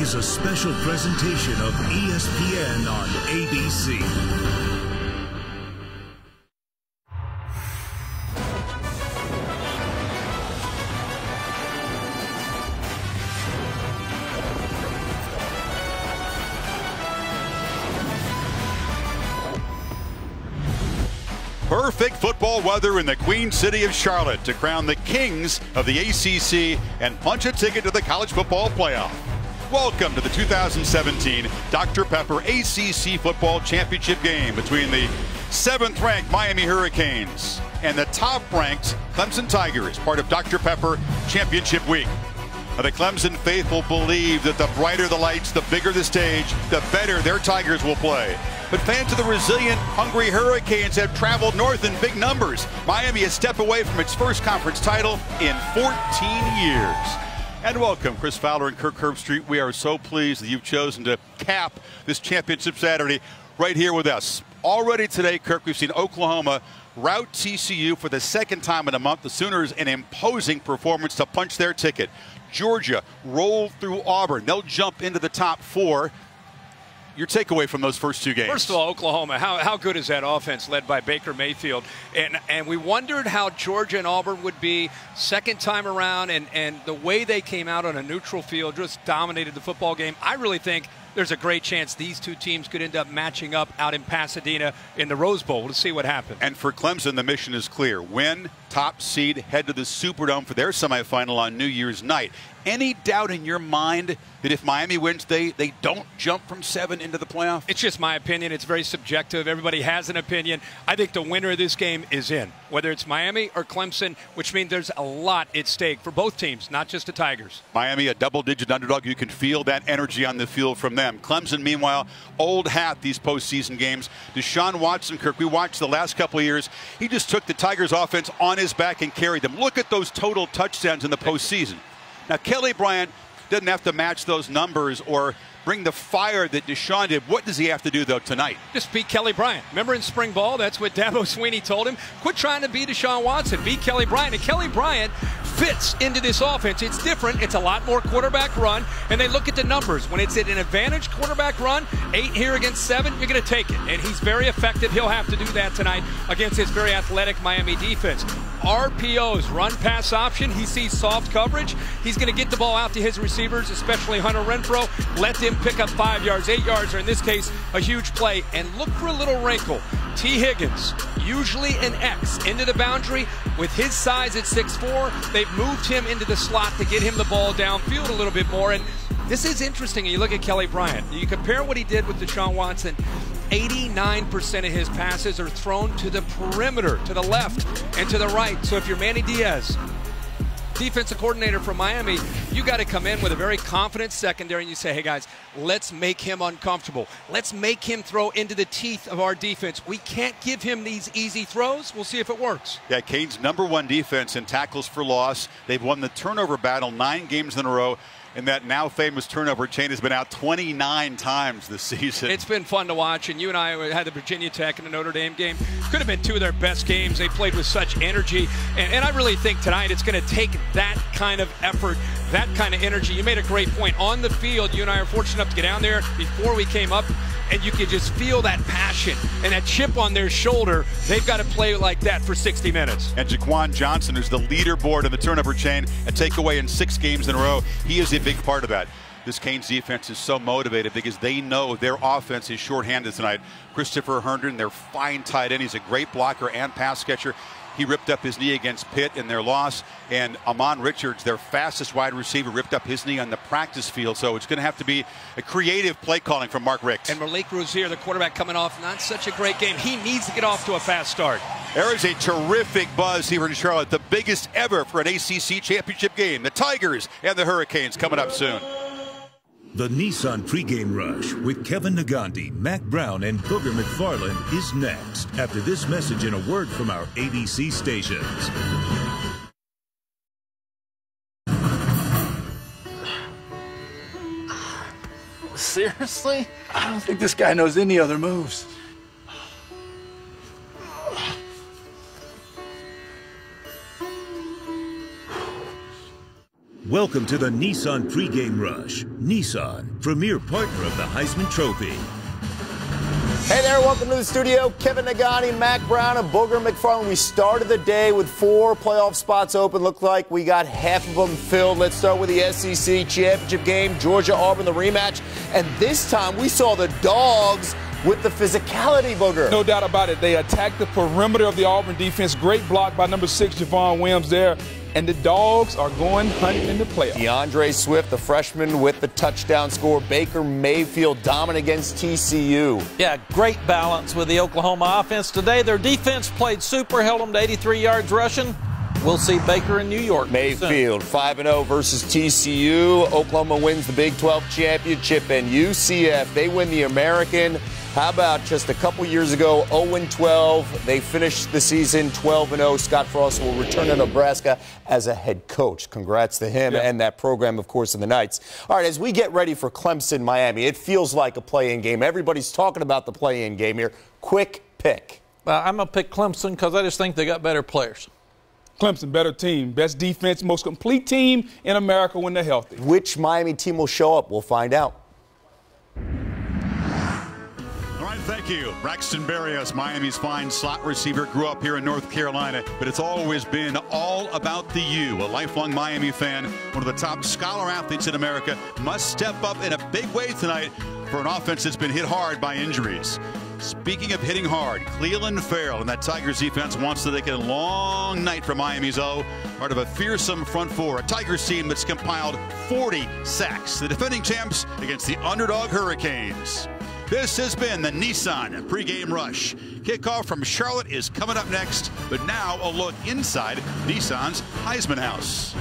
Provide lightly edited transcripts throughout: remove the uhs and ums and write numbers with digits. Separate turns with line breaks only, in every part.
is a special presentation of ESPN on ABC.
Perfect football weather in the Queen City of Charlotte to crown the kings of the ACC and punch a ticket to the college football playoff. Welcome to the 2017 Dr. Pepper ACC Football Championship game between the 7th-ranked Miami Hurricanes and the top-ranked Clemson Tigers, part of Dr. Pepper Championship Week. Now, the Clemson faithful believe that the brighter the lights, the bigger the stage, the better their Tigers will play. But fans of the resilient, hungry Hurricanes have traveled north in big numbers. Miami a step away from its first conference title in 14 years. And welcome, Chris Fowler and Kirk Herbstreit. We are so pleased that you've chosen to cap this championship Saturday right here with us. Already today, Kirk, we've seen Oklahoma rout TCU for the second time in a month. The Sooners an imposing performance to punch their ticket. Georgia rolled through Auburn. They'll jump into the top 4. Your takeaway from those first two games?
First of all, Oklahoma, how good is that offense led by Baker Mayfield? And we wondered how Georgia and Auburn would be second time around, and the way they came out on a neutral field just dominated the football game. I really think there's a great chance these two teams could end up matching up out in Pasadena in the Rose Bowl. We'll see what happens.
And for Clemson, the mission is clear. Win, top seed, head to the Superdome for their semifinal on New Year's night. Any doubt in your mind that if Miami wins, they don't jump from 7 into the playoff?
It's just my opinion. It's very subjective. Everybody has an opinion. I think the winner of this game is in, whether it's Miami or Clemson, which means there's a lot at stake for both teams, not just the Tigers.
Miami, a double-digit underdog. You can feel that energy on the field from them. Clemson, meanwhile, old hat these postseason games. Deshaun Watson, Kirk, we watched the last couple of years. He just took the Tigers' offense on his back and carried them. Look at those total touchdowns in the postseason. Now, Kelly Bryant doesn't have to match those numbers or bring the fire that Deshaun did. What does he have to do, though, tonight?
Just beat Kelly Bryant. Remember in spring ball, that's what Dabo Swinney told him. Quit trying to beat Deshaun Watson. Beat Kelly Bryant. And Kelly Bryant fits into this offense. It's different. It's a lot more quarterback run. And they look at the numbers. When it's an advantage quarterback run, 8 here against 7, you're going to take it. And he's very effective. He'll have to do that tonight against his very athletic Miami defense. RPOs, run-pass option. He sees soft coverage. He's going to get the ball out to his receivers, especially Hunter Renfrow. Let them pick up 5 yards, 8 yards, or in this case, a huge play. And look for a little wrinkle. T. Higgins, usually an X, into the boundary. With his size at 6'4", they've moved him into the slot to get him the ball downfield a little bit more. And this is interesting. You look at Kelly Bryant. You compare what he did with Deshaun Watson. 89% of his passes are thrown to the perimeter, to the left and to the right. So if you're Manny Diaz, defensive coordinator from Miami, you got to come in with a very confident secondary and you say, hey guys, let's make him uncomfortable. Let's make him throw into the teeth of our defense. We can't give him these easy throws. We'll see if it works.
Yeah, Canes' #1 defense in tackles for loss. They've won the turnover battle 9 games in a row. And that now famous turnover chain has been out 29 times this season.
It's been fun to watch, and you and I had the Virginia Tech and the Notre Dame game. Could have been 2 of their best games. They played with such energy, and I really think tonight it's going to take that kind of effort, that kind of energy. You made a great point. On the field, you and I are fortunate enough to get down there before we came up, and you could just feel that passion and that chip on their shoulder. They've got to play like that for 60 minutes.
And Jaquan Johnson, who's the leaderboard in the turnover chain, a takeaway in 6 games in a row, he is a big part of that. This Canes defense is so motivated because they know their offense is shorthanded tonight. Christopher Herndon, their fine tight end, he's a great blocker and pass catcher. He ripped up his knee against Pitt in their loss. And Amon Richards, their fastest wide receiver, ripped up his knee on the practice field. So it's going to have to be a creative play calling from Mark Richt.
And Malik Rozier, the quarterback, coming off not such a great game. He needs to get off to a fast start.
There is a terrific buzz here in Charlotte, the biggest ever for an ACC championship game. The Tigers and the Hurricanes coming up soon.
The Nissan pregame rush with Kevin Nagandi, Mac Brown, and Booger McFarland is next after this message and a word from our ABC stations.
Seriously? I don't think this guy knows any other moves.
Welcome to the Nissan pregame rush. Nissan, premier partner of the Heisman Trophy.
Hey there, welcome to the studio. Kevin Nagani, Mac Brown, and Booger McFarland. We started the day with 4 playoff spots open. Looked like we got half of them filled. Let's start with the SEC championship game, Georgia-Auburn, the rematch. And this time we saw the Dogs with the physicality, Booger.
No doubt about it. They attacked the perimeter of the Auburn defense. Great block by number 6, Javon Williams there. And the Dogs are going hunting in the playoffs. DeAndre Swift, the freshman, with the touchdown score. Baker Mayfield dominant against TCU.
Yeah, great balance with the Oklahoma offense today. Their defense played super, held them to 83 yards rushing. We'll see Baker in New York.
Mayfield 5-0 versus TCU. Oklahoma wins the Big 12 championship, and UCF, they win the American. How about just a couple years ago, 0-12. They finished the season 12-0. Scott Frost will return to Nebraska as a head coach. Congrats to him and that program, of course, in the Knights. All right, as we get ready for Clemson, Miami, it feels like a play-in game. Everybody's talking about the play-in game here. Quick pick.
I'm going to pick Clemson because I just think they got better players.
Clemson, better team, best defense, most complete team in America when they're healthy.
Which Miami team will show up? We'll find out.
Thank you. Braxton Berrios, Miami's fine slot receiver, grew up here in North Carolina, but it's always been all about the U. A lifelong Miami fan, one of the top scholar athletes in America, must step up in a big way tonight for an offense that's been hit hard by injuries. Speaking of hitting hard, Clelin Ferrell and that Tigers defense wants to take a long night for Miami's O, part of a fearsome front four, a Tigers team that's compiled 40 sacks. The defending champs against the underdog Hurricanes. This has been the Nissan pregame rush. Kickoff from Charlotte is coming up next, but now a look inside Nissan's Heisman House.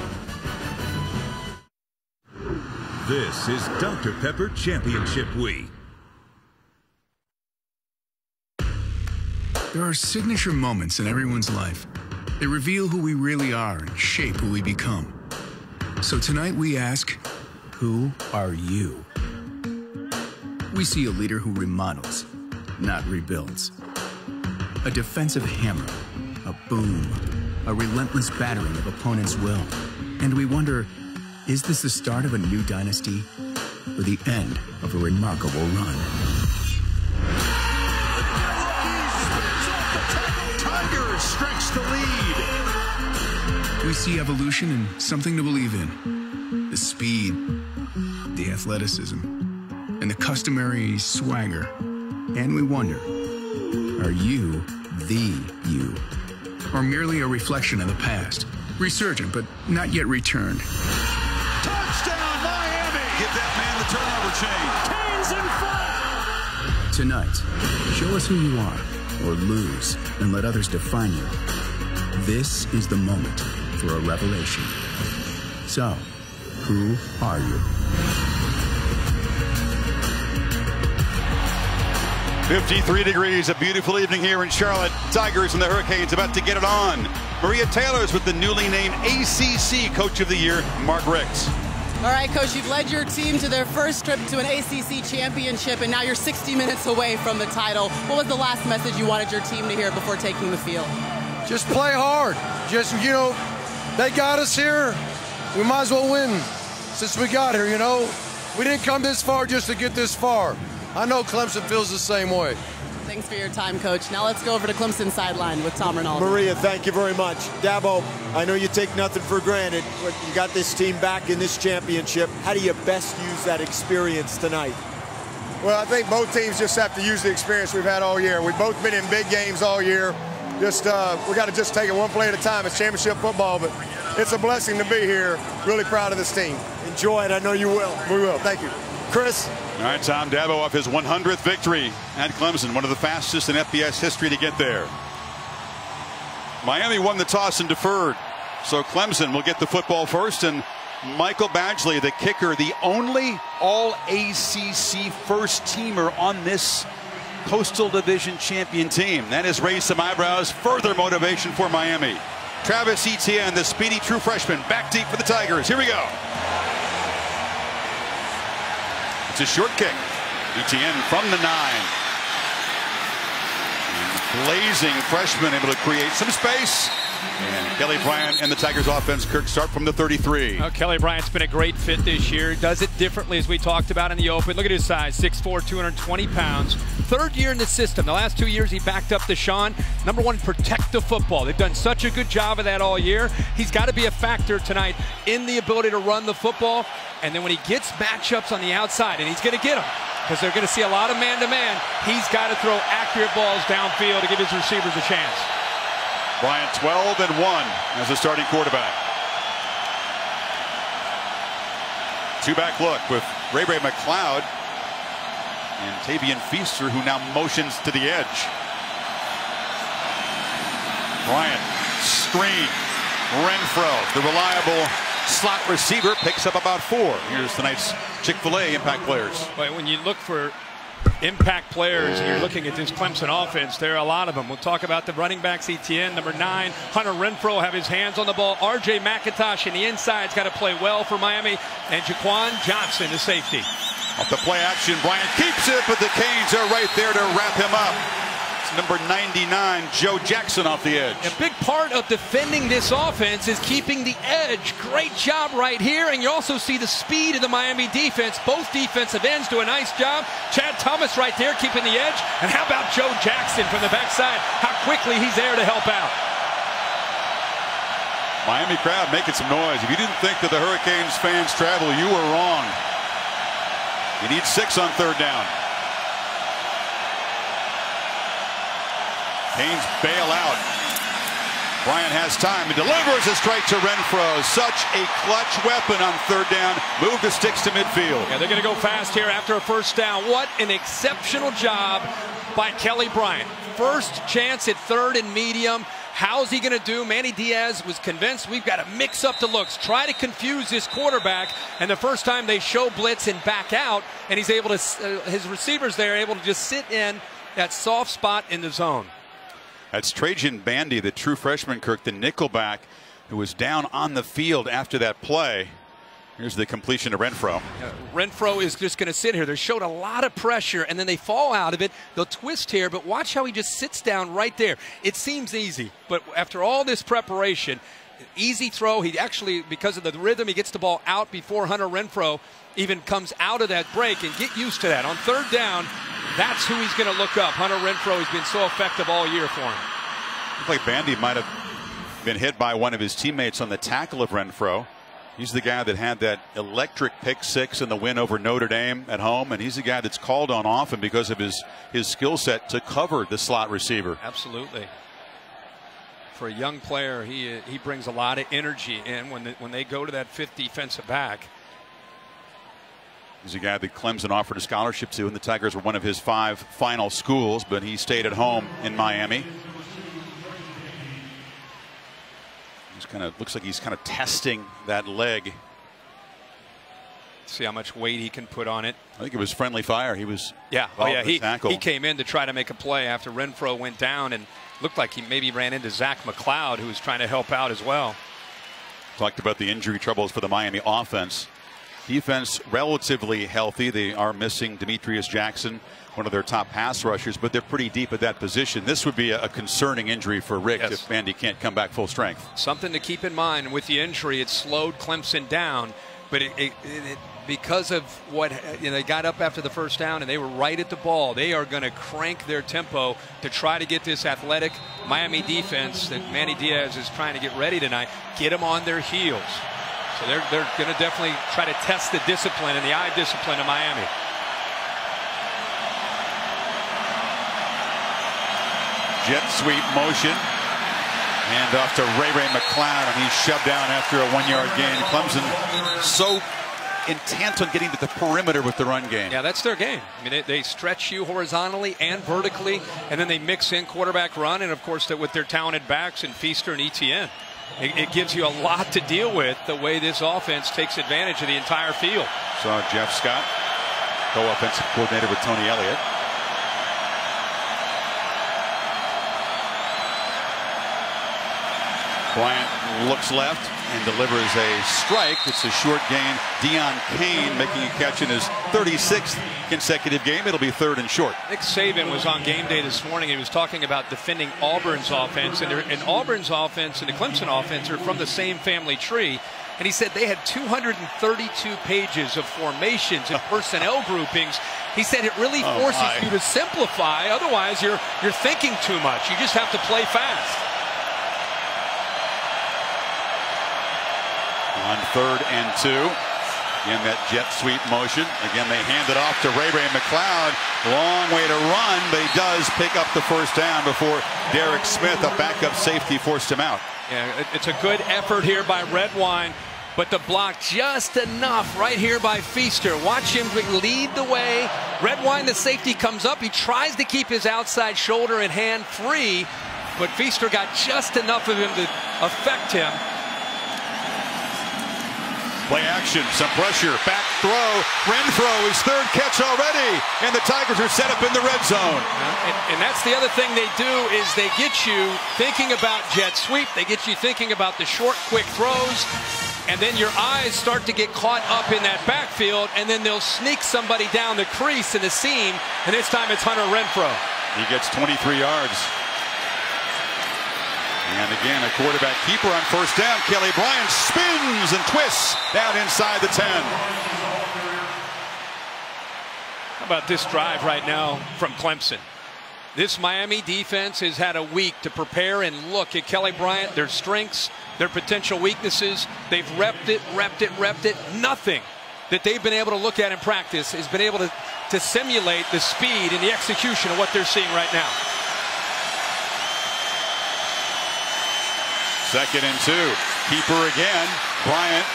This is Dr. Pepper Championship Week.
There are signature moments in everyone's life. They reveal who we really are and shape who we become. So tonight we ask, who are you? We see a leader who remodels, not rebuilds. A defensive hammer, a boom, a relentless battering of opponents' will. And we wonder, is this the start of a new dynasty or the end of a remarkable run?
Tigers stretch the lead.
We see evolution and something to believe in. The speed, the athleticism, and the customary swagger. And we wonder, are you the you? Or merely a reflection of the past? Resurgent, but not yet returned.
Touchdown, Miami! Give that man the turnover chain.
Canes in front! Tonight, show us who you are, or lose, and let others define you. This is the moment for a revelation. So, who are you?
53 degrees, a beautiful evening here in Charlotte. Tigers and the Hurricanes about to get it on. Maria Taylor's with the newly named ACC Coach of the Year, Mark Richt.
All right, Coach, you've led your team to their first trip to an ACC championship, and now you're 60 minutes away from the title. What was the last message you wanted your team to hear before taking the field?
Just play hard. Just, they got us here. We might as well win since we got here, We didn't come this far just to get this far. I know Clemson feels the same way.
Thanks for your time, Coach. Now let's go over to Clemson sideline with Tom Rinaldi.
Maria, thank you very much. Dabo, I know you take nothing for granted, but you got this team back in this championship. How do you best use that experience tonight?
Well, I think both teams just have to use the experience we've had all year. We've both been in big games all year. Just we got to just take it one play at a time. It's championship football, but it's a blessing to be here. Really proud of this team.
Enjoy it. I know you will.
We will. Thank you.
Chris?
All right, Tom Dabo off his 100th victory at Clemson, one of the fastest in FBS history to get there. Miami won the toss and deferred, so Clemson will get the football first, and Michael Badgley, the kicker, the only all-ACC first-teamer on this Coastal Division champion team. That has raised some eyebrows, further motivation for Miami. Travis Etienne, the speedy true freshman, back deep for the Tigers. Here we go. It's a short kick. Etienne from the 9. blazing freshman able to create some space. And Kelly Bryant and the Tigers offense, Kirk, start from the 33.
Kelly Bryant's been a great fit this year. Does it differently as we talked about in the open. Look at his size, 6'4", 220 pounds. Third year in the system. The last 2 years he backed up Deshaun. Number one, protect the football. They've done such a good job of that all year. He's got to be a factor tonight in the ability to run the football. And then when he gets matchups on the outside, and he's going to get them, because they're going to see a lot of man-to-man, he's got to throw accurate balls downfield to give his receivers a chance.
Bryant 12-1 as a starting quarterback. Two-back look with Ray McLeod and Tavian Feaster, who now motions to the edge. Bryant, screen. Renfro, the reliable slot receiver, picks up about 4. Here's tonight's Chick-fil-A impact players.
But when you look for impact players and you're looking at this Clemson offense, there are a lot of them. We'll talk about the running backs. ETN, number 9, Hunter Renfro, have his hands on the ball. RJ McIntosh in the inside's got to play well for Miami. And Jaquan Johnson, the safety.
Off the play action, Bryant keeps it, but the Canes are right there to wrap him up. Number 99, Joe Jackson off the edge.
A big part of defending this offense is keeping the edge. Great job right here, and you also see the speed of the Miami defense. Both defensive ends do a nice job. Chad Thomas right there keeping the edge. And how about Joe Jackson from the backside? How quickly he's there to help out.
Miami crowd making some noise. If you didn't think that the Hurricanes fans travel, you were wrong. You need 6 on third down. Canes bail out. Bryant has time and delivers a strike to Renfro. Such a clutch weapon on third down. Move the sticks to midfield.
Yeah, they're going to go fast here after a first down. What an exceptional job by Kelly Bryant. First chance at third and medium. How's he going to do? Manny Diaz was convinced we've got to mix up the looks, try to confuse this quarterback. And the first time they show blitz and back out, and he's able to, his receivers there able to just sit in that soft spot in the zone.
That's Trajan Bandy, the true freshman, Kirk, the nickelback, who was down on the field after that play. Here's the completion to Renfro.
Renfro is just going to sit here. They showed a lot of pressure, and then they fall out of it. They'll twist here, but watch how he just sits down right there. It seems easy, but after all this preparation, easy throw. He actually, because of the rhythm, he gets the ball out before Hunter Renfro even comes out of that break, and get used to that. On third down, that's who he's going to look up. Hunter Renfro has been so effective all year for him.
Looks like Bandy might have been hit by one of his teammates on the tackle of Renfro. He's the guy that had that electric pick-6 in the win over Notre Dame at home, and he's the guy that's called on often because of his skill set to cover the slot receiver.
Absolutely. For a young player, he brings a lot of energy in when they go to that fifth defensive back.
He's a guy that Clemson offered a scholarship to, and the Tigers were one of his 5 final schools, but he stayed at home in Miami. Looks like he's kind of testing that leg.
See how much weight he can put on it.
I think it was friendly fire. He was
he came in to try to make a play after Renfro went down, and looked like he maybe ran into Zach McLeod, who was trying to help out as well.
Talked about the injury troubles for the Miami offense. Defense relatively healthy. They are missing Demetrius Jackson, one of their top pass rushers, but they're pretty deep at that position. This would be a concerning injury for Rick if Bandy can't come back full strength.
Something to keep in mind with the injury. It slowed Clemson down, but because of what they got up after the first down and they were right at the ball, they are going to crank their tempo to try to get this athletic Miami defense that Manny Diaz is trying to get ready tonight, get them on their heels. So they're going to definitely try to test the discipline and the eye discipline of Miami.
Jet sweep motion. Hand off to Ray McLeod, and he's shoved down after a 1-yard gain. Clemson so intent on getting to the perimeter with the run game.
Yeah, that's their game. I mean, they stretch you horizontally and vertically, and then they mix in quarterback run, and of course with their talented backs and Feaster and ETN. It gives you a lot to deal with the way this offense takes advantage of the entire field.
Saw Jeff Scott, co-offensive coordinator with Tony Elliott. Bryant looks left and delivers a strike. It's a short gain. Deion Kane making a catch in his 36th consecutive game. It'll be 3rd and short.
Nick Saban was on game day this morning. He was talking about defending Auburn's offense. And Auburn's offense and the Clemson offense are from the same family tree. And he said they had 232 pages of formations and personnel groupings. He said it really forces you to simplify. Otherwise, you're thinking too much. You just have to play fast.
On 3rd and 2. Again, that jet sweep motion. Again, they hand it off to Ray McLeod. Long way to run, but he does pick up the first down before Derek Smith, a backup safety, forced him out.
Yeah, it's a good effort here by Redwine, but the block just enough right here by Feaster. Watch him lead the way. Redwine, the safety, comes up. He tries to keep his outside shoulder and hand free, but Feaster got just enough of him to affect him.
Play action, some pressure, back throw. Renfro, his 3rd catch already, and the Tigers are set up in the red zone.
And that's the other thing they do is they get you thinking about jet sweep. They get you thinking about the short, quick throws, and then your eyes start to get caught up in that backfield, and then they'll sneak somebody down the crease in the seam, and this time it's Hunter Renfro.
He gets 23 yards. And again, a quarterback keeper on 1st down. Kelly Bryant spins and twists down inside the 10.
How about this drive right now from Clemson? This Miami defense has had a week to prepare and look at Kelly Bryant, their strengths, their potential weaknesses. They've repped it. Nothing that they've been able to look at in practice has been able to simulate the speed and the execution of what they're seeing right now.
2nd and 2. Keeper again. Bryant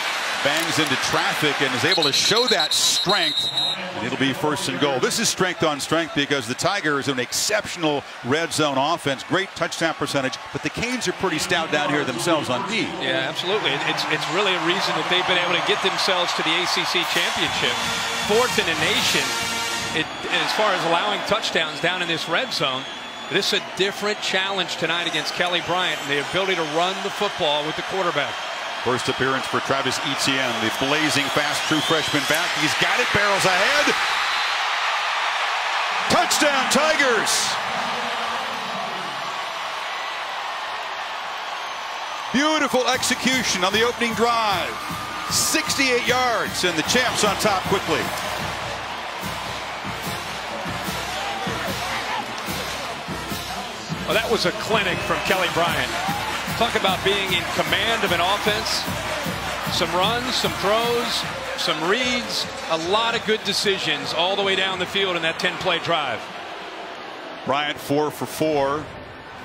bangs into traffic and is able to show that strength. And it'll be 1st and goal. This is strength on strength because the Tigers have an exceptional red zone offense. Great touchdown percentage. But the Canes are pretty stout down here themselves on D.
Yeah, absolutely. It's really a reason that they've been able to get themselves to the ACC championship. 4th in the nation as far as allowing touchdowns down in this red zone. This is a different challenge tonight against Kelly Bryant and the ability to run the football with the quarterback.
First appearance for Travis Etienne, the blazing fast true freshman back. He's got it, barrels ahead. Touchdown, Tigers! Beautiful execution on the opening drive. 68 yards, and the champs on top quickly.
Well, that was a clinic from Kelly Bryant. Talk about being in command of an offense. Some runs, some throws, some reads, a lot of good decisions all the way down the field in that 10-play drive.
Bryant 4 for 4,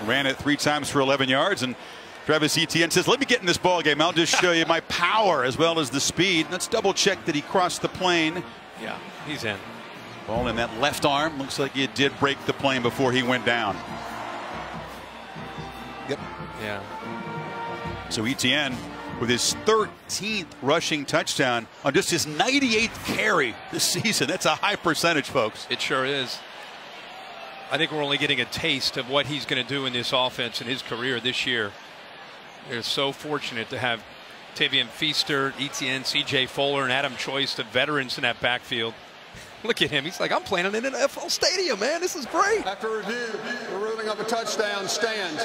ran it 3 times for 11 yards, and Travis Etienne says, let me get in this ball game. I'll just show you my power as well as the speed. Let's double check that he crossed the plane.
Yeah, he's in.
Ball in that left arm. Looks like it did break the plane before he went down. Yep.
Yeah.
So Etienne with his 13th rushing touchdown on just his 98th carry this season. That's a high percentage, folks.
It sure is. I think we're only getting a taste of what he's going to do in this offense in his career this year. They're so fortunate to have Tavian Feaster, Etienne, C.J. Fuller, and Adam Choice, the veterans in that backfield. Look at him. He's like, I'm playing in an NFL stadium, man. This is great.
After review, the ruling of a touchdown stands.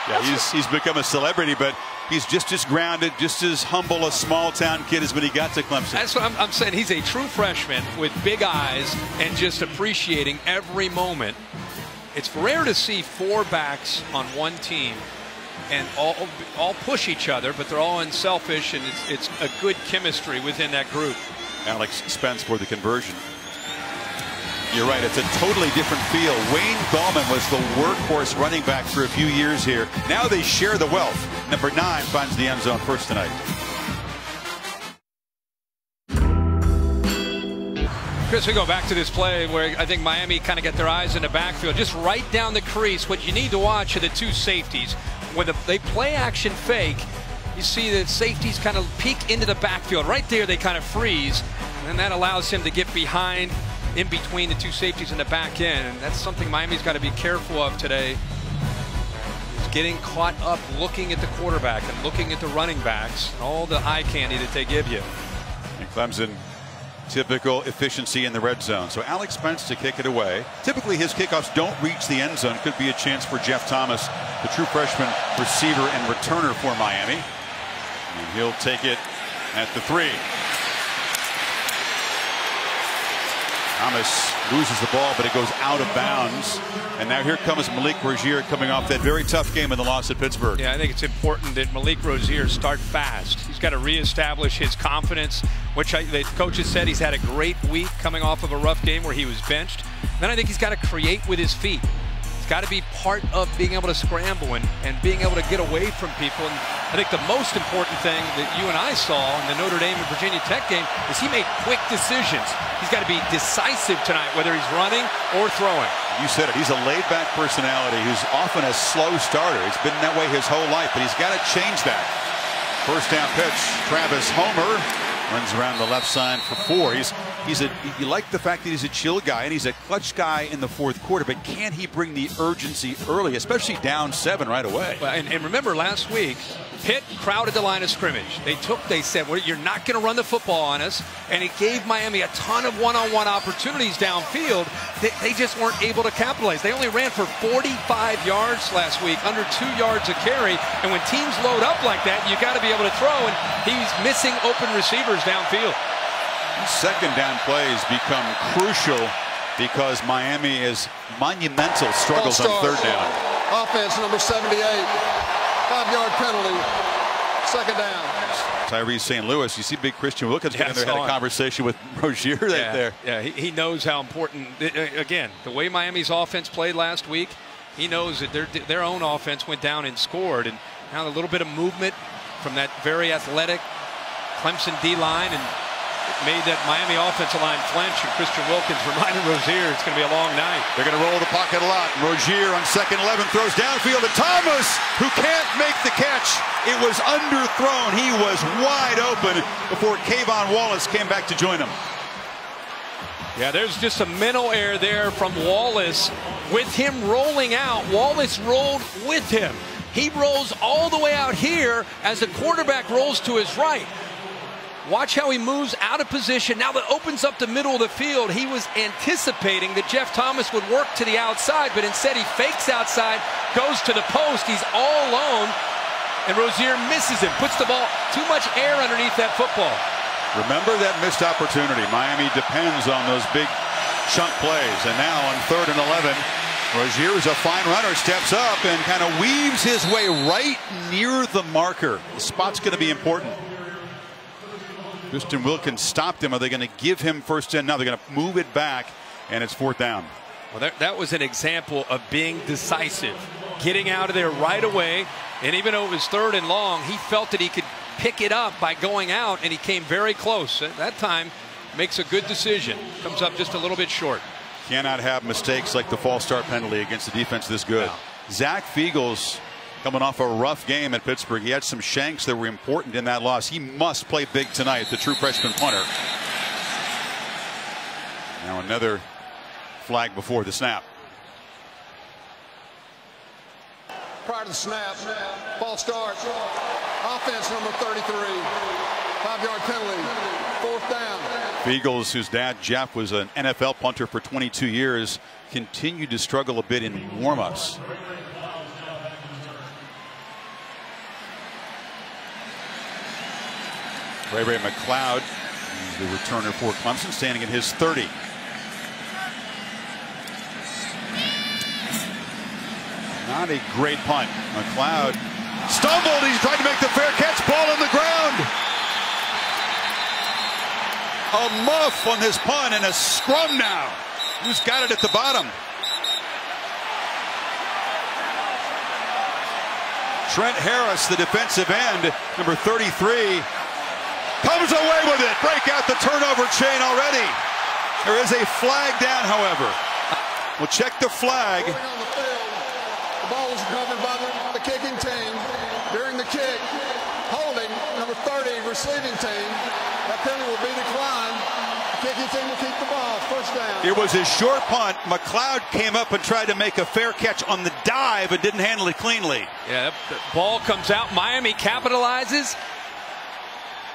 Yeah, he's become a celebrity, but he's just as grounded, just as humble a small-town kid as when he got to Clemson.
That's what I'm saying. He's a true freshman with big eyes and just appreciating every moment. It's rare to see 4 backs on one team and all push each other, but they're all unselfish, and it's a good chemistry within that group.
Alex Spence for the conversion. You're right, it's a totally different feel. Wayne Gallman was the workhorse running back for a few years here. Now they share the wealth. Number 9 finds the end zone first tonight.
Chris, we go back to this play where I think Miami kind of got their eyes in the backfield, just right down the crease. What you need to watch are the 2 safeties. When they play action fake, you see the safeties kind of peek into the backfield. Right there, they kind of freeze, and that allows him to get behind, in between the 2 safeties in the back end, and that's something Miami's got to be careful of today. getting caught up looking at the quarterback and looking at the running backs and all the eye candy that they give you.
And Clemson, typical efficiency in the red zone. So Alex Spence to kick it away. Typically his kickoffs don't reach the end zone. Could be a chance for Jeff Thomas, the true freshman receiver and returner for Miami. And he'll take it at the 3. Thomas loses the ball, but it goes out of bounds. And now here comes Malik Rozier coming off that very tough game in the loss at Pittsburgh.
Yeah, I think it's important that Malik Rozier start fast. He's got to reestablish his confidence, which the coaches said he's had a great week coming off of a rough game where he was benched. Then I think he's got to create with his feet. It's got to be part of being able to scramble and being able to get away from people. And I think the most important thing that you and I saw in the Notre Dame and Virginia Tech game is he made quick decisions. He's got to be decisive tonight, whether he's running or throwing.
You said it. He's a laid-back personality who's often a slow starter. He's been that way his whole life, but he's got to change that. First down pitch, Travis Homer runs around the left side for 4. You like the fact that he's a chill guy and he's a clutch guy in the fourth quarter, but can he bring the urgency early, especially down 7 right away?
Well, and remember last week, Pitt crowded the line of scrimmage. They said, well, you're not going to run the football on us, and it gave Miami a ton of one-on-one opportunities downfield. They just weren't able to capitalize. They only ran for 45 yards last week, under 2 yards a carry, and when teams load up like that, you got to be able to throw, and he's missing open receivers downfield.
Second down plays become crucial because Miami is monumental struggles on third down.
Offense number 78. 5-yard penalty. Second down.
Tyrese St. Louis. You see big Christian Wilkins had a conversation with Rozier right there.
Yeah, he knows how important. Again, the way Miami's offense played last week, he knows that their own offense went down and scored. And now a little bit of movement from that very athletic Clemson D-line and made that Miami offensive line flinch, and Christian Wilkins reminded Rozier it's going to be a long night.
They're going to roll the pocket a lot. Rozier on 2nd 11 throws downfield to Thomas, who can't make the catch. It was underthrown. He was wide open before Kayvon Wallace came back to join him.
Yeah, there's just a mental error there from Wallace. With him rolling out, Wallace rolled with him. He rolls all the way out here as the quarterback rolls to his right. Watch how he moves out of position. Now that opens up the middle of the field. He was anticipating that Jeff Thomas would work to the outside, but instead he fakes outside, goes to the post. He's all alone, and Rozier misses him, puts the ball too much air underneath that football.
Remember that missed opportunity. Miami depends on those big chunk plays. And now on 3rd and 11, Rozier is a fine runner, steps up and kind of weaves his way right near the marker. The spot's going to be important. Christian Wilkins stopped him. Are they going to give him first in? No, they're going to move it back, and it's 4th down.
Well, that was an example of being decisive, getting out of there right away. And even though it was 3rd and long, he felt that he could pick it up by going out, and he came very close. At that time, makes a good decision. Comes up just a little bit short.
Cannot have mistakes like the false start penalty against the defense this good. Wow. Zach Fiegels coming off a rough game at Pittsburgh. He had some shanks that were important in that loss. He must play big tonight, the true freshman punter. Now another flag before the snap.
Prior to the snap, false start. Offense number 33. 5-yard penalty. 4th down.
Fiegels, whose dad Jeff was an NFL punter for 22 years, continued to struggle a bit in warm-ups. Ray McLeod, the returner for Clemson, standing at his 30. Not a great punt. McLeod stumbled. He's trying to make the fair catch. Ball on the ground. A muff on this punt and a scrum now. Who's got it at the bottom? Trent Harris, the defensive end, number 33. Comes away with it. Break out the turnover chain already. There is a flag down, however. We'll check the flag.
The ball was recovered by the kicking team. During the kick, holding number 30 receiving team. That penalty will be declined. The Kicking team will keep the ball. First down.
It was a short punt. McLeod came up and tried to make a fair catch on the dive, but didn't handle it cleanly.
Yeah, the ball comes out. Miami capitalizes.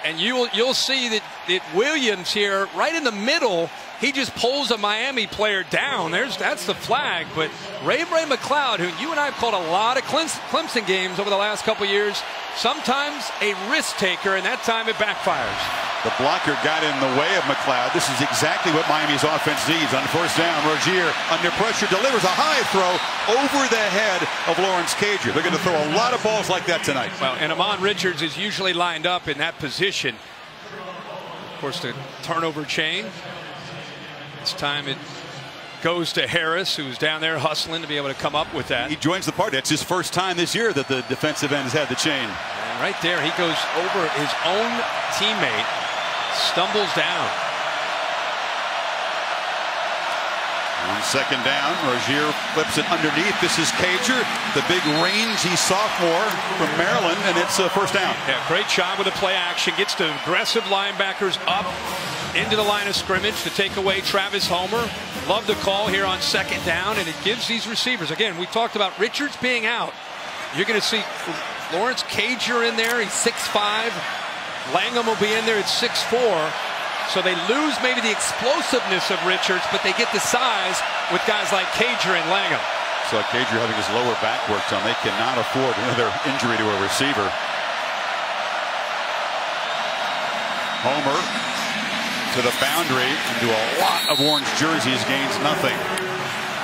And you'll see that Williams here, right in the middle, he just pulls a Miami player down. That's the flag. But Ray McLeod, who you and I have called a lot of Clemson games over the last couple years, sometimes a risk taker, and that time it backfires.
The blocker got in the way of McLeod. This is exactly what Miami's offense needs. On first down, Rozier under pressure delivers a high throw over the head of Lawrence Cager. They're going to throw a lot of balls like that tonight.
Well, and Amon Richards is usually lined up in that position. Of course, the turnover chain. This time it goes to Harris, who's down there hustling to be able to come up with that.
He joins the party. It's his first time this year that the defensive end has had the chain.
And right there, he goes over his own teammate, stumbles down.
On second down, Rozier flips it underneath. This is Cager, the big rangy sophomore from Maryland, and it's a first down.
Yeah, great job with the play action. Gets the aggressive linebackers up into the line of scrimmage to take away Travis Homer. Love the call here on second down, and it gives these receivers, again, we talked about Richards being out. You're going to see Lawrence Cager in there. He's 6'5". Langham will be in there at 6'4". So they lose maybe the explosiveness of Richards, but they get the size with guys like Cager and Langham.
So Cager having his lower back worked on. They cannot afford another injury to a receiver. Homer to the boundary into a lot of orange jerseys, gains nothing.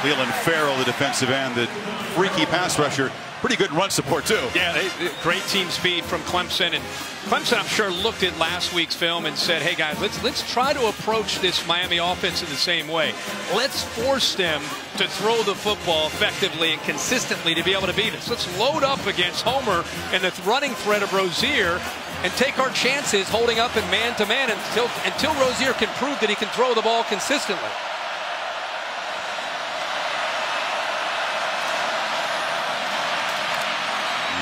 Leland Farrell, the defensive end, the freaky pass rusher. Pretty good run support, too.
Yeah, great team speed from Clemson. And Clemson, I'm sure, looked at last week's film and said, hey, guys, let's try to approach this Miami offense in the same way. Let's force them to throw the football effectively and consistently to be able to beat us. Let's load up against Homer and the running threat of Rozier and take our chances holding up in man-to-man until Rozier can prove that he can throw the ball consistently.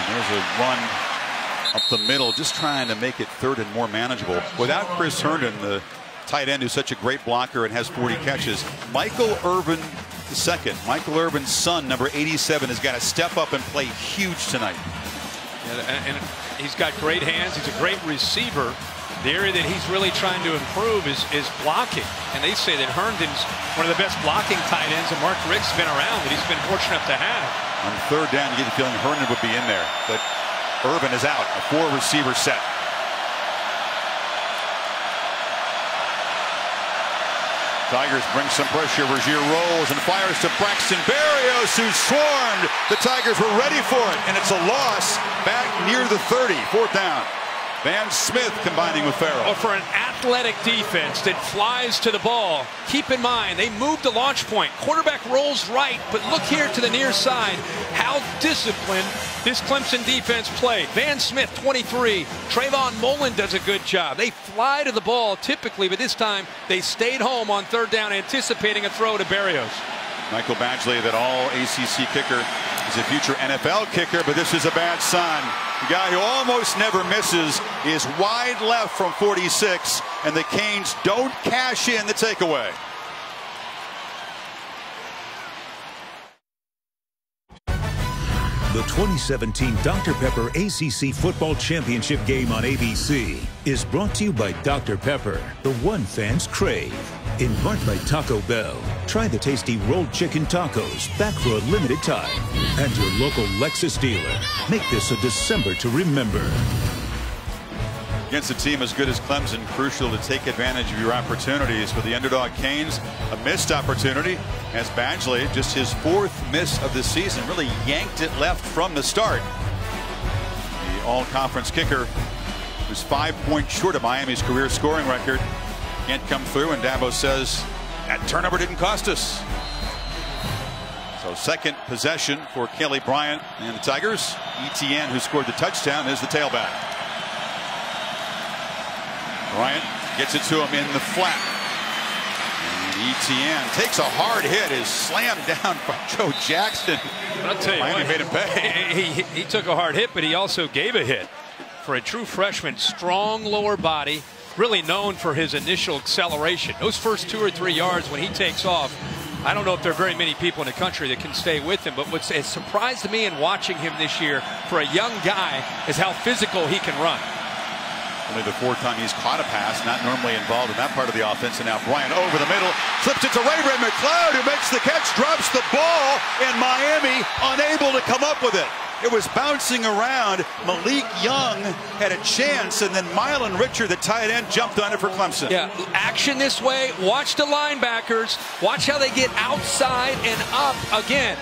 There's a run up the middle, just trying to make it third and more manageable. Without Chris Herndon, the tight end who's such a great blocker and has 40 catches, Michael Irvin II, Michael Irvin's son, number 87, has got to step up and play huge tonight.
And he's got great hands. He's a great receiver. The area that he's really trying to improve is blocking. And they say that Herndon's one of the best blocking tight ends that Mark Richt's been around, that he's been fortunate enough to have.
On third down, you get the feeling Herndon would be in there, but Irvin is out. A 4-receiver set. Tigers bring some pressure. Rozier rolls and fires to Braxton Berrios, who swarmed. The Tigers were ready for it, and it's a loss back near the 30. Fourth down. Van Smith combining with Farrell.
For an athletic defense that flies to the ball, keep in mind they moved the launch point. Quarterback rolls right, but look here to the near side. How disciplined this Clemson defense played. Van Smith, 23. Trayvon Mullen does a good job. They fly to the ball typically, but this time they stayed home on third down, anticipating a throw to Berrios.
Michael Badgley, that all-ACC kicker, is a future NFL kicker, but this is a bad sign. The guy who almost never misses is wide left from 46, and the Canes don't cash in the takeaway.
The 2017 Dr. Pepper ACC Football Championship game on ABC is brought to you by Dr. Pepper, the one fans crave. In part by Taco Bell. Try the tasty rolled chicken tacos back for a limited time. And your local Lexus dealer. Make this a December to remember.
Against a team as good as Clemson, crucial to take advantage of your opportunities. For the underdog Canes, a missed opportunity as Badgley, just his 4th miss of the season, really yanked it left from the start. The all-conference kicker was 5 points short of Miami's career scoring record. Can't come through, and Dabo says that turnover didn't cost us. So second possession for Kelly Bryant and the Tigers. Etienne, who scored the touchdown, is the tailback. Bryant gets it to him in the flat. And Etienne takes a hard hit, is slammed down by Joe Jackson.
I'll tell you
Miami
what,
made him pay.
He took a hard hit, but he also gave a hit. For a true freshman, strong lower body. really known for his initial acceleration. Those first 2 or 3 yards when he takes off, I don't know if there are very many people in the country that can stay with him, but what has surprised me in watching him this year for a young guy is how physical he can run.
Only the 4th time he's caught a pass, not normally involved in that part of the offense. And now Bryant over the middle, flips it to Ray McCloud, who makes the catch, drops the ball, and Miami unable to come up with it. It was bouncing around. Malik Young had a chance, and then Mylan Richard, the tight end, jumped on it for Clemson.
Yeah, action this way. Watch the linebackers. Watch how they get outside and up again.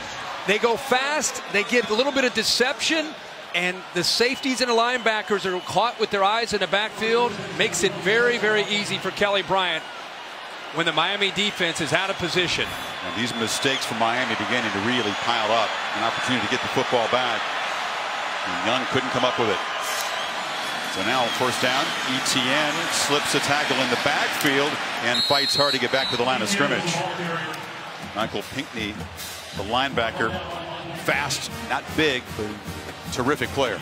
They go fast. They get a little bit of deception, and the safeties and the linebackers are caught with their eyes in the backfield. Makes it very, very easy for Kelly Bryant when the Miami defense is out of position.
And these mistakes from Miami beginning to really pile up. An opportunity to get the football back. And Young couldn't come up with it. So now 1st down. Etienne slips a tackle in the backfield and fights hard to get back to the line of scrimmage. Michael Pinckney, the linebacker, fast, not big, but terrific player.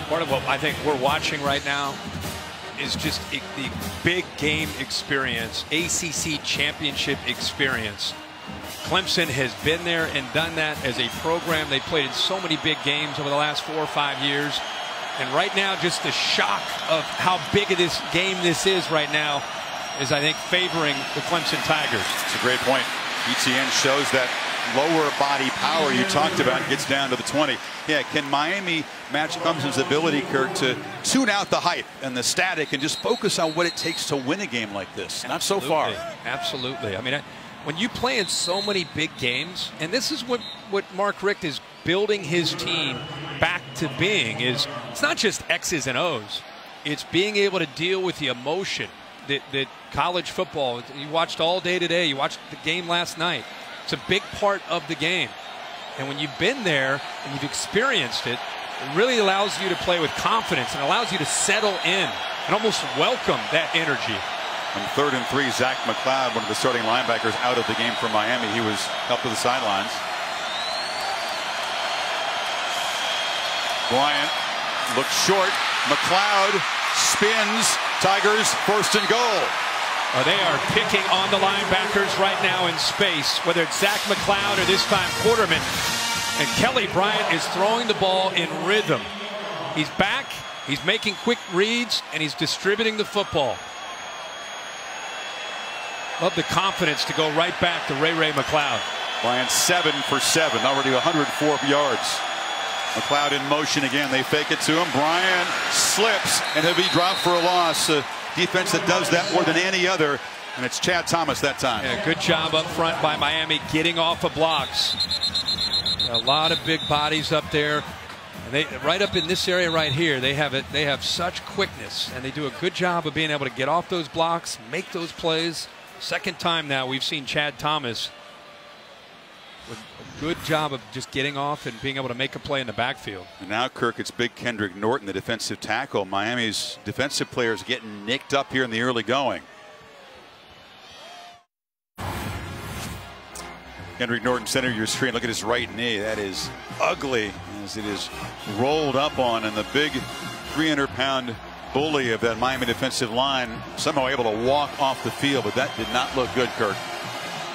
Part of what I think we're watching right now is just the big game experience, ACC championship experience. Clemson has been there and done that as a program. They played in so many big games over the last 4 or 5 years. And right now, just the shock of how big of this game this is right now is, I think, favoring the Clemson Tigers.
It's a great point. Etienne shows that lower body power you talked about, gets down to the 20. Yeah, can Miami match Clemson's ability, Kirk, to tune out the hype and the static and just focus on what it takes to win a game like this? Not so far.
Absolutely. I mean, when you play in so many big games, and this is what Mark Richt is building his team back to being, is it's not just X's and O's. It's being able to deal with the emotion that college football, you watched all day today, you watched the game last night. It's a big part of the game. And when you've been there and you've experienced it, it really allows you to play with confidence and allows you to settle in and almost welcome that energy.
On 3rd and 3, Zach McCloud, one of the starting linebackers, out of the game from Miami. He was up to the sidelines. Bryant looks short. McCloud spins. Tigers 1st and goal.
They are picking on the linebackers right now in space, whether it's Zach McCloud or this time Quarterman. And Kelly Bryant is throwing the ball in rhythm. He's back, he's making quick reads, and he's distributing the football. Love the confidence to go right back to Ray McCloud.
Bryant 7 for 7, already 104 yards. McCloud in motion again. They fake it to him. Bryant slips, and he'll be dropped for a loss. Defense that does that more than any other, and it's Chad Thomas that time.
Yeah, good job up front by Miami getting off of blocks. A lot of big bodies up there. And they right up in this area right here, they have such quickness, and they do a good job of being able to get off those blocks, make those plays. 2nd time now we've seen Chad Thomas with a good job of just getting off and being able to make a play in the backfield.
And now, Kirk, it's big Kendrick Norton, the defensive tackle. Miami's defensive players getting nicked up here in the early going. Kendrick Norton, center of your screen. Look at his right knee. That is ugly as it is rolled up on, and the big 300-pound bully of that Miami defensive line somehow able to walk off the field, but that did not look good, Kirk.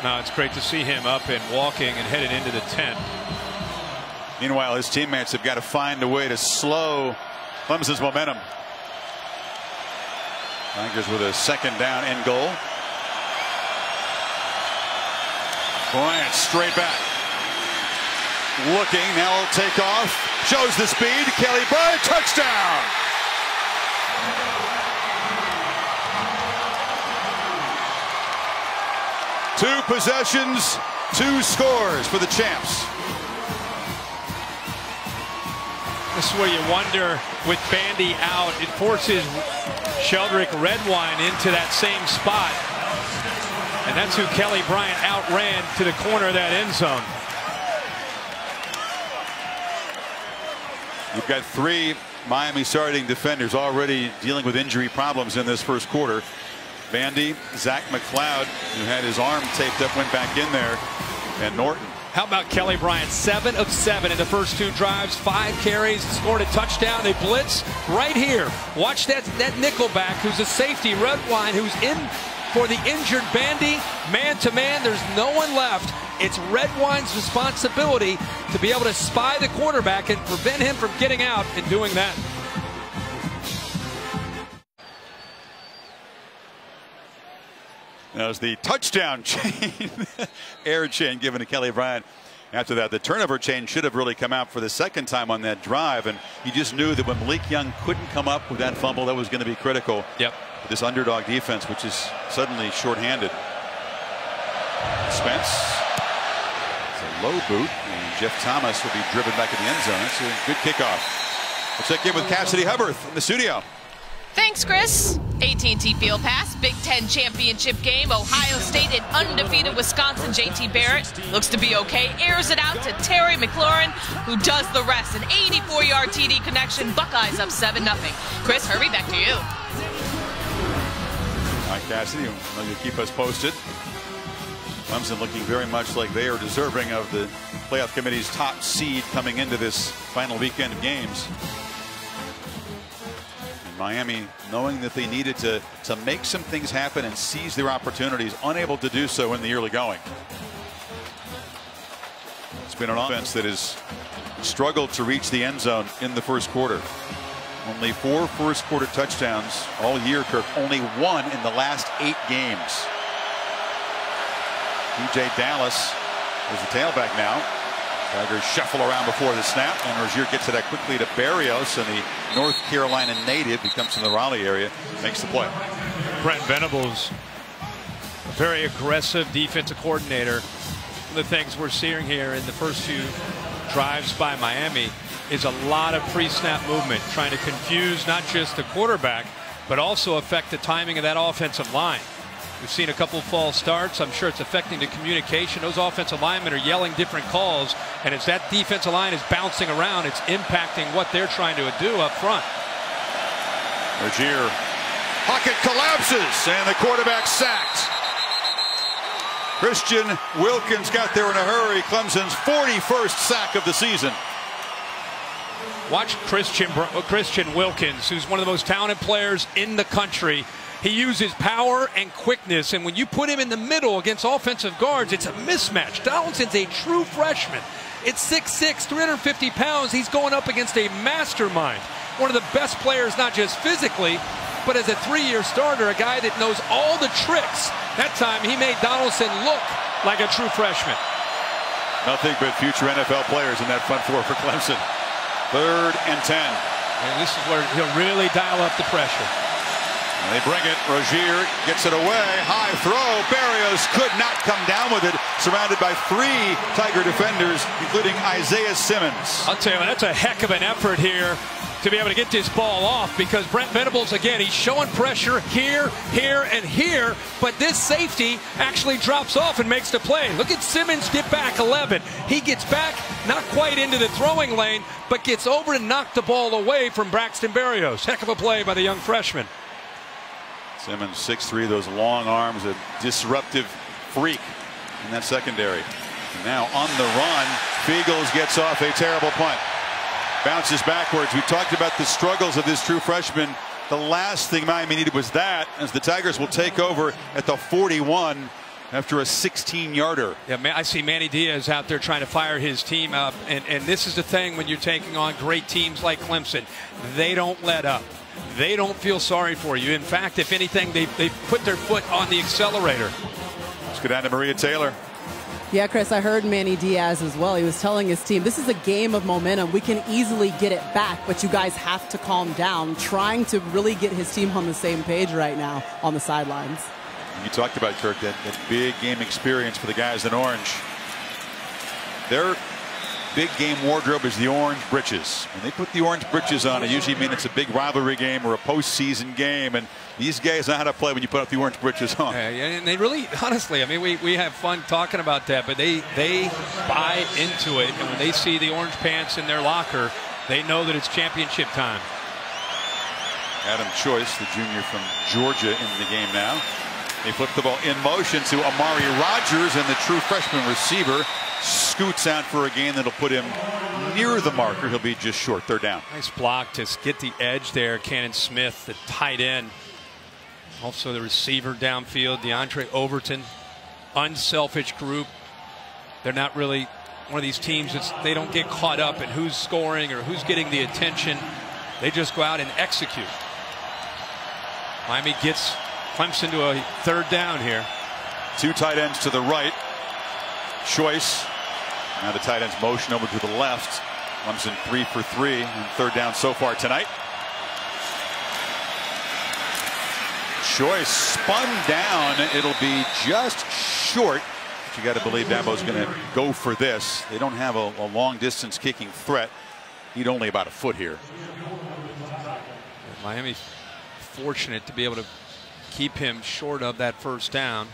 No, it's great to see him up and walking and headed into the tent.
Meanwhile, his teammates have got to find a way to slow Clemson's momentum. Tigers with a 2nd down and goal. Bryant straight back. Looking, now he'll take off. Shows the speed. Kelly Bryant, touchdown! Two possessions, 2 scores for the champs.
This is where you wonder, with Bandy out, it forces Sheldrick Redwine into that same spot. And that's who Kelly Bryant outran to the corner of that end zone.
You've got 3 Miami starting defenders already dealing with injury problems in this 1st quarter. Bandy, Zach McCloud, who had his arm taped up, went back in there, and Norton.
How about Kelly Bryant? 7 of 7 in the first 2 drives, 5 carries, scored a touchdown. They blitz right here. Watch that nickelback who's a safety, Redwine, who's in for the injured Bandy. Man-to-man, there's no one left. It's Redwine's responsibility to be able to spy the quarterback and prevent him from getting out and doing that.
That was the touchdown chain, air chain given to Kelly Bryant. After that, the turnover chain should have really come out for the second time on that drive, and he just knew that when Malik Young couldn't come up with that fumble, that was going to be critical.
Yep.
For this underdog defense, which is suddenly shorthanded. Spence, it's a low boot, and Jeff Thomas will be driven back in the end zone. It's a good kickoff. We'll check in with Cassidy Hubbard in the studio.
Thanks, Chris. AT&T Field Pass, Big Ten championship game. Ohio State and undefeated Wisconsin. JT Barrett looks to be okay. Airs it out to Terry McLaurin, who does the rest. An 84-yard TD connection. Buckeyes up 7-0. Chris, Herbie, back to you.
All right, Cassidy, I know you'll keep us posted. Clemson looking very much like they are deserving of the playoff committee's top seed coming into this final weekend of games. Miami, knowing that they needed to make some things happen and seize their opportunities, unable to do so in the early going. It's been an offense that has struggled to reach the end zone in the first quarter. Only 4 first quarter touchdowns all year, Kirk. Only 1 in the last 8 games. DJ Dallas is the tailback now. Tigers shuffle around before the snap, and Rozier gets it out quickly to Berrios, and the North Carolina native, he comes from the Raleigh area, makes the play.
Brent Venables, a very aggressive defensive coordinator. One of the things we're seeing here in the first few drives by Miami is a lot of pre-snap movement, trying to confuse not just the quarterback, but also affect the timing of that offensive line. We've seen a couple false starts. I'm sure it's affecting the communication. Those offensive linemen are yelling different calls, and as that defensive line is bouncing around, it's impacting what they're trying to do up front.
Rozier, pocket collapses, and the quarterback sacked. Christian Wilkins got there in a hurry. Clemson's 41st sack of the season.
Watch Christian Wilkins, who's one of the most talented players in the country. He uses power and quickness, and when you put him in the middle against offensive guards, it's a mismatch. Donaldson's a true freshman. It's 6'6", 350 pounds. He's going up against a mastermind. One of the best players, not just physically, but as a 3-year starter, a guy that knows all the tricks. That time, he made Donaldson look like a true freshman.
Nothing but future NFL players in that front four for Clemson. 3rd and 10.
And this is where he'll really dial up the pressure.
And they bring it. Rozier gets it away. High throw. Berrios could not come down with it. Surrounded by 3 Tiger defenders, including Isaiah Simmons.
I'll tell you, that's a heck of an effort here to be able to get this ball off, because Brent Venables, again, he's showing pressure here, here, and here, but this safety actually drops off and makes the play. Look at Simmons get back 11. He gets back, not quite into the throwing lane, but gets over and knocked the ball away from Braxton Berrios. Heck of a play by the young freshman.
Simmons 6'3", those long arms, a disruptive freak in that secondary. And now on the run, Fiegels gets off a terrible punt. Bounces backwards. We talked about the struggles of this true freshman. The last thing Miami needed was that, as the Tigers will take over at the 41 after a 16-yarder.
Yeah, I see Manny Diaz out there trying to fire his team up, and this is the thing when you're taking on great teams like Clemson. They don't let up. They don't feel sorry for you. In fact, if anything, they put their foot on the accelerator.
Let's go down to Maria Taylor.
Yeah, Chris, I heard Manny Diaz as well. He was telling his team, this is a game of momentum. We can easily get it back, but you guys have to calm down. Trying to really get his team on the same page right now on the sidelines.
You talked about, Kirk, that big game experience for the guys in orange. Their big game wardrobe is the orange breeches. When they put the orange breeches on, it usually means it's a big rivalry game or a postseason game. And these guys know how to play when you put up the orange breeches on.
And they really, honestly, I mean, we have fun talking about that, but they buy into it. And when they see the orange pants in their locker, they know that it's championship time.
Adam Choice, the junior from Georgia, in the game now. They flip the ball in motion to Amari Rogers, and the true freshman receiver scoots out for a gain that'll put him near the marker. He'll be just short. Third down.
Nice block to get the edge there. Cannon Smith, the tight end. Also the receiver downfield, DeAndre Overton. Unselfish group. They're not really one of these teams they don't get caught up in who's scoring or who's getting the attention. They just go out and execute. Miami gets Clemson to a third down here.
Two tight ends to the right. Choice. Now the tight ends motion over to the left. Clemson 3 for 3 and third down so far tonight. Choice spun down. It'll be just short. But you got to believe Dabo's going to go for this. They don't have a long distance kicking threat. Need only about a foot here.
Miami's fortunate to be able to keep him short of that first down.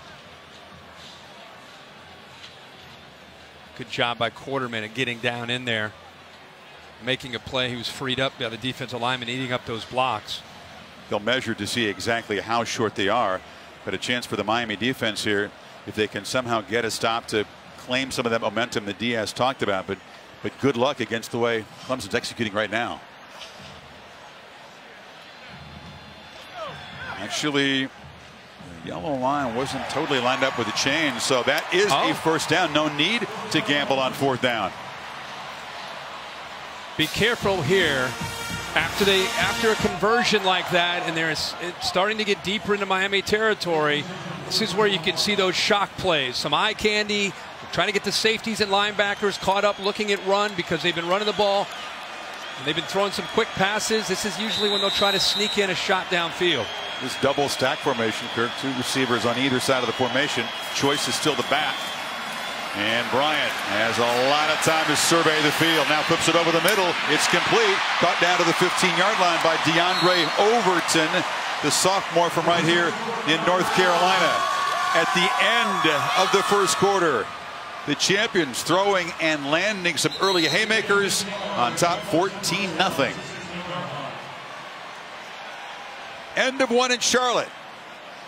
Good job by Quarterman at getting down in there, making a play. He was freed up by the defensive lineman, eating up those blocks.
They'll measure to see exactly how short they are, but a chance for the Miami defense here if they can somehow get a stop to claim some of that momentum that Diaz talked about. But good luck against the way Clemson's executing right now. Actually, the yellow line wasn't totally lined up with the chain, so that is a first down. No need to gamble on fourth down.
Be careful here. After a conversion like that, and it's starting to get deeper into Miami territory, this is where you can see those shock plays. Some eye candy, trying to get the safeties and linebackers caught up looking at run because they've been running the ball. And they've been throwing some quick passes. This is usually when they'll try to sneak in a shot downfield.
This double stack formation, Kirk, two receivers on either side of the formation. Choice is still the back. And Bryant has a lot of time to survey the field. Now flips it over the middle. It's complete. Caught down to the 15-yard line by DeAndre Overton, the sophomore from right here in North Carolina. At the end of the first quarter, the champions throwing and landing some early haymakers on top 14-0. End of one in Charlotte.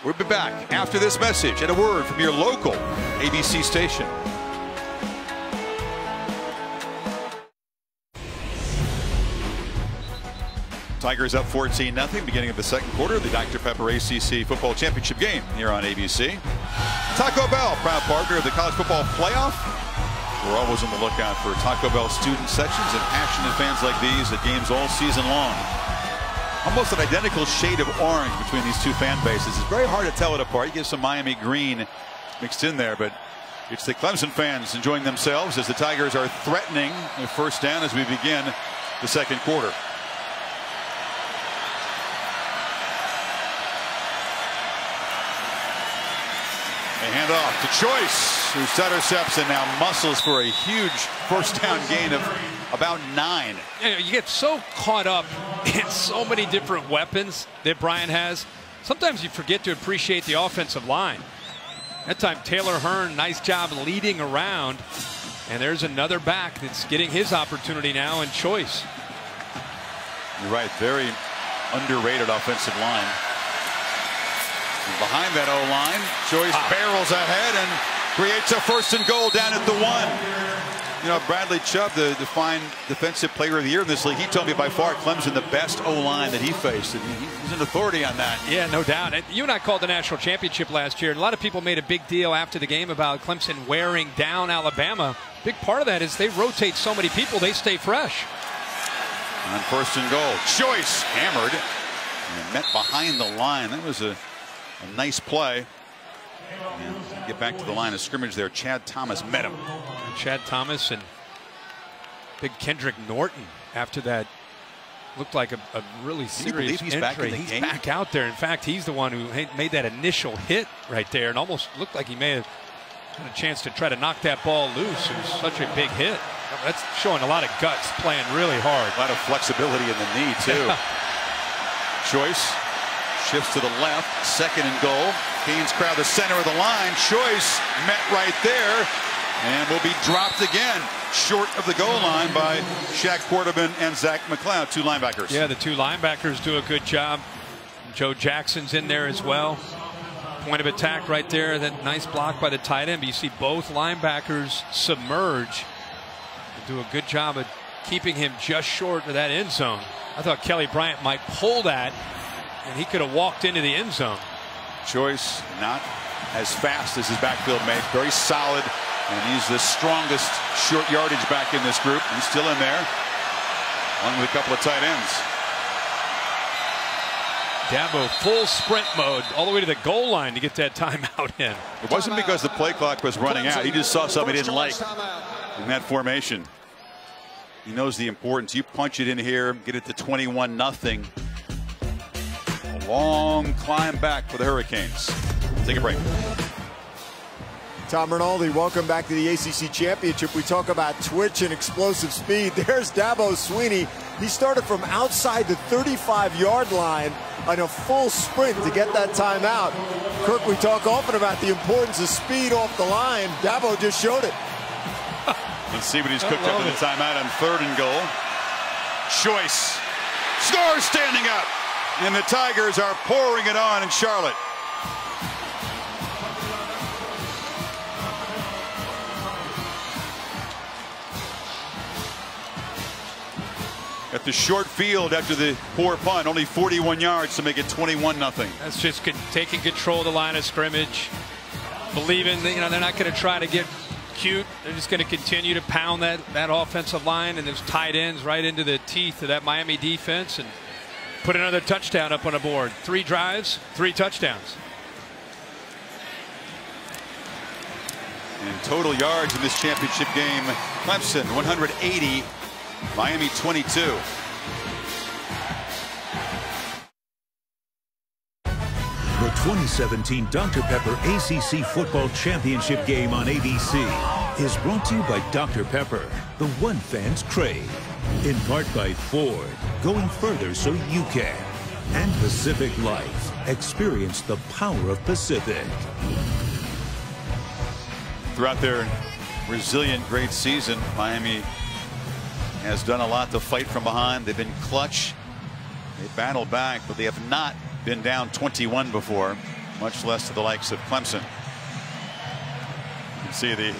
We'll be back after this message and a word from your local ABC station. Tigers up 14-0, beginning of the second quarter. The Dr. Pepper ACC Football Championship game here on ABC. Taco Bell, proud partner of the College Football Playoff. We're always on the lookout for Taco Bell student sections and passionate fans like these at games all season long. Almost an identical shade of orange between these two fan bases. It's very hard to tell it apart. You get some Miami green mixed in there, but it's the Clemson fans enjoying themselves as the Tigers are threatening their first down as we begin the second quarter. A handoff to Choice, who intercepts and now muscles for a huge first down gain of about 9.
You get so caught up in so many different weapons that Bryant has. Sometimes you forget to appreciate the offensive line. That time Taylor Hearn, nice job leading around. And there's another back that's getting his opportunity now in Choice.
You're right, very underrated offensive line. And behind that O-line, Choice barrels ahead and creates a first and goal down at the 1. You know, Bradley Chubb, the defined defensive player of the year in this league, he told me by far Clemson the best O-line that he faced. And he's an authority on that.
Yeah, no doubt. And you and I called the national championship last year, and a lot of people made a big deal after the game about Clemson wearing down Alabama. Big part of that is they rotate so many people, they stay fresh.
On first and goal, Choice hammered and met behind the line. That was a nice play. And get back to the line of scrimmage there. Chad Thomas met him.
Chad Thomas and big Kendrick Norton after that looked like a really serious
he's
entry.
Back in the
he's
game?
Back out there. In fact, he's the one who made that initial hit right there and almost looked like he may have had a chance to try to knock that ball loose. It was such a big hit. That's showing a lot of guts, playing really hard.
A lot of flexibility in the knee, too. Choice shifts to the left, second and goal. Canes crowd the center of the line. Choice met right there and will be dropped again short of the goal line by Shaq Quarterman and Zach McLeod, two linebackers.
Yeah, the two linebackers do a good job. Joe Jackson's in there as well. Point of attack right there. That nice block by the tight end. But you see both linebackers submerge. They do a good job of keeping him just short of that end zone. I thought Kelly Bryant might pull that, and he could have walked into the end zone.
Joyce not as fast as his backfield mate. Very solid, and he's the strongest short yardage back in this group. He's still in there, along with a couple of tight ends.
Dabo full sprint mode all the way to the goal line to get that timeout in.
It wasn't because the play clock was running out. He just saw something he didn't like in that formation. He knows the importance. You punch it in here, get it to 21-0. A long climb back for the Hurricanes. Take a break.
Tom Rinaldi, welcome back to the ACC Championship. We talk about twitch and explosive speed. There's Dabo Swinney. He started from outside the 35-yard line on a full sprint to get that timeout. Kirk, we talk often about the importance of speed off the line. Dabo just showed it.
Let's see what he's cooked up in the timeout on 3rd and goal. Joyce scores standing up, and the Tigers are pouring it on in Charlotte. At the short field after the poor punt, only 41 yards to make it 21-0.
That's just taking control of the line of scrimmage, believing that, they're not going to try to get cute. They're just going to continue to pound that offensive line and those tight ends right into the teeth of that Miami defense and put another touchdown up on the board. 3 drives, 3 touchdowns.
And total yards in this championship game, Clemson 180, Miami 22.
The 2017 Dr. Pepper ACC Football Championship game on ABC is brought to you by Dr. Pepper, the one fans crave. In part by Ford, going further so you can. And Pacific Life, experience the power of Pacific.
Throughout their resilient, great season, Miami has done a lot to fight from behind. They've been clutch. They battled back, but they have not been down 21 before, much less to the likes of Clemson. You can see the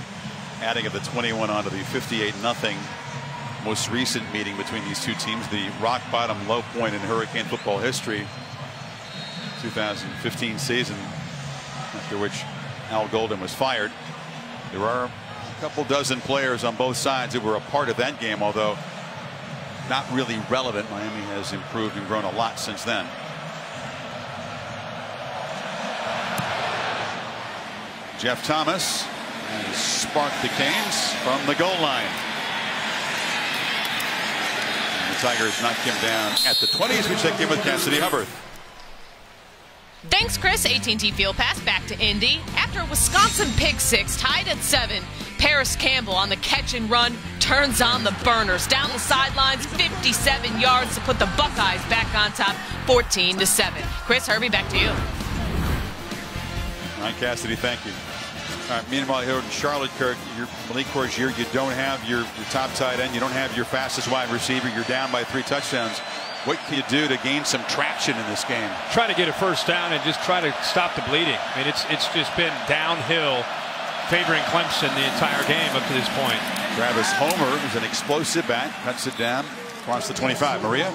adding of the 21 onto the 58-0 most recent meeting between these two teams, the rock bottom low point in Hurricane football history, 2015 season, after which Al Golden was fired. There are a couple dozen players on both sides that were a part of that game, although not really relevant. Miami has improved and grown a lot since then. Jeff Thomas has sparked the Canes from the goal line. And the Tigers knocked him down at the 20s. We check in with Cassidy Hubbard.
Thanks, Chris. AT&T Field Pass back to Indy. After a Wisconsin pick six tied at 7, Paris Campbell on the catch and run turns on the burners. Down the sidelines, 57 yards to put the Buckeyes back on top, 14-7. Chris, Herbie, back to you.
All right, Cassidy, thank you. All right, meanwhile, here in Charlotte, Kirk, Malik Corgier, you don't have your top tight end. You don't have your fastest wide receiver. You're down by 3 touchdowns. What can you do to gain some traction in this game?
Try to get a first down and just try to stop the bleeding. I mean, it's just been downhill, favoring Clemson the entire game up to this point.
Travis Homer is an explosive back, cuts it down across the 25. Maria?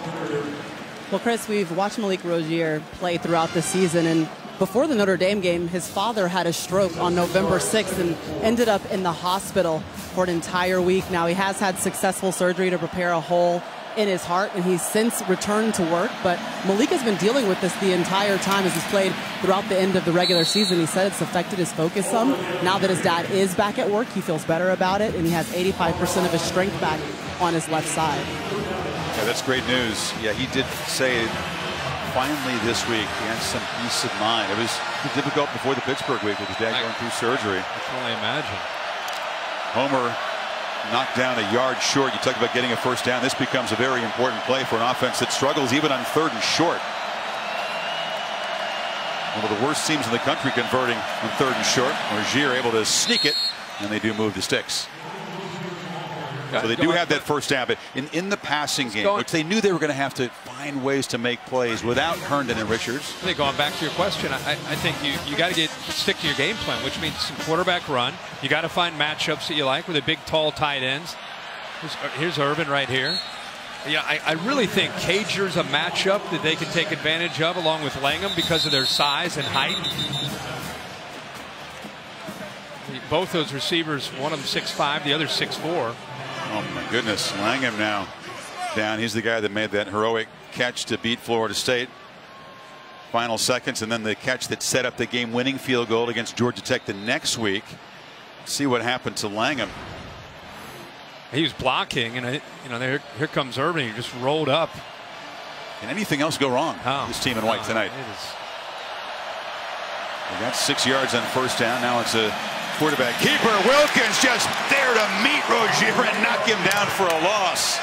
Well, Chris, we've watched Malik Rozier play throughout the season, and before the Notre Dame game, his father had a stroke on November 6th and ended up in the hospital for an entire week. Now, he has had successful surgery to repair a hole in his heart, and he's since returned to work. But Malik has been dealing with this the entire time as he's played throughout the end of the regular season. He said it's affected his focus some. Now that his dad is back at work, he feels better about it, and he has 85% of his strength back on his left side.
Yeah, that's great news. Yeah, he did say finally this week he had some peace of mind. It was difficult before the Pittsburgh week with his dad going through surgery.
I can only imagine.
Homer knocked down a yard short. You talk about getting a first down. This becomes a very important play for an offense that struggles even on 3rd and short. One of the worst teams in the country converting on 3rd and short. Rozier able to sneak it, and they do move the sticks. So they do have that first down, but in the passing game, which they knew they were going to have to find find ways to make plays without Herndon and Richards.
I think going back to your question, I think you got to stick to your game plan, which means some quarterback run. You got to find matchups that you like with the big, tall tight ends. Here's Urban right here. Yeah, I really think Cager's a matchup that they can take advantage of along with Langham because of their size and height. Both those receivers, one of them 6'5", the other 6'4".
Oh my goodness, Langham now down. He's the guy that made that heroic catch to beat Florida State. Final seconds, and then the catch that set up the game-winning field goal against Georgia Tech the next week. See what happened to Langham.
He was blocking, and here comes Urban. He just rolled up.
Can anything else go wrong? This team in white tonight. They got 6 yards on first down. Now it's a quarterback keeper. Wilkins just there to meet Rozier and knock him down for a loss.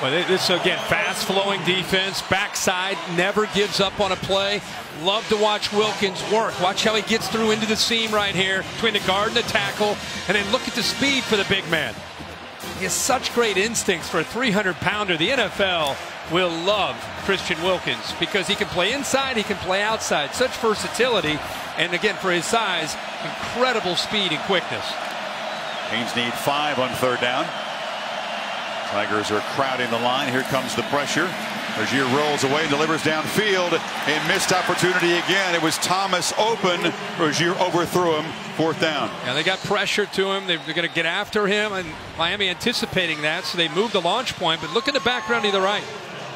Well, this again, fast-flowing defense, backside, never gives up on a play. Love to watch Wilkins work. Watch how he gets through into the seam right here between the guard and the tackle, and then look at the speed for the big man. He has such great instincts for a 300-pounder. The NFL will love Christian Wilkins because he can play inside, he can play outside. Such versatility, and again, for his size, incredible speed and quickness.
Canes need 5 on third down. Tigers are crowding the line. Here comes the pressure. Rozier rolls away and delivers downfield. A missed opportunity again. It was Thomas open. Rozier overthrew him. Fourth down.
Yeah, they got pressure to him. They're going to get after him, and Miami anticipating that, so they moved the launch point. But look at the background to the right.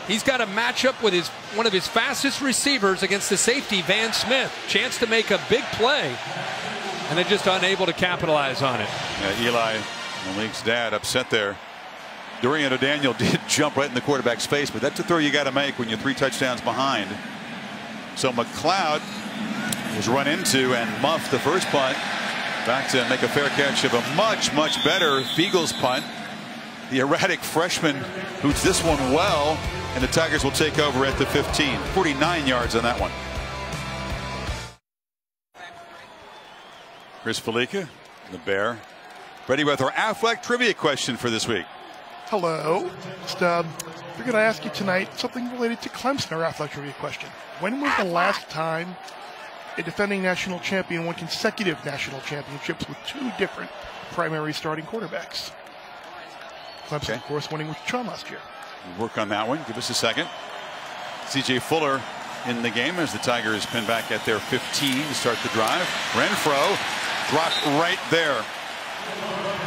He's got a matchup with one of his fastest receivers against the safety, Van Smith. Chance to make a big play, and they're just unable to capitalize on it.
Yeah, Eli, Malik's dad, upset there. Dorian O'Daniel did jump right in the quarterback's face, but that's a throw you got to make when you're 3 touchdowns behind. So McLeod was run into and muffed the first punt. Back to make a fair catch of a much, much better Fiegel's punt. The erratic freshman hoots this one well, and the Tigers will take over at the 15. 49 yards on that one. Chris Felica, the Bear, ready with our Affleck trivia question for this week.
Hello. We're going to ask you tonight something related to Clemson, our Affleck trivia question. When was the last time a defending national champion won consecutive national championships with 2 different primary starting quarterbacks? Clemson, of course, winning with Sean last year.
We'll work on that one. Give us a second. C.J. Fuller in the game as the Tigers pin back at their 15 to start the drive. Renfro dropped right there.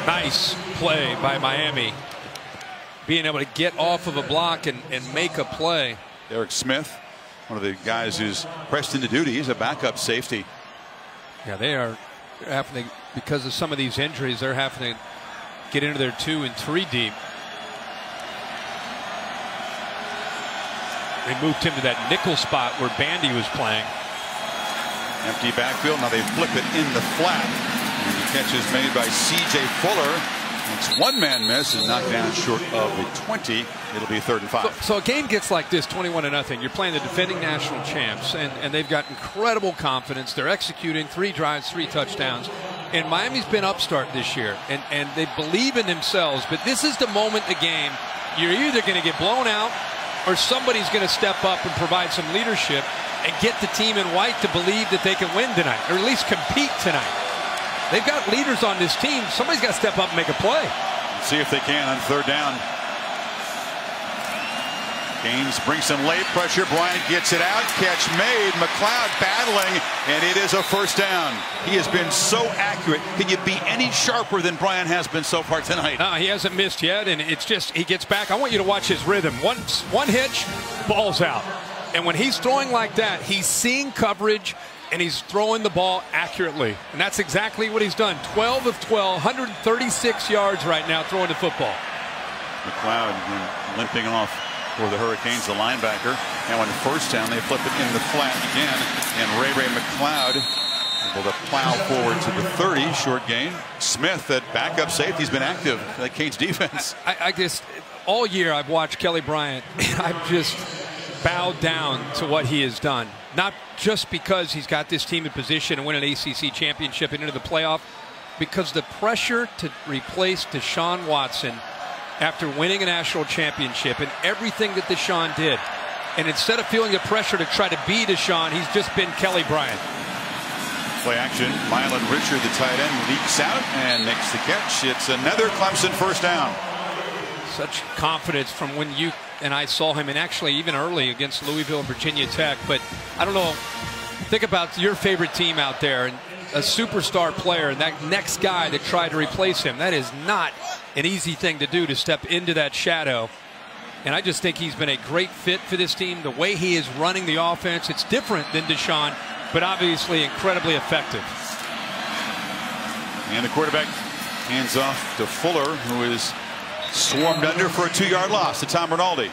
Nice play by Miami. Being able to get off of a block and make a play.
Derek Smith, one of the guys who's pressed into duty. He's a backup safety.
Yeah, they're having to, because of some of these injuries, they're having to get into their 2 and 3 deep. They moved him to that nickel spot where Bandy was playing.
Empty backfield. Now they flip it in the flat. And the catch is made by C.J. Fuller. It's one-man miss and knocked down short of the 20. It'll be 3rd and 5.
So a game gets like this, 21-0. You're playing the defending national champs, and they've got incredible confidence. They're executing 3 drives, 3 touchdowns. And Miami's been upstart this year, and they believe in themselves. But this is the moment in the game you're either going to get blown out or somebody's going to step up and provide some leadership and get the team in white to believe that they can win tonight, or at least compete tonight. They've got leaders on this team. Somebody's got to step up and make a play.
Let's see if they can on 3rd down. Gaines brings some late pressure. Bryant gets it out. Catch made. McLeod battling, and it is a 1st down. He has been so accurate. Can you be any sharper than Bryant has been so far tonight?
No, he hasn't missed yet, and it's just he gets back. I want you to watch his rhythm. One hitch, ball's out. And when he's throwing like that, he's seeing coverage, and he's throwing the ball accurately. And that's exactly what he's done. 12 of 12, 136 yards right now throwing the football.
McLeod limping off for the Hurricanes, the linebacker. Now on 1st down, they flip it in the flat again. And Ray McLeod able to plow forward to the 30, short gain. Smith, that backup safety, has been active in the Canes defense.
I just, all year I've watched Kelly Bryant, and I've just bowed down to what he has done. Not just because he's got this team in position to win an ACC championship and into the playoff, because the pressure to replace Deshaun Watson after winning a national championship and everything that Deshaun did, And instead of feeling the pressure to try to be Deshaun, he's just been Kelly Bryant.
Play action. Mylan Richard, the tight end, leaks out and makes the catch. It's another Clemson first down.
Such confidence from when you and I saw him, and actually even early against Louisville and Virginia Tech. But I don't know. Think about your favorite team out there and a superstar player and that next guy that tried to replace him. That is not an easy thing to do, to step into that shadow. And I just think he's been a great fit for this team. The way he is running the offense, it's different than Deshaun, but obviously incredibly effective.
And the quarterback hands off to Fuller, who is swarmed under for a 2-yard loss to Tom Rinaldi.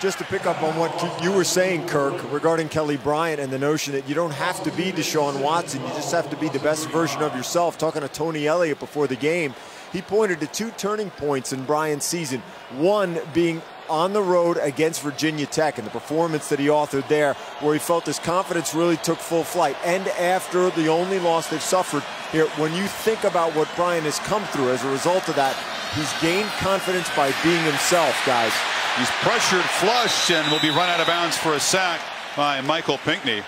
Just to pick up on what you were saying, Kirk, regarding Kelly Bryant and the notion that you don't have to be Deshaun Watson, you just have to be the best version of yourself. Talking to Tony Elliott before the game, he pointed to 2 turning points in Bryant's season. One being on the road against Virginia Tech and the performance that he authored there, where he felt his confidence really took full flight. And after the only loss they've suffered here, when you think about what Bryant has come through as a result of that, he's gained confidence by being himself, guys.
He's pressured flush and will be run out of bounds for a sack by Michael Pinckney.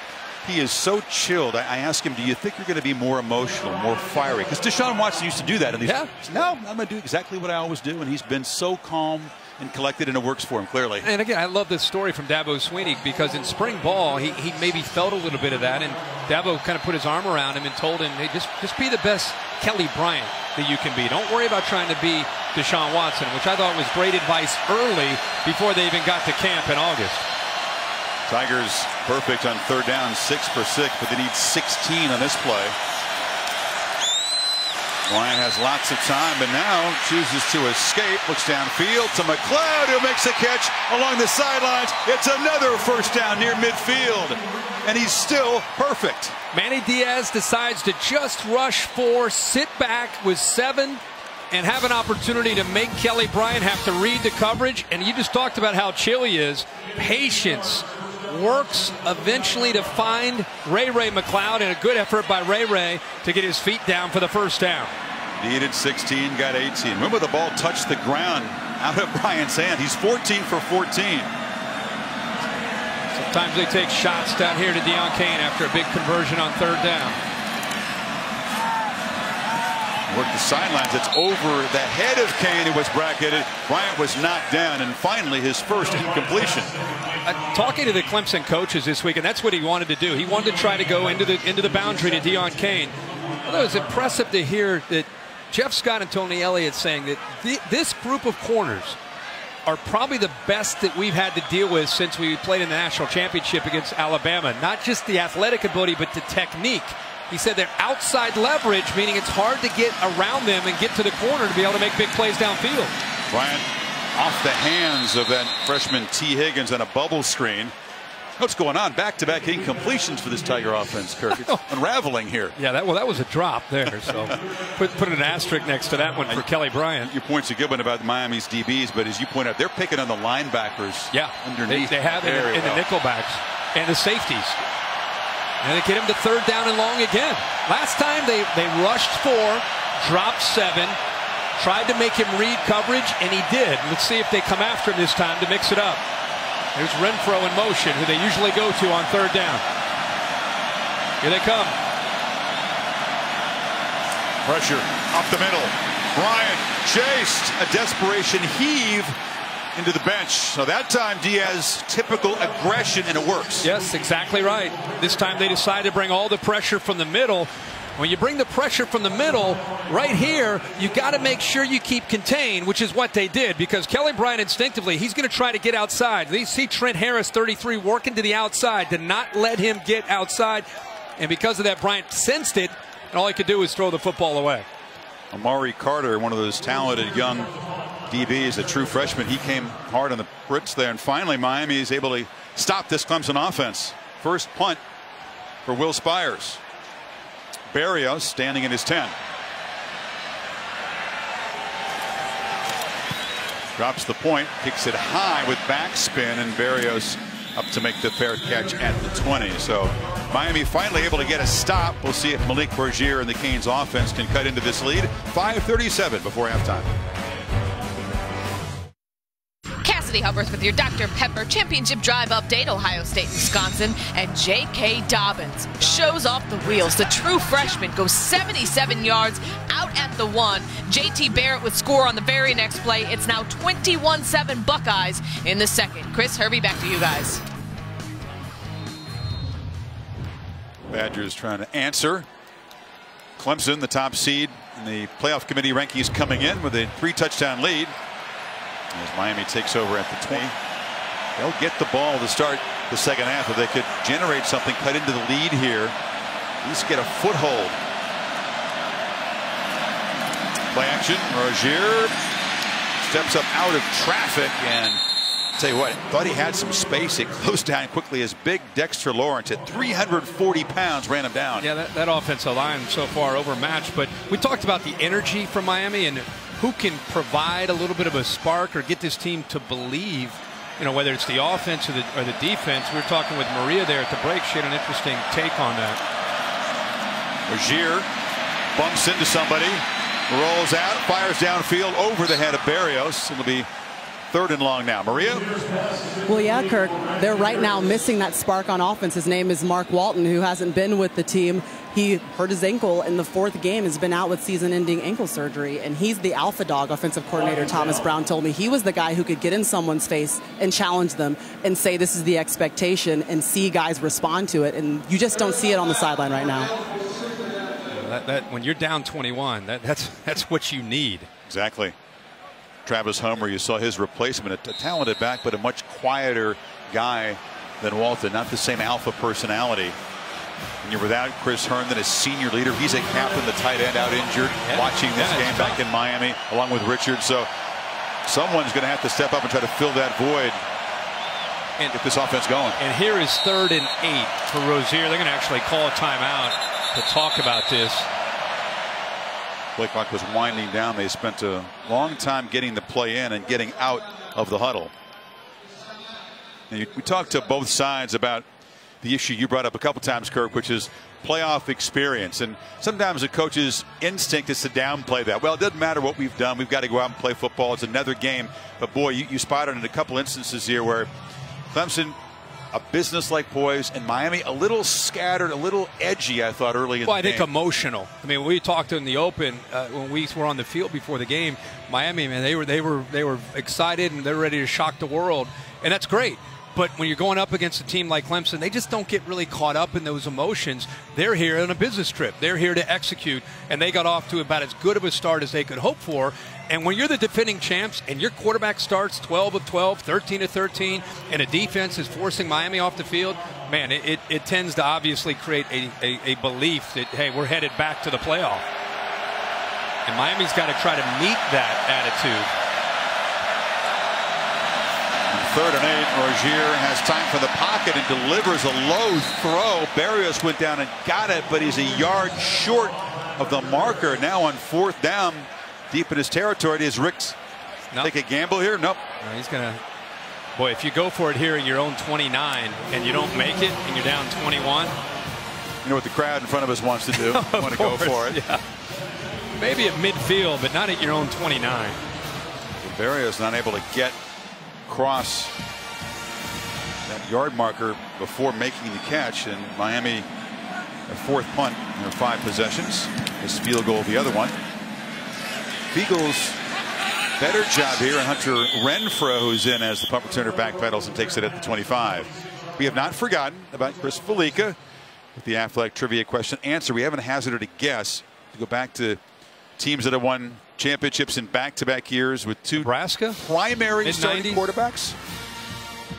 He is so chilled. I asked him, do you think you're going to be more emotional, more fiery? Because Deshaun Watson used to do that. And he's, no, I'm going to do exactly what I always do. And he's been so calm and collected, and it works for him, clearly.
And again, I love this story from Dabo Swinney, because in spring ball, he maybe felt a little bit of that. And Dabo kind of put his arm around him and told him, hey, just be the best Kelly Bryant that you can be. Don't worry about trying to be Deshaun Watson, which I thought was great advice early before they even got to camp in August.
Tigers perfect on 3rd down, 6 for 6, but they need 16 on this play. Bryant has lots of time, but now chooses to escape. Looks downfield to McLeod, who makes a catch along the sidelines. It's another first down near midfield, and he's still perfect.
Manny Diaz decides to just rush 4, sit back with 7, and have an opportunity to make Kelly Bryant have to read the coverage. And you just talked about how chill he is. Patience. Works eventually to find Ray McLeod, and a good effort by Ray to get his feet down for the first down.
Needed 16, got 18. Remember, the ball touched the ground out of Bryant's hand. He's 14 for 14.
Sometimes they take shots down here to Deon Cain after a big conversion on 3rd down.
Work the sidelines. It's over the head of Cain, who was bracketed. Bryant was knocked down, and finally his first incompletion.
Talking to the Clemson coaches this week, and that's what he wanted to do. He wanted to try to go into the boundary to Deon Cain. Although it's impressive to hear that Jeff Scott and Tony Elliott saying that this group of corners are probably the best that we've had to deal with since we played in the national championship against Alabama. Not just the athletic ability, but the technique. He said they're outside leverage, meaning it's hard to get around them and get to the corner to be able to make big plays downfield.
Bryant off the hands of that freshman T. Higgins on a bubble screen. What's going on? Back-to-back incompletions for this Tiger offense, Kirk. It's unraveling here.
Yeah, that was a drop there. So put an asterisk next to that one for Kelly Bryant.
Your point's a good one about Miami's DBs, but as you point out, they're picking on the linebackers.
Yeah,
underneath.
They have in the nickelbacks and the safeties. And they get him to 3rd down and long again. Last time they rushed 4, dropped 7, tried to make him read coverage, and he did. Let's see if they come after him this time to mix it up. There's Renfro in motion, who they usually go to on 3rd down. Here they come.
Pressure up the middle. Bryant chased. A desperation heave into the bench. So that time Diaz, typical aggression, and it works.
Yes, exactly right. This time they decided to bring all the pressure from the middle. When you bring the pressure from the middle, right here, you got to make sure you keep contained, which is what they did, because Kelly Bryant instinctively, he's going to try to get outside. They see Trent Harris, 33, working to the outside, to not let him get outside. And because of that, Bryant sensed it, and all he could do was throw the football away.
Amari Carter, one of those talented young DBs, a true freshman, he came hard on the Brits there, and finally Miami is able to stop this Clemson offense. First punt for Will Spires. Berrios standing in his 10. Drops the point, kicks it high with backspin, and Berrios up to make the fair catch at the 20. So Miami finally able to get a stop. We'll see if Malik Bergier and the Canes offense can cut into this lead. 5:37 before halftime.
Katie Hubbard with your Dr. Pepper Championship Drive update. Ohio State and Wisconsin, and J.K. Dobbins shows off the wheels. The true freshman goes 77 yards out at the 1. J.T. Barrett would score on the very next play. It's now 21-7 Buckeyes in the second. Chris, Herbie, back to you guys.
Badgers trying to answer. Clemson, the top seed in the playoff committee rankings, coming in with a 3-touchdown lead. As Miami takes over at the 20. They'll get the ball to start the second half. If they could generate something, cut into the lead here, at least get a foothold. Play action. Rozier steps up out of traffic, and tell you what, thought he had some space. It closed down quickly as big Dexter Lawrence at 340 pounds ran him down.
Yeah, that offensive line so far overmatched. But we talked about the energy from Miami and who can provide a little bit of a spark or get this team to believe, you know, whether it's the offense or the defense. We were talking with Maria there at the break. She had an interesting take on that.
Rozier bumps into somebody, rolls out, fires downfield over the head of Barrios. It'll be 3rd and long now. Maria?
Well, yeah, Kirk, they're right now missing that spark on offense. His name is Mark Walton, who hasn't been with the team. He hurt his ankle in the 4th game, has been out with season-ending ankle surgery, and he's the alpha dog. Offensive coordinator Thomas Brown told me he was the guy who could get in someone's face and challenge them and say this is the expectation and see guys respond to it, and you just don't see it on the sideline right now.
When you're down 21, that's what you need.
Exactly. Travis Homer, you saw his replacement, a talented back, but a much quieter guy than Walton. Not the same alpha personality. And you're without Chris Herndon, a senior leader. He's a captain, the tight end, out injured, watching this game back in Miami, along with Richard. So someone's going to have to step up and try to fill that void and get this offense going.
And here is 3rd and 8 for Rozier. They're going to actually call a timeout to talk about this.
Play clock was winding down. They spent a long time getting the play in and getting out of the huddle. And we talked to both sides about the issue you brought up a couple times, Kirk, which is playoff experience. And sometimes a coach's instinct is to downplay that. Well, it doesn't matter what we've done. We've got to go out and play football. It's another game. But, boy, you spotted in a couple instances here where Clemson, a business-like poise, and Miami a little scattered, a little edgy, I thought, early in the game.
Well, I think emotional. I mean, we talked in the open when we were on the field before the game. Miami, man, they were excited and they're ready to shock the world, and that's great. But when you're going up against a team like Clemson, they just don't get really caught up in those emotions. They're here on a business trip. They're here to execute, and they got off to about as good of a start as they could hope for. And when you're the defending champs and your quarterback starts 12 of 12, 13 of 13, and a defense is forcing Miami off the field, man, it tends to obviously create a belief that, hey, we're headed back to the playoff. And Miami's got to try to meet that attitude.
3rd and 8. Rozier has time for the pocket and delivers a low throw. Barrios went down and got it, but he's a yard short of the marker. Now on 4th down, deep in his territory. Does Ricks take a gamble here? Nope.
No, he's going to. Boy, if you go for it here in your own 29 and you don't make it and you're down 21.
You know what the crowd in front of us wants to do? Want to go for it.
Yeah. Maybe at midfield, but not at your own 29.
Barrios not able to get across that yard marker before making the catch, and Miami a 4th punt in their 5 possessions. This field goal, the other one. Eagles better job here, and Hunter Renfro, who's in as the punt returner, backpedals and takes it at the 25. We have not forgotten about Chris Felica with the athletic trivia question answer. We haven't hazarded a guess to go back to teams that have won championships in back-to-back years with 2
Nebraska
primary starting quarterbacks.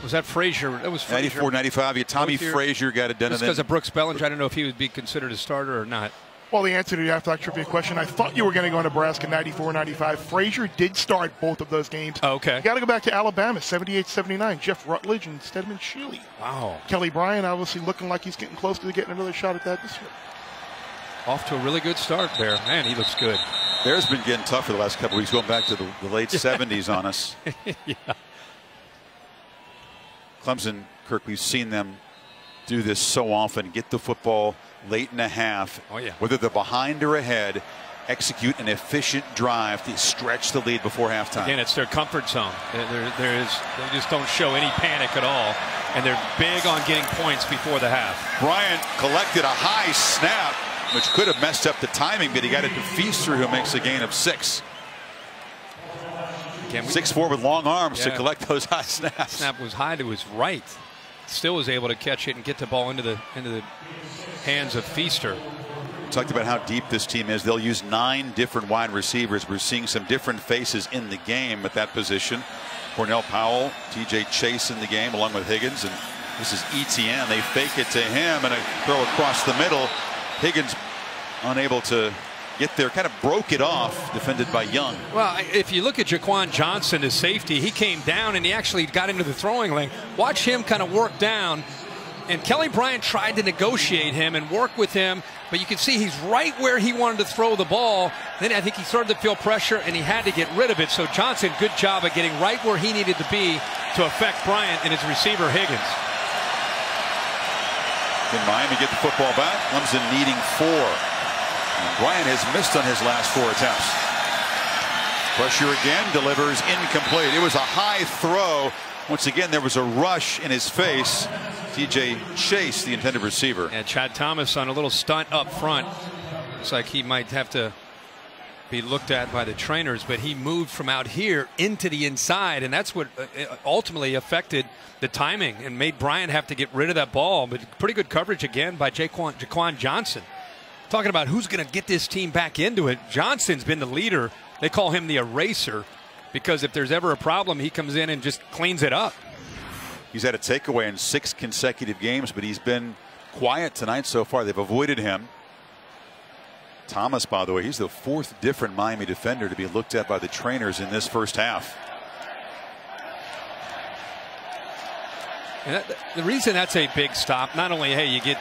Was that Frazier? That was Frazier.
94, 95. Yeah, Tommy Frazier got it done.
Just because of Brooks Bellinger, I don't know if he would be considered a starter or not.
Well, the answer to the athletic trivia question, I thought you were going to go Nebraska 94, 95. Frazier did start both of those games.
Oh, okay.
You got to go back to Alabama, 78, 79. Jeff Rutledge and Stedman Shealy.
Wow.
Kelly Bryant obviously looking like he's getting close to getting another shot at that this year.
Off to a really good start there. Man, he looks good.
Bears been getting tough for the last couple of weeks, going back to the late 70s on us.
Yeah.
Clemson, Kirk, we've seen them do this so often, get the football late in a half,
oh, yeah.
whether they're behind or ahead, execute an efficient drive to stretch the lead before halftime.
Again, it's their comfort zone. They just don't show any panic at all, and they're big on getting points before the half.
Bryant collected a high snap, which could have messed up the timing, but he got it to Feaster, who makes a gain of 6. 6'4" with long arms to collect those high snaps.
Snap was high to his right. Still was able to catch it and get the ball into the hands of Feaster.
Talked about how deep this team is. They'll use 9 different wide receivers. We're seeing some different faces in the game at that position. Cornell Powell, TJ Chase in the game along with Higgins, and this is Etienne. They fake it to him and a throw across the middle. Higgins unable to get there, kind of broke it off, defended by Young.
Well, if you look at Jaquan Johnson, his safety, he came down and he actually got into the throwing lane. Watch him kind of work down, and Kelly Bryant tried to negotiate him and work with him, but you can see he's right where he wanted to throw the ball. Then I think he started to feel pressure and he had to get rid of it. So Johnson, good job of getting right where he needed to be to affect Bryant and his receiver Higgins.
Can Miami get the football back? Clemson needing 4. And Bryant has missed on his last 4 attempts. Pressure again, delivers incomplete. It was a high throw. Once again, there was a rush in his face. TJ Chase, the intended receiver.
And Chad Thomas on a little stunt up front. Looks like he might have to be looked at by the trainers, but he moved from out here into the inside, and that's what ultimately affected the timing and made Bryant have to get rid of that ball. But pretty good coverage again by Jaquan Johnson. Talking about who's going to get this team back into it. Johnson's been the leader. They call him the eraser because if there's ever a problem, he comes in and just cleans it up.
He's had a takeaway in 6 consecutive games, but he's been quiet tonight so far. They've avoided him. Thomas, by the way, he's the 4th different Miami defender to be looked at by the trainers in this first half.
And the reason that's a big stop, not only, hey, you get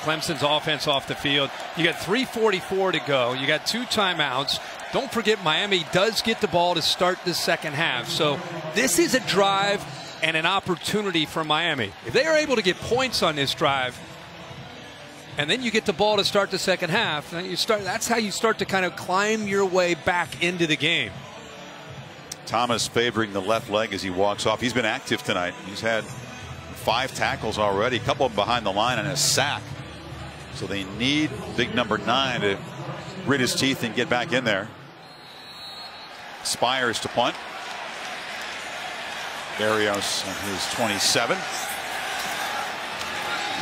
Clemson's offense off the field, you got 3:44 to go, you got 2 timeouts. Don't forget Miami does get the ball to start the second half. So this is a drive and an opportunity for Miami. If they are able to get points on this drive, and then you get the ball to start the second half, then that's how you start to kind of climb your way back into the game.
Thomas favoring the left leg as he walks off. He's been active tonight. He's had 5 tackles already, a couple of them behind the line and a sack. So they need big number 9 to grit his teeth and get back in there. Spires to punt. Barrios on his 27.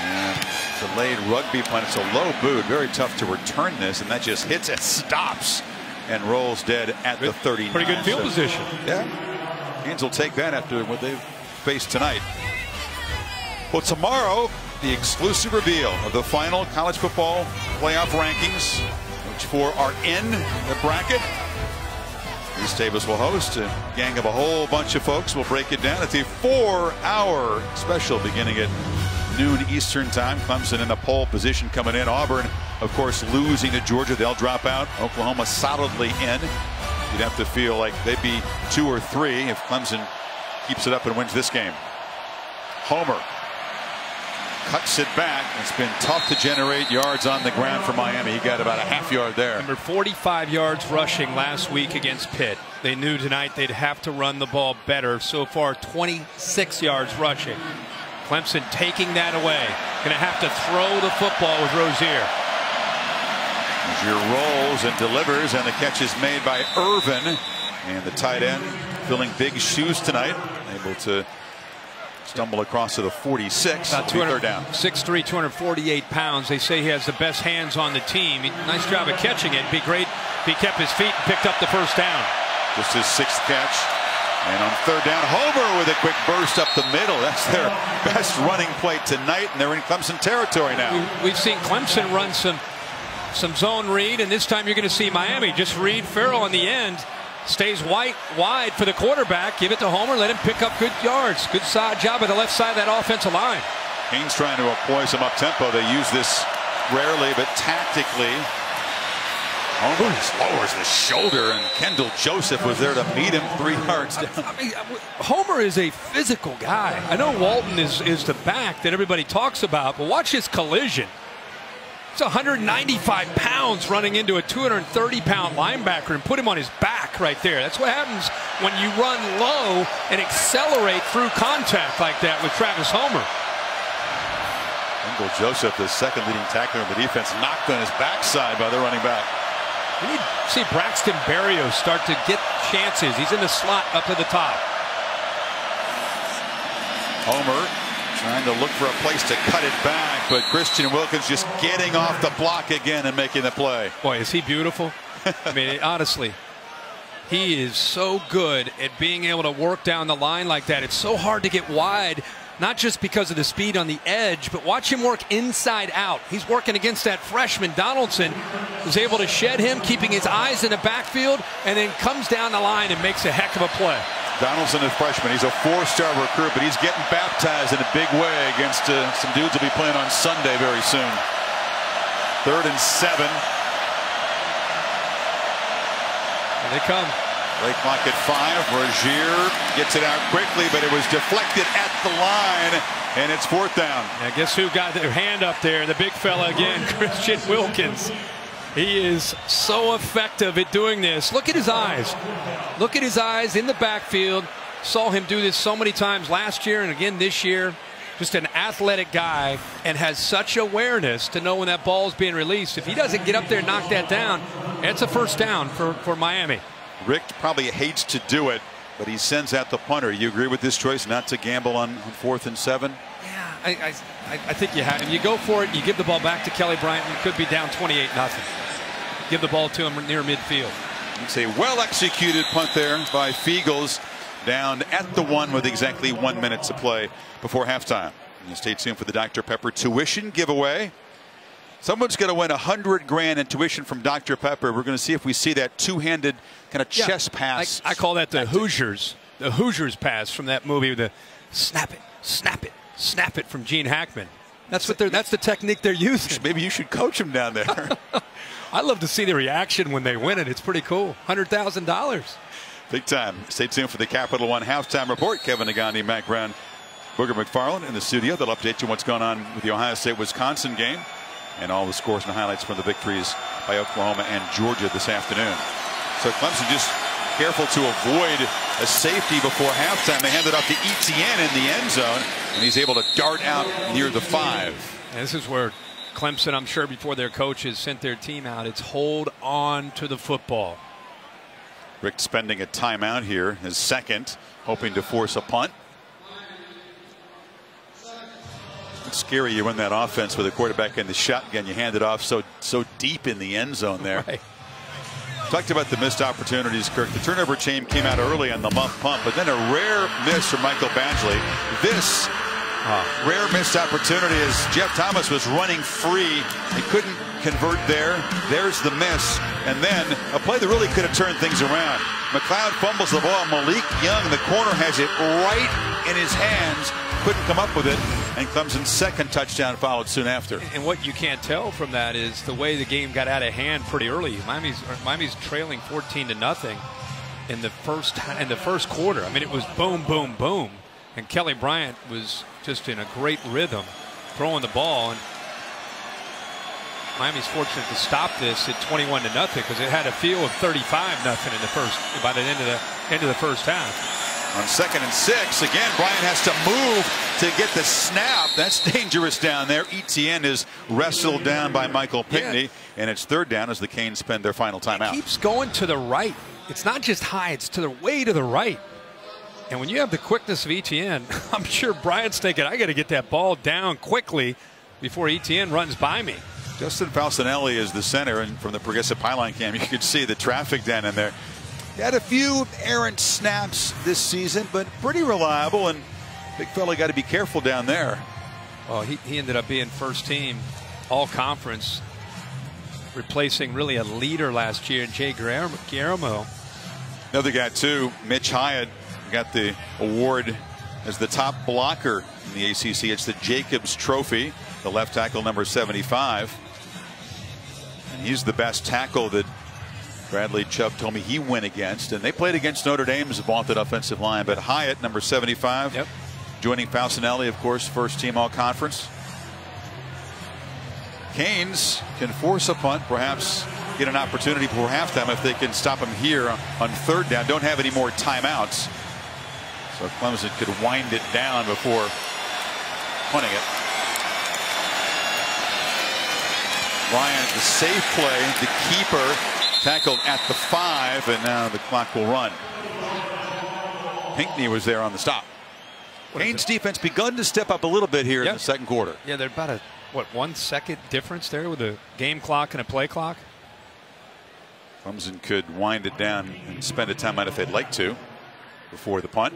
And delayed rugby punt. It's a low boot. Very tough to return this, and that just hits and stops and rolls dead at the 39.
Pretty good field position.
Yeah. Canes will take that after what they've faced tonight. Well, tomorrow, the exclusive reveal of the final college football playoff rankings, which 4 are in the bracket. East Davis will host a gang of a whole bunch of folks. We'll break it down. It's a 4-hour special beginning at noon Eastern time. Clemson in the pole position coming in. Auburn, of course, losing to Georgia. They'll drop out. Oklahoma solidly in. You'd have to feel like they'd be 2 or 3 if Clemson keeps it up and wins this game. Homer cuts it back. It's been tough to generate yards on the ground for Miami. He got about a half yard there.
Number 45 yards rushing last week against Pitt. They knew tonight they'd have to run the ball better. So far, 26 yards rushing. Clemson taking that away. Going to have to throw the football with Rozier.
Rozier rolls and delivers, and the catch is made by Irvin. And the tight end filling big shoes tonight. Able to stumble across to the 46.
About 6'3", 248 pounds. They say he has the best hands on the team. Nice job of catching it. It'd be great if he kept his feet and picked up the first down.
Just his 6th catch. And on 3rd down, Homer with a quick burst up the middle. That's their best running play tonight, and they're in Clemson territory now.
We've seen Clemson run some zone read, and this time you're going to see Miami just read Farrell on the end. Stays wide for the quarterback. Give it to Homer. Let him pick up good yards. Good side job at the left side of that offensive line.
Canes trying to employ some up-tempo. They use this rarely, but tactically. Homer lowers the shoulder, and Kendall Joseph was there to meet him 3 yards down.
I mean, Homer is a physical guy. I know Walton is the back that everybody talks about, but watch his collision. It's 195 pounds running into a 230-pound linebacker and put him on his back right there. That's what happens when you run low and accelerate through contact like that with Travis Homer.
Uncle Joseph, the second leading tackler in the defense, knocked on his backside by the running back.
We need to see Braxton Berrios start to get chances. He's in the slot up to the top.
Homer trying to look for a place to cut it back, but Christian Wilkins just getting off the block again and making the play.
Boy, is he beautiful. I mean, honestly, he is so good at being able to work down the line like that. It's so hard to get wide, not just because of the speed on the edge, but watch him work inside out. He's working against that freshman. Donaldson was able to shed him, keeping his eyes in the backfield, and then comes down the line and makes a heck of a play.
Donaldson, a freshman, he's a 4-star recruit, but he's getting baptized in a big way against some dudes who'll be playing on Sunday very soon. 3rd and 7.
Here they come.
Play clock at 5. Rozier gets it out quickly, but it was deflected at the line, and it's 4th down.
Now guess who got their hand up there? The big fella again, Christian Wilkins. He is so effective at doing this. Look at his eyes. Look at his eyes in the backfield. Saw him do this so many times last year and again this year. Just an athletic guy and has such awareness to know when that ball is being released. If he doesn't get up there and knock that down, it's a 1st down for Miami.
Rick probably hates to do it, but he sends out the punter. You agree with this choice not to gamble on 4th and 7?
Yeah, I think you have. If you go for it, you give the ball back to Kelly Bryant, you could be down 28-0. Give the ball to him near midfield.
It's a well-executed punt there by Fiegels, down at the 1 with exactly 1 minute to play before halftime. And stay tuned for the Dr. Pepper tuition giveaway. Someone's going to win $100 grand in tuition from Dr. Pepper. We're going to see if we see that two-handed kind of chest pass.
I call that the Hoosiers pass from that movie with the snap it, snap it, snap it from Gene Hackman. That's the technique they're using.
Maybe you should coach them down there.
I love to see the reaction when they win it. It's pretty cool. $100,000.
Big time. Stay tuned for the Capital One halftime report. Kevin Nagandi, Matt Brown, Booger McFarland in the studio. They'll update you what's going on with the Ohio State-Wisconsin game and all the scores and highlights from the victories by Oklahoma and Georgia this afternoon. So Clemson just careful to avoid a safety before halftime. They hand it off to Etienne in the end zone, and he's able to dart out near the 5.
And this is where Clemson, I'm sure before their coaches sent their team out, it's hold on to the football.
Rick spending a timeout here, his second, hoping to force a punt. It's scary you run that offense with a quarterback in the shotgun. You hand it off so deep in the end zone there.
Right.
Talked about the missed opportunities, Kirk. The turnover chain came out early on the muff pump, but then a rare miss from Michael Badgley. This rare missed opportunity as Jeff Thomas was running free. He couldn't convert there. There's the miss. And then a play that really could have turned things around. McLeod fumbles the ball. Malik Young in the corner has it right in his hands. Couldn't come up with it. And Clemson's second touchdown followed soon after.
And what you can't tell from that is the way the game got out of hand pretty early. Miami's trailing 14-0 in the first quarter. I mean, it was boom, boom, boom. And Kelly Bryant was just in a great rhythm throwing the ball. And Miami's fortunate to stop this at 21-0 because it had a feel of 35-0 in the first by the end of the first half.
On 2nd and 6, again, Bryant has to move to get the snap. That's dangerous down there. Etienne is wrestled down by Michael Pinkney, and it's 3rd down as the Canes spend their final timeout.
It keeps going to the right. It's not just high; it's to the way to the right. And when you have the quickness of Etienne, I'm sure Bryant's thinking, I got to get that ball down quickly before Etienne runs by me.
Justin Falcinelli is the center, and from the Progressive Pylon cam, you could see the traffic down in there. He had a few errant snaps this season, but pretty reliable, and big fella got to be careful down there.
Well, he ended up being first team all conference, replacing really a leader last year in Jay Guillermo.
Another guy too, Mitch Hyatt, got the award as the top blocker in the ACC. It's the Jacobs Trophy, the left tackle number 75. And he's the best tackle that Bradley Chubb told me he went against, and they played against Notre Dame's vaunted offensive line. But Hyatt, number 75, joining Falcinelli, of course, first team all conference. Canes can force a punt, perhaps get an opportunity before halftime if they can stop them here on third down. Don't have any more timeouts, so Clemson could wind it down before punting it. Bryant, the safe play, the keeper tackled at the 5, and now the clock will run. Pinckney was there on the stop. Canes defense begun to step up a little bit here in the second quarter.
Yeah, they're about a 1 second difference there with a game clock and a play clock.
Clemson could wind it down and spend a timeout if they'd like to before the punt.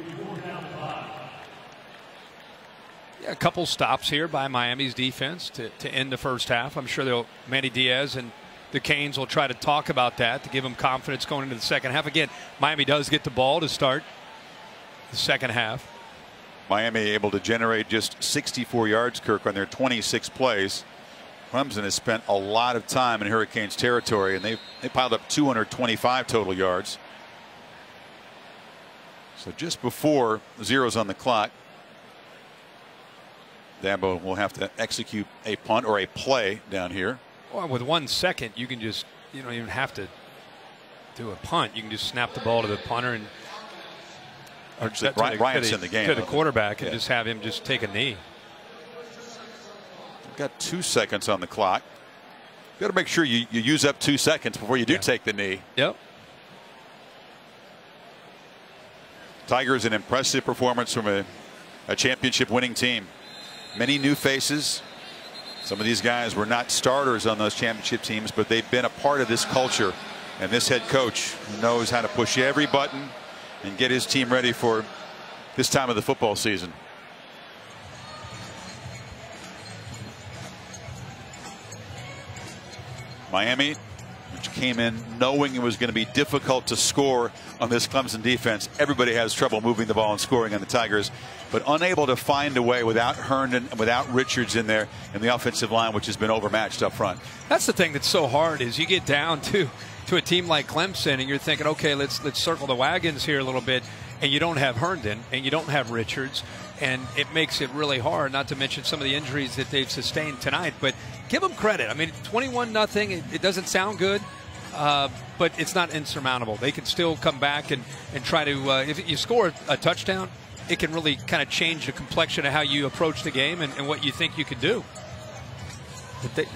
Yeah, a couple stops here by Miami's defense to end the first half. I'm sure Manny Diaz and the Canes will try to talk about that to give them confidence going into the second half. Again, Miami does get the ball to start the second half.
Miami able to generate just 64 yards, Kirk, on their 26 plays. Clemson has spent a lot of time in Hurricanes territory, and they piled up 225 total yards. So just before zeros on the clock, Dabo will have to execute a punt or a play down here.
Well, with 1 second, you can just, you don't even have to do a punt. You can just snap the ball to the punter and
actually Bryant's in the game
to the quarterback and just have him just take a knee.
We've got 2 seconds on the clock. You got to make sure you use up 2 seconds before you do take the knee.
Yep.
Tigers, an impressive performance from a championship winning team. Many new faces. Some of these guys were not starters on those championship teams, but they've been a part of this culture. And this head coach knows how to push every button and get his team ready for this time of the football season. Miami, which came in knowing it was going to be difficult to score on this Clemson defense. Everybody has trouble moving the ball and scoring on the Tigers, but unable to find a way without Herndon and without Richards in there in the offensive line, which has been overmatched up front.
That's the thing that's so hard is you get down to a team like Clemson and you're thinking, okay, let's circle the wagons here a little bit, and you don't have Herndon and you don't have Richards, and it makes it really hard, not to mention some of the injuries that they've sustained tonight. But give them credit. I mean, 21-0, it doesn't sound good, but it's not insurmountable. They can still come back and try to, if you score a touchdown, it can really kind of change the complexion of how you approach the game and what you think you could do. But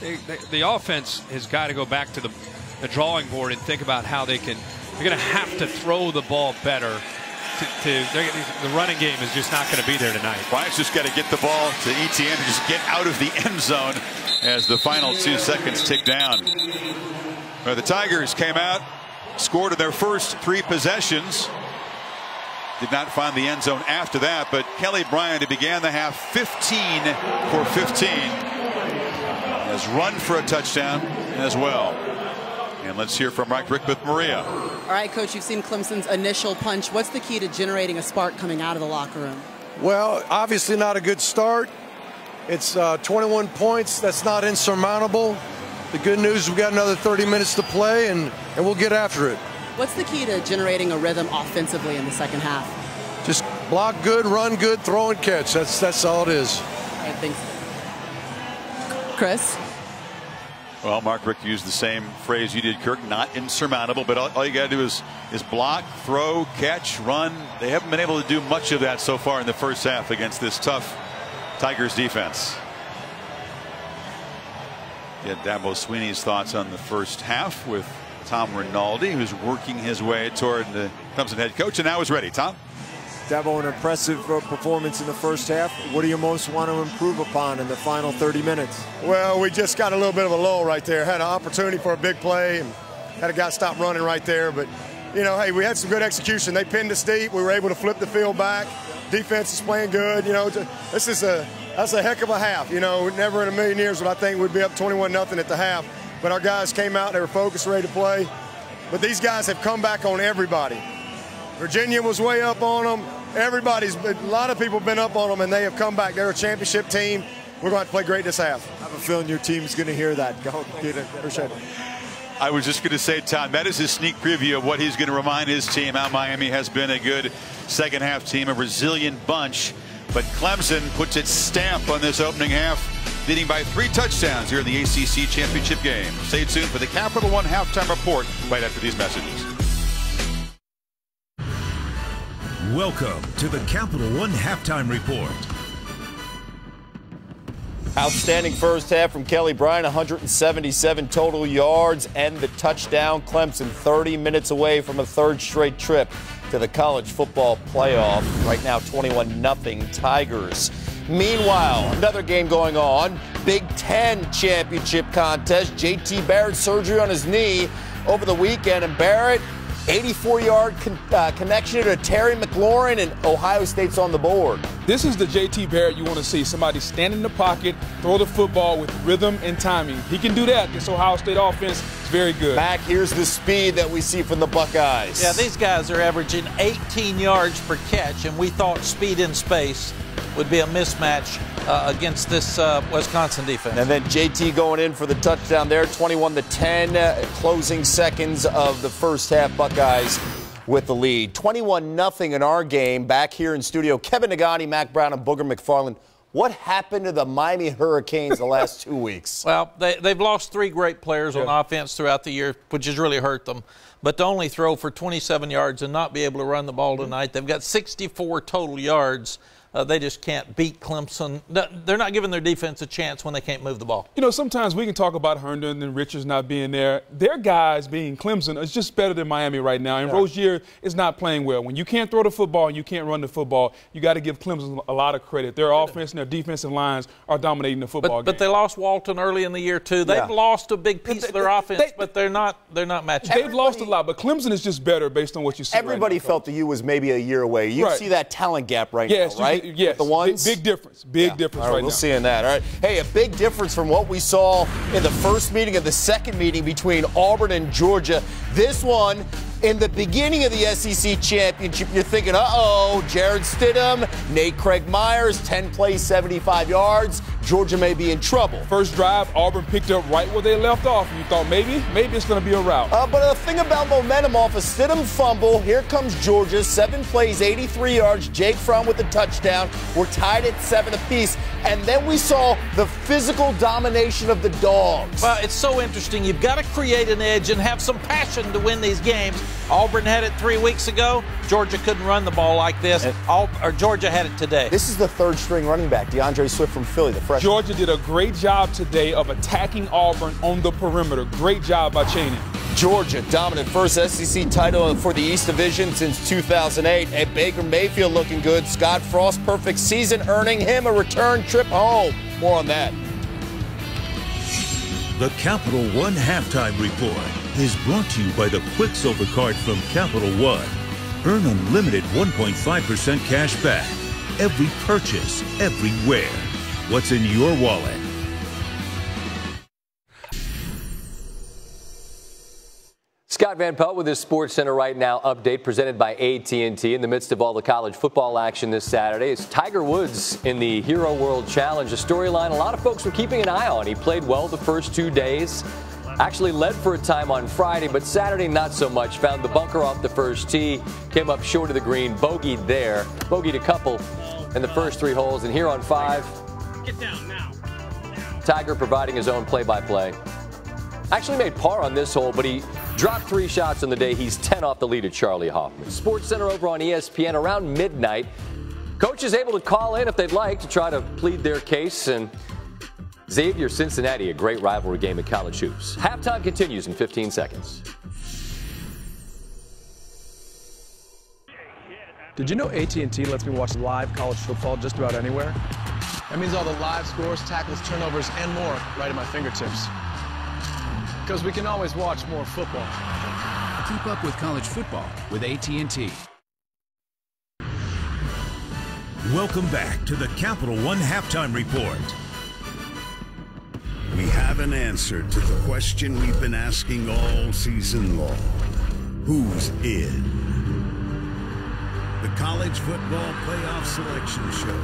the offense has got to go back to the drawing board and think about how they're going to have to throw the ball better. The running game is just not going to be there tonight.
Bryant's just got to get the ball to Etienne and just get out of the end zone as the final 2 seconds tick down. Well, the Tigers came out, scored in their first 3 possessions. Did not find the end zone after that, but Kelly Bryant, who began the half 15 for 15, has run for a touchdown as well. And let's hear from Mike Rick with Maria.
All right, Coach, you've seen Clemson's initial punch. What's the key to generating a spark coming out of the locker room?
Well, obviously not a good start. It's 21 points. That's not insurmountable. The good news, we've got another 30 minutes to play, and we'll get after it.
What's the key to generating a rhythm offensively in the second half?
Just block good, run good, throw and catch. That's all it is.
All right, thanks. Chris?
Well, Mark Rick used the same phrase you did, Kirk. Not insurmountable, but all you got to do is block, throw, catch, run. They haven't been able to do much of that so far in the first half against this tough Tigers defense. Get Dabo Swinney's thoughts on the first half with Tom Rinaldi, who's working his way toward the Clemson head coach, and now is ready. Tom?
Dabo, an impressive performance in the first half. What do you most want to improve upon in the final 30 minutes?
Well, we just got a little bit of a lull right there. Had an opportunity for a big play and had a guy stop running right there. But, you know, hey, we had some good execution. They pinned us deep. We were able to flip the field back. Defense is playing good. You know, that's a heck of a half. You know, never in a million years would I think we'd be up 21-0 at the half. But our guys came out. They were focused, ready to play. But these guys have come back on everybody. Virginia was way up on them. A lot of people have been up on them, and they have come back. They're a championship team. We're going to play great this half.
I have a feeling your team's going to hear that. Go get it. Appreciate it.
I was just going to say, Tom, that is his sneak preview of what he's going to remind his team, how Miami has been a good second half team, a resilient bunch. But Clemson puts its stamp on this opening half leading by 3 touchdowns here in the ACC championship game. Stay tuned for the Capital One halftime report right after these messages.
Welcome to the Capital One halftime report.
Outstanding first half from Kelly Bryant, 177 total yards and the touchdown. Clemson 30 minutes away from a 3rd straight trip to the college football playoff. Right now 21-0 Tigers. Meanwhile, another game going on. Big Ten championship contest. JT Barrett surgery on his knee over the weekend, and Barrett 84-yard connection to Terry McLaurin, and Ohio State's on the board.
This is the JT Barrett you want to see. Somebody stand in the pocket, throw the football with rhythm and timing. He can do that. This Ohio State offense is very good.
Mac, here's the speed that we see from the Buckeyes.
Yeah, these guys are averaging 18 yards per catch, and we thought speed in space would be a mismatch against this Wisconsin defense.
And then JT going in for the touchdown there, 21-10, closing seconds of the first half. Buckeyes with the lead. 21-0 in our game. Back here in studio, Kevin Nagani, Mac Brown, and Booger McFarland. What happened to the Miami Hurricanes the last 2 weeks?
Well, they've lost 3 great players on offense throughout the year, which has really hurt them. But to only throw for 27 yards and not be able to run the ball tonight, they've got 64 total yards. They just can't beat Clemson. They're not giving their defense a chance when they can't move the ball.
You know, sometimes we can talk about Herndon and Richards not being there. Their guys being Clemson is just better than Miami right now. And Rozier is not playing well. When you can't throw the football and you can't run the football, you got to give Clemson a lot of credit. Their offense and their defensive lines are dominating the football game.
But they lost Walton early in the year, too. They've lost a big piece of their offense, but they're not matching.
They've lost a lot, but Clemson is just better based on what you see.
Everybody felt the U was maybe a year away. You see that talent gap right now, right?
Yes.
The ones?
Big difference. Big difference right now.
We'll see in that. All right. Hey, a big difference from what we saw in the first meeting and the second meeting between Auburn and Georgia. This one, in the beginning of the SEC championship, you're thinking, uh-oh, Jared Stidham, Nate Craig Myers, 10 plays, 75 yards. Georgia may be in trouble.
First drive, Auburn picked up right where they left off. And you thought maybe it's going to be a rout.
But the thing about momentum, off a Stidham fumble, here comes Georgia, 7 plays, 83 yards. Jake Fromm with the touchdown. We're tied at 7 apiece. And then we saw the physical domination of the Dogs.
Well, it's so interesting. You've got to create an edge and have some passion to win these games. Auburn had it 3 weeks ago. Georgia couldn't run the ball like this. Georgia had it today.
This is the 3rd string running back, DeAndre Swift from Philly, the freshman.
Georgia did a great job today of attacking Auburn on the perimeter. Great job by Chaney.
Georgia dominant first SEC title for the East Division since 2008. And Baker Mayfield looking good. Scott Frost, perfect season, earning him a return trip home. More on that.
The Capital One halftime report is brought to you by the Quicksilver card from Capital One. Earn unlimited 1.5% cash back. Every purchase, everywhere. What's in your wallet?
Scott Van Pelt with his Sports Center Right Now update presented by AT&T. In the midst of all the college football action this Saturday, it's Tiger Woods in the Hero World Challenge, a storyline a lot of folks were keeping an eye on. He played well the first 2 days, actually led for a time on Friday, but Saturday not so much. Found the bunker off the first tee, came up short of the green, bogeyed there, bogeyed a couple in the first 3 holes, and here on 5,
get down now.
Tiger providing his own play-by-play. Actually made par on this hole, but he dropped 3 shots on the day. He's 10 off the lead at Charlie Hoffman. Sports Center over on ESPN around midnight. Coach is able to call in if they'd like to try to plead their case. And Xavier Cincinnati, a great rivalry game at college hoops. Halftime continues in 15 seconds.
Did you know AT&T lets me watch live college football just about anywhere? That means all the live scores, tackles, turnovers, and more right at my fingertips. Because we can always watch more football.
Keep up with college football with AT&T.
Welcome back to the Capital One halftime report.
We have an answer to the question we've been asking all season long. Who's in? The College Football Playoff Selection Show,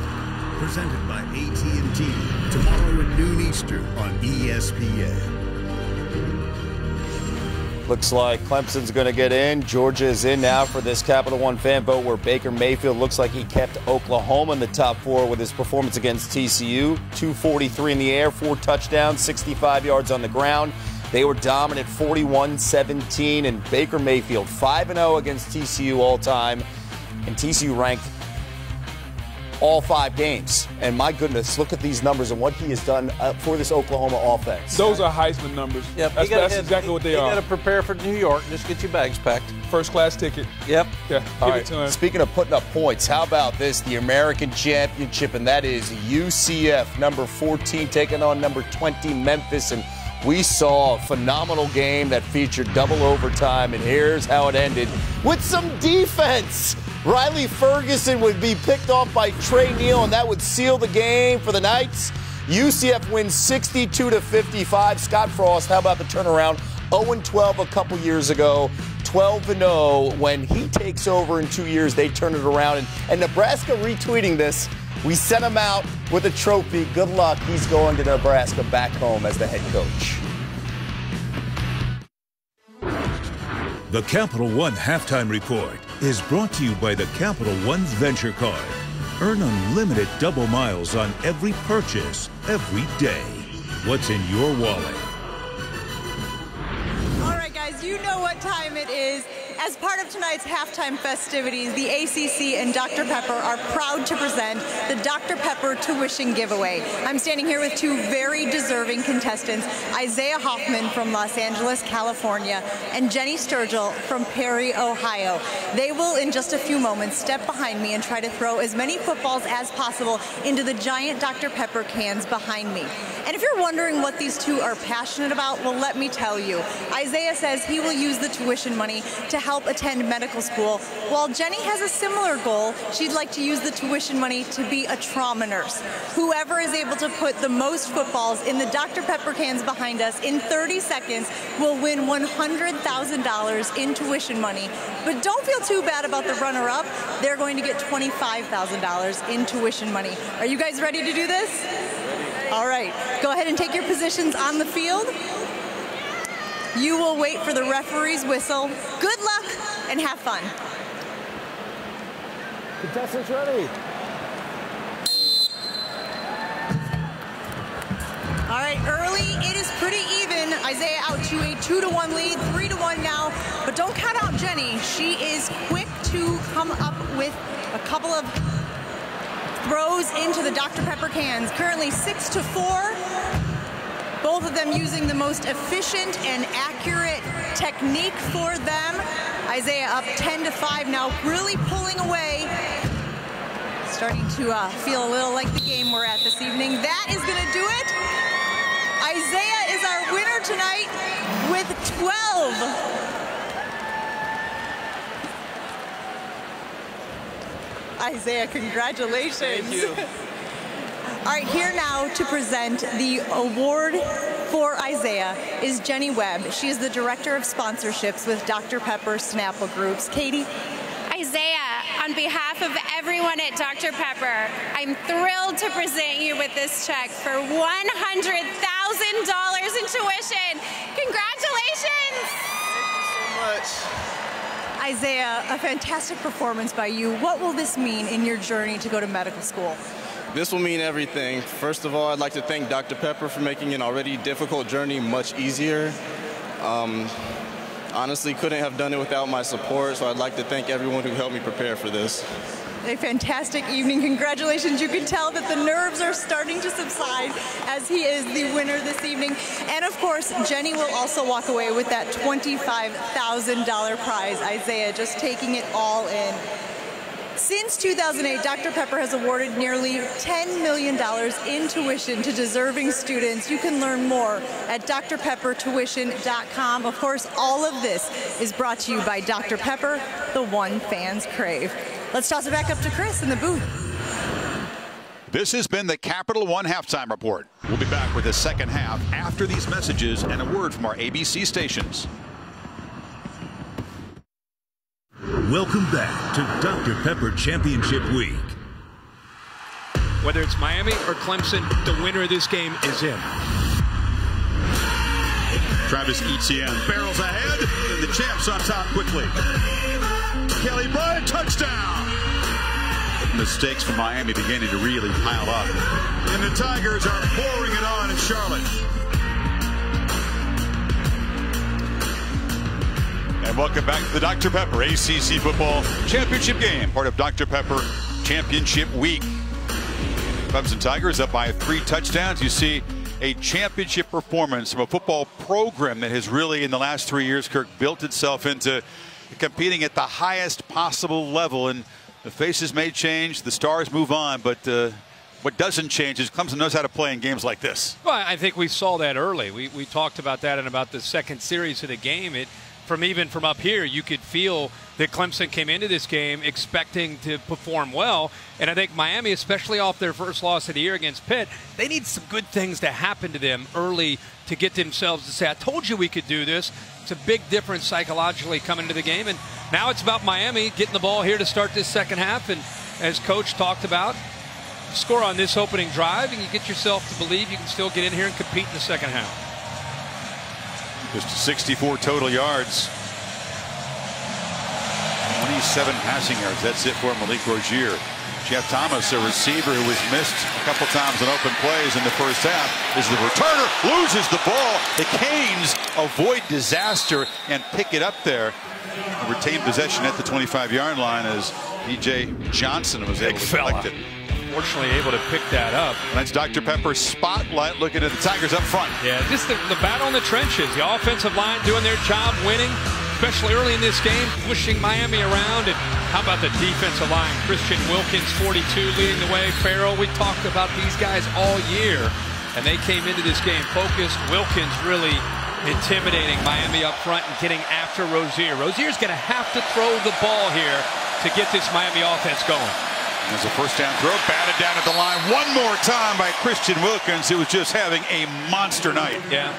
presented by AT&T, tomorrow at noon Eastern on ESPN.
Looks like Clemson's going to get in. Georgia is in now for this Capital One fan vote, where Baker Mayfield looks like he kept Oklahoma in the top 4 with his performance against TCU. 243 in the air, 4 touchdowns, 65 yards on the ground. They were dominant 41-17, and Baker Mayfield 5-0 against TCU all time. And TCU ranked all 5 games. And my goodness, look at these numbers and what he has done for this Oklahoma offense.
Those are Heisman numbers.
Yep,
that's exactly what they are.
You got to prepare for New York. Just get your bags packed.
First class ticket.
Yep.
Yeah.
All right. Speaking of putting up points, how about this? The American Championship, and that is UCF, number 14, taking on number 20, Memphis. And we saw a phenomenal game that featured double overtime, and here's how it ended with some defense. Riley Ferguson would be picked off by Trey Neal, and that would seal the game for the Knights. UCF wins 62-55. Scott Frost, how about the turnaround? 0-12 a couple years ago, 12-0 when he takes over in 2 years. They turn it around, and Nebraska retweeting this. We sent him out with a trophy. Good luck. He's going to Nebraska back home as the head coach.
The Capital One Halftime Report is brought to you by the Capital One Venture Card. Earn unlimited double miles on every purchase, every day. What's in your wallet?
All right, guys, you know what time it is. As part of tonight's halftime festivities, the ACC and Dr. Pepper are proud to present the Dr. Pepper Tuition Giveaway. I'm standing here with 2 very deserving contestants, Isaiah Hoffman from Los Angeles, California, and Jenny Sturgill from Perry, Ohio. They will, in just a few moments, step behind me and try to throw as many footballs as possible into the giant Dr. Pepper cans behind me. And if you're wondering what these 2 are passionate about, well, let me tell you. Isaiah says he will use the tuition money to help attend medical school, while Jenny has a similar goal. She'd like to use the tuition money to be a trauma nurse. Whoever is able to put the most footballs in the Dr. Pepper cans behind us in 30 seconds will win $100,000 in tuition money. But don't feel too bad about the runner-up. They're going to get $25,000 in tuition money. Are you guys ready to do this? All right, go ahead and take your positions on the field. You will wait for the referee's whistle. Good luck and have fun.
Contestants ready.
All right, early, it is pretty even. Isaiah out to a 2-1 lead, 3-1 now. But don't count out Jenny. She is quick to come up with a couple of throws into the Dr. Pepper cans. Currently 6-4. Both of them using the most efficient and accurate technique for them. Isaiah up 10-5 now, really pulling away. Starting to feel a little like the game we're at this evening. That is going to do it. Isaiah is our winner tonight with 12. Isaiah, congratulations.
Thank you.
All right, here now to present the award for Isaiah is Jenny Webb. She is the Director of Sponsorships with Dr. Pepper Snapple Groups. Katie?
Isaiah, on behalf of everyone at Dr. Pepper, I'm thrilled to present you with this check for $100,000 in tuition. Congratulations!
Thank you so much. Isaiah, a fantastic performance by you. What will this mean in your journey to go to medical school?
This will mean everything. First of all, I'd like to thank Dr. Pepper for making an already difficult journey much easier. Honestly, couldn't have done it without my support, so I'd like to thank everyone who helped me prepare for this.
A fantastic evening. Congratulations. You can tell that the nerves are starting to subside as he is the winner this evening. And of course, Jenny will also walk away with that $25,000 prize. Isaiah just taking it all in. Since 2008, Dr. Pepper has awarded nearly $10 million in tuition to deserving students. You can learn more at drpeppertuition.com. Of course, all of this is brought to you by Dr. Pepper, the one fans crave. Let's toss it back up to Chris in the booth.
This has been the Capital One Halftime Report. We'll be back with the second half after these messages and a word from our ABC stations.
Welcome back to Dr. Pepper Championship Week.
Whether it's Miami or Clemson, the winner of this game is in.
Travis Etienne barrels ahead. and the champs on top quickly. Kelly Bryant, touchdown. Mistakes from Miami beginning to really pile up. And the Tigers are pouring it on in Charlotte. And welcome back to the Dr. Pepper ACC Football Championship game, part of Dr. Pepper Championship Week. Clemson Tigers up by 3 touchdowns. You see a championship performance from a football program that has really, in the last 3 years, Kirk, built itself into competing at the highest possible level. And the faces may change, the stars move on, but what doesn't change is Clemson knows how to play in games like this.
Well, I think we saw that early. We talked about that in about the second series of the game. Even from up here, you could feel that Clemson came into this game expecting to perform well. And I think Miami, especially off their first loss of the year against Pitt, they need some good things to happen to them early to get themselves to say, I told you we could do this. It's a big difference psychologically coming into the game. And now it's about Miami getting the ball here to start this second half. And as Coach talked about, score on this opening drive, and you get yourself to believe you can still get in here and compete in the second half.
Just 64 total yards. 27 passing yards. That's it for Malik Rozier. Jeff Thomas, a receiver who was missed a couple times on open plays in the first half, is the returner, loses the ball. The Canes avoid disaster and pick it up there. And retain possession at the 25-yard line as P.J. Johnson was able to collect it.
Fortunately able to pick that up.
That's Dr. Pepper's spotlight looking at the Tigers up front.
Yeah, just the battle in the trenches. The offensive line doing their job, winning, especially early in this game, pushing Miami around. And how about the defensive line? Christian Wilkins, 42, leading the way. Farrell, we talked about these guys all year, and they came into this game focused. Wilkins really intimidating Miami up front and getting after Rozier. Rozier's going to have to throw the ball here to get this Miami offense going.
There's a first down throw, batted down at the line one more time by Christian Wilkins, who was just having a monster night.
Yeah,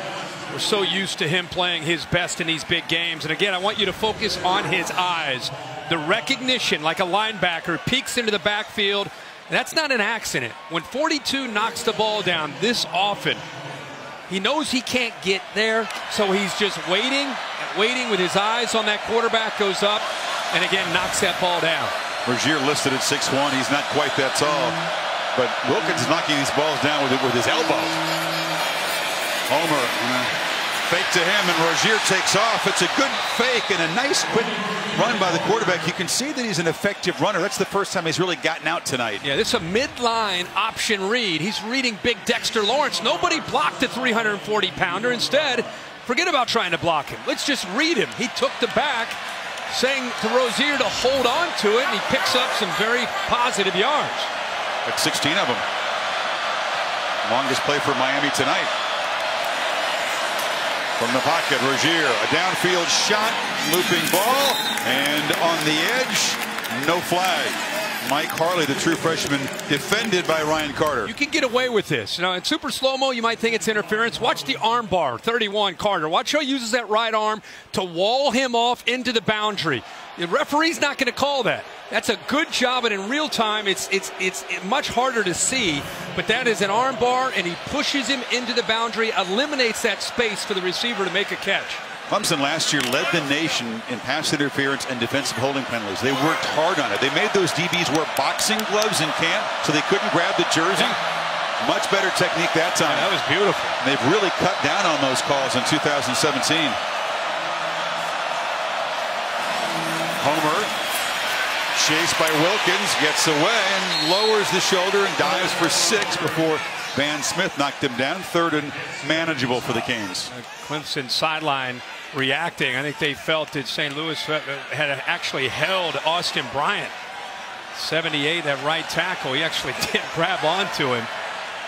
we're so used to him playing his best in these big games. And again, I want you to focus on his eyes. The recognition, like a linebacker, peeks into the backfield. That's not an accident. When 42 knocks the ball down this often, he knows he can't get there, so he's just waiting and waiting with his eyes on that quarterback, goes up, and again knocks that ball down.
Rozier listed at 6'1". He's not quite that tall, but Wilkins is knocking these balls down with his elbow. Homer, fake to him, and Rozier takes off. It's a good fake and a nice quick run by the quarterback. You can see that he's an effective runner. That's the first time he's really gotten out tonight.
Yeah, this is a midline option read. He's reading big Dexter Lawrence. Nobody blocked the 340-pounder. Instead, forget about trying to block him. Let's just read him. He took the back, saying to Rozier to hold on to it, and he picks up some very positive yards.
That's 16 of them. Longest play for Miami tonight. From the pocket, Rozier, a downfield shot, looping ball, and on the edge, no flag. Mike Harley, the true freshman, defended by Ryan Carter.
You can get away with this. You know, in super slow-mo, you might think it's interference. Watch the arm bar, 31, Carter. Watch how he uses that right arm to wall him off into the boundary. The referee's not going to call that. That's a good job, and in real time, it's much harder to see, but that is an arm bar, and he pushes him into the boundary, eliminates that space for the receiver to make a catch.
Clemson last year led the nation in pass interference and defensive holding penalties. They worked hard on it. They made those DBs wear boxing gloves in camp so they couldn't grab the jersey. Yeah. Much better technique that time.
Yeah, that was beautiful.
And they've really cut down on those calls in 2017. Homer, chased by Wilkins, gets away and lowers the shoulder and dives for 6 before Van Smith knocked him down. Third and manageable for the Canes.
Clemson sideline reacting. I think they felt that St. Louis had actually held Austin Bryant. 78, that right tackle. He actually did grab onto him,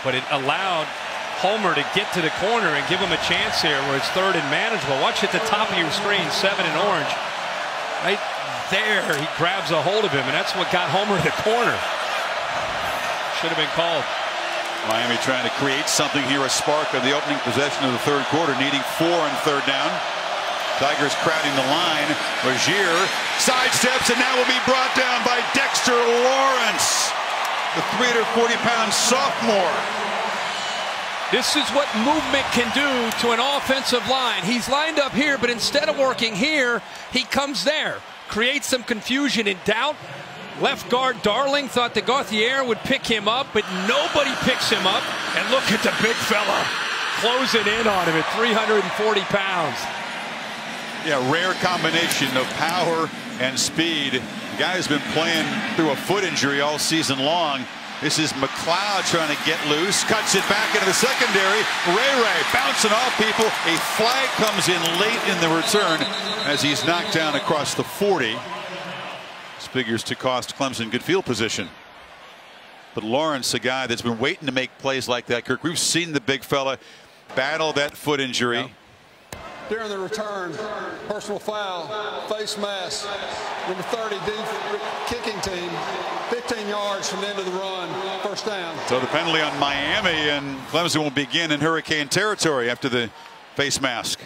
but it allowed Homer to get to the corner and give him a chance here where it's third and manageable. Watch at the top of your screen, 7 in orange. Right there, he grabs a hold of him, and that's what got Homer to the corner. Should have been called.
Miami trying to create something here, a spark of the opening possession of the third quarter, needing 4 on third down. Tigers crowding the line. Rozier sidesteps and now will be brought down by Dexter Lawrence, the 340-pound sophomore.
This is what movement can do to an offensive line. He's lined up here, but instead of working here, he comes there. Creates some confusion and doubt. Left guard Darling thought that Gauthier would pick him up, but nobody picks him up. And look at the big fella closing in on him at 340 pounds.
Yeah, rare combination of power and speed. The guy has been playing through a foot injury all season long. This is McLeod trying to get loose, cuts it back into the secondary. Ray bouncing off people. A flag comes in late in the return as he's knocked down across the 40. This figures to cost Clemson good field position. But Lawrence, a guy that's been waiting to make plays like that, Kirk. We've seen the big fella battle that foot injury.
Yep. During the return, personal foul, face mask, number 30, kicking team, 15 yards from the end of the run, first down.
So the penalty on Miami, and Clemson will begin in Hurricane territory after the face mask.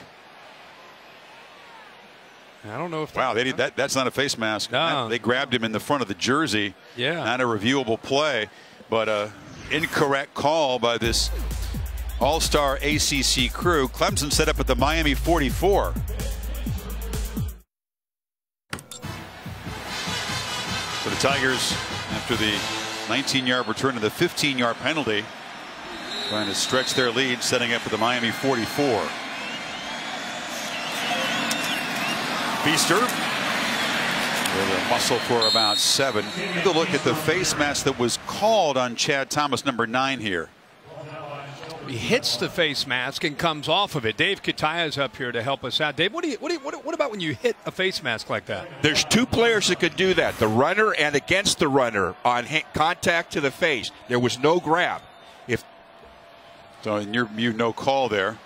I don't know if
wow, that's not a face mask.
No.
They grabbed him in the front of the jersey.
Yeah.
Not a reviewable play, but incorrect call by this all-star ACC crew. Clemson set up at the Miami 44. So the Tigers, after the 19-yard return to the 15-yard penalty, trying to stretch their lead, setting up at the Miami 44. Feaster with a muscle for about 7. Take a look at the face mask that was called on Chad Thomas, number 9 here.
He hits the face mask and comes off of it. Dave Kataya's up here to help us out. Dave, what about when you hit a face mask like that?
There's 2 players that could do that, the runner and against the runner on contact to the face. There was no grab.
So in your view, no call there.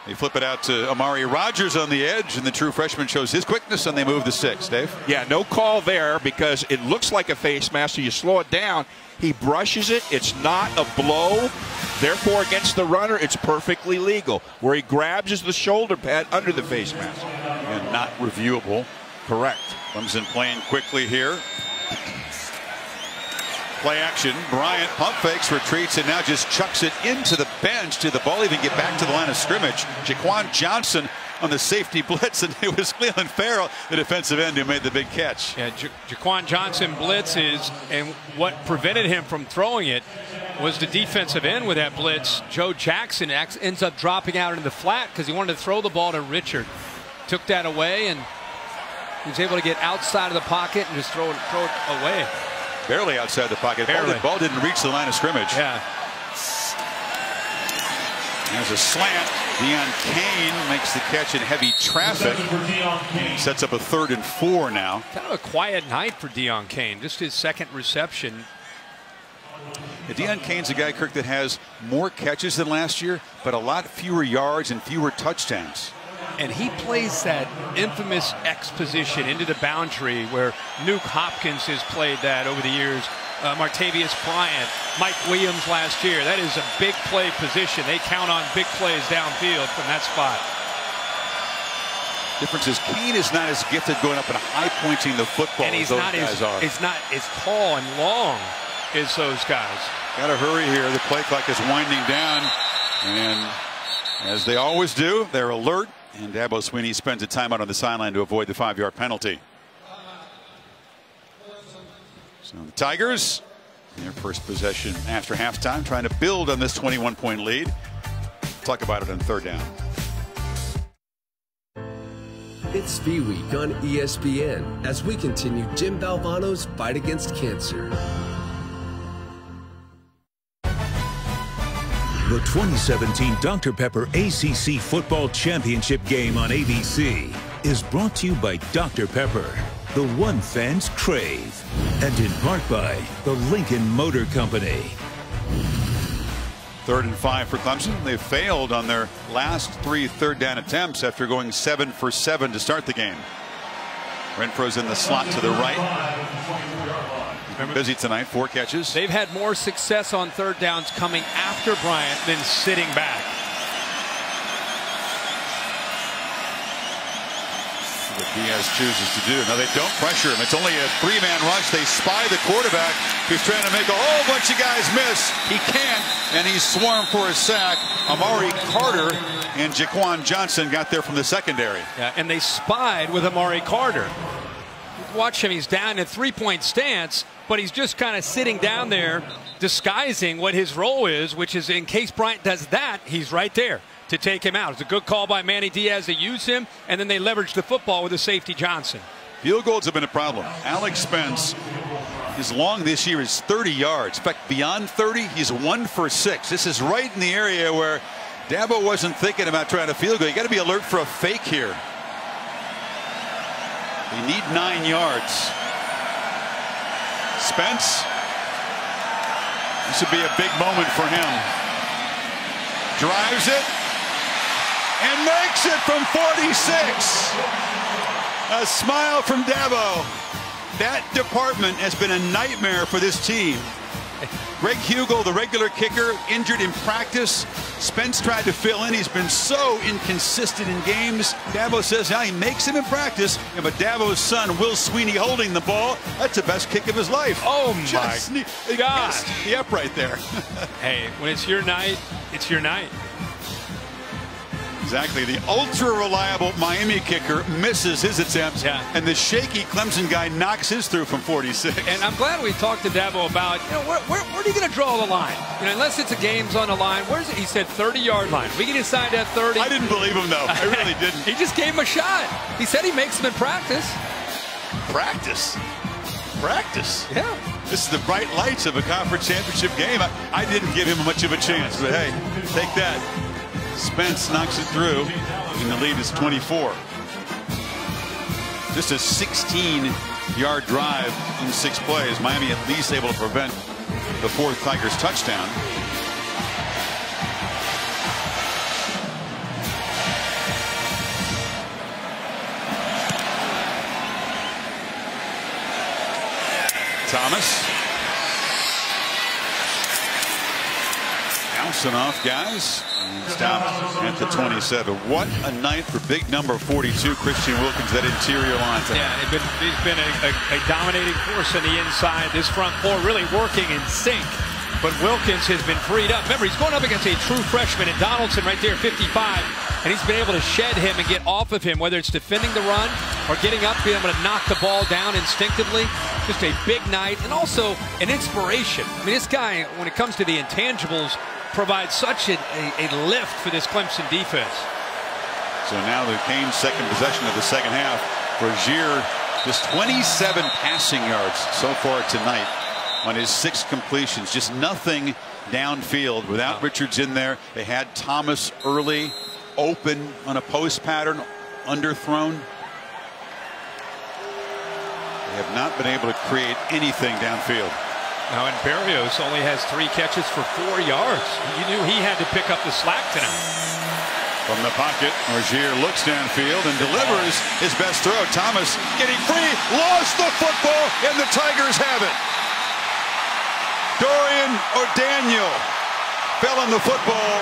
They flip it out to Amari Rogers on the edge, and the true freshman shows his quickness, and they move the 6. Dave?
Yeah, no call there because it looks like a face mask, so you slow it down. He brushes it. It's not a blow. Therefore, against the runner, it's perfectly legal. Where he grabs is the shoulder pad under the face mask.
And not reviewable.
Correct.
Clemson playing quickly here. Play action. Bryant pump fakes, retreats, and now just chucks it into the bench. Did the ball even get back to the line of scrimmage? Jaquan Johnson on the safety blitz, and it was Cleveland Farrell, the defensive end, who made the big catch.
Yeah, Jaquan Johnson blitzes, and what prevented him from throwing it was the defensive end with that blitz. Joe Jackson ends up dropping out into the flat because he wanted to throw the ball to Richard. Took that away, and he was able to get outside of the pocket and just throw it away.
Barely outside the pocket. The ball didn't reach the line of scrimmage.
Yeah.
There's a slant. Deion Kane makes the catch in heavy traffic. Sets up a 3rd and 4 now.
Kind of a quiet night for Deion Kane. Just his 2nd reception.
Yeah, Deion Kane's a guy, Kirk, that has more catches than last year, but a lot fewer yards and fewer touchdowns.
And he plays that infamous X position into the boundary where Nuke Hopkins has played that over the years. Martavius Bryant, Mike Williams last year. That is a big play position. They count on big plays downfield from that spot.
Difference is Kane is not as gifted going up and high pointing the football
and he's
as those
not
guys are.
He's not as tall and long as those guys.
Got to hurry here. The play clock is winding down, and as they always do, they're alert. And Dabo Swinney spends a timeout on the sideline to avoid the 5-yard penalty. So the Tigers, in their first possession after halftime, trying to build on this 21-point lead. Talk about it on 3rd down.
It's Fee Week on ESPN as we continue Jim Valvano's fight against cancer.
The 2017 Dr. Pepper ACC Football Championship game on ABC is brought to you by Dr. Pepper, the one fans crave, and in part by the Lincoln Motor Company.
3rd and 5 for Clemson. They failed on their last 3 third down attempts after going 7 for 7 to start the game. Renfro's in the slot to the right. Busy tonight, 4 catches.
They've had more success on 3rd downs coming after Bryant than sitting back.
What Diaz chooses to do. Now they don't pressure him. It's only a 3-man rush. They spy the quarterback who's trying to make a whole bunch of guys miss. He can't, and he's swarmed for a sack. Amari Carter and Jaquan Johnson got there from the secondary.
Yeah, and they spied with Amari Carter. Watch him, he's down in three-point stance, but he's just kind of sitting down there disguising what his role is, which is in case Bryant does that, he's right there to take him out. It's a good call by Manny Diaz to use him, and then they leverage the football with the safety Johnson.
Field goals have been a problem. Alex Spence, his long this year is 30 yards. In fact, beyond 30, he's 1 for 6. This is right in the area where Dabo wasn't thinking about trying to field goal. You got to be alert for a fake here. They need 9 yards. Spence, this would be a big moment for him. Drives it and makes it from 46. A smile from Dabo. That department has been a nightmare for this team. Greg Hugel, the regular kicker, injured in practice. Spence tried to fill in. He's been so inconsistent in games. Dabo says, yeah, he makes him in practice. Yeah, but Dabo's son, Will Sweeney, holding the ball. That's the best kick of his life.
Oh, my God.
The upright there.
Hey, when it's your night, it's your night.
Exactly. The ultra-reliable Miami kicker misses his attempts, and the shaky Clemson guy knocks his through from 46.
And I'm glad we talked to Dabo about, where are you going to draw the line? Unless it's a game's on the line. Where's it? He said 30-yard line. We can decide at 30.
I didn't believe him, though. I really didn't.
He just gave him a shot. He said he makes them in practice.
Practice? Practice?
Yeah.
This is the bright lights of a conference championship game. I didn't give him much of a chance, but hey, take that. Spence knocks it through, and the lead is 24. Just a 16-yard drive in 6 plays. Miami at least able to prevent the 4th Tigers touchdown. Thomas. Bouncing off, guys. Stopped at the 27. What a night for big number 42, Christian Wilkins, that interior line tonight.
Yeah, he's been a dominating force on the inside. This front four really working in sync. But Wilkins has been freed up. Remember, he's going up against a true freshman in Donaldson right there, 55. And he's been able to shed him and get off of him, whether it's defending the run or getting up, being able to knock the ball down instinctively. Just a big night and also an inspiration. I mean, this guy, when it comes to the intangibles, provides such a lift for this Clemson defense.
So now the Canes' second possession of the second half. Rozier just 27 passing yards so far tonight on his 6 completions. Just nothing downfield without Richards in there. They had Thomas early, open on a post pattern, underthrown. They have not been able to create anything downfield.
Now, and Berrios only has 3 catches for 4 yards. You knew he had to pick up the slack tonight.
From the pocket, Rozier looks downfield and delivers his best throw. Thomas getting free, lost the football, and the Tigers have it. Dorian O'Daniel fell on the football,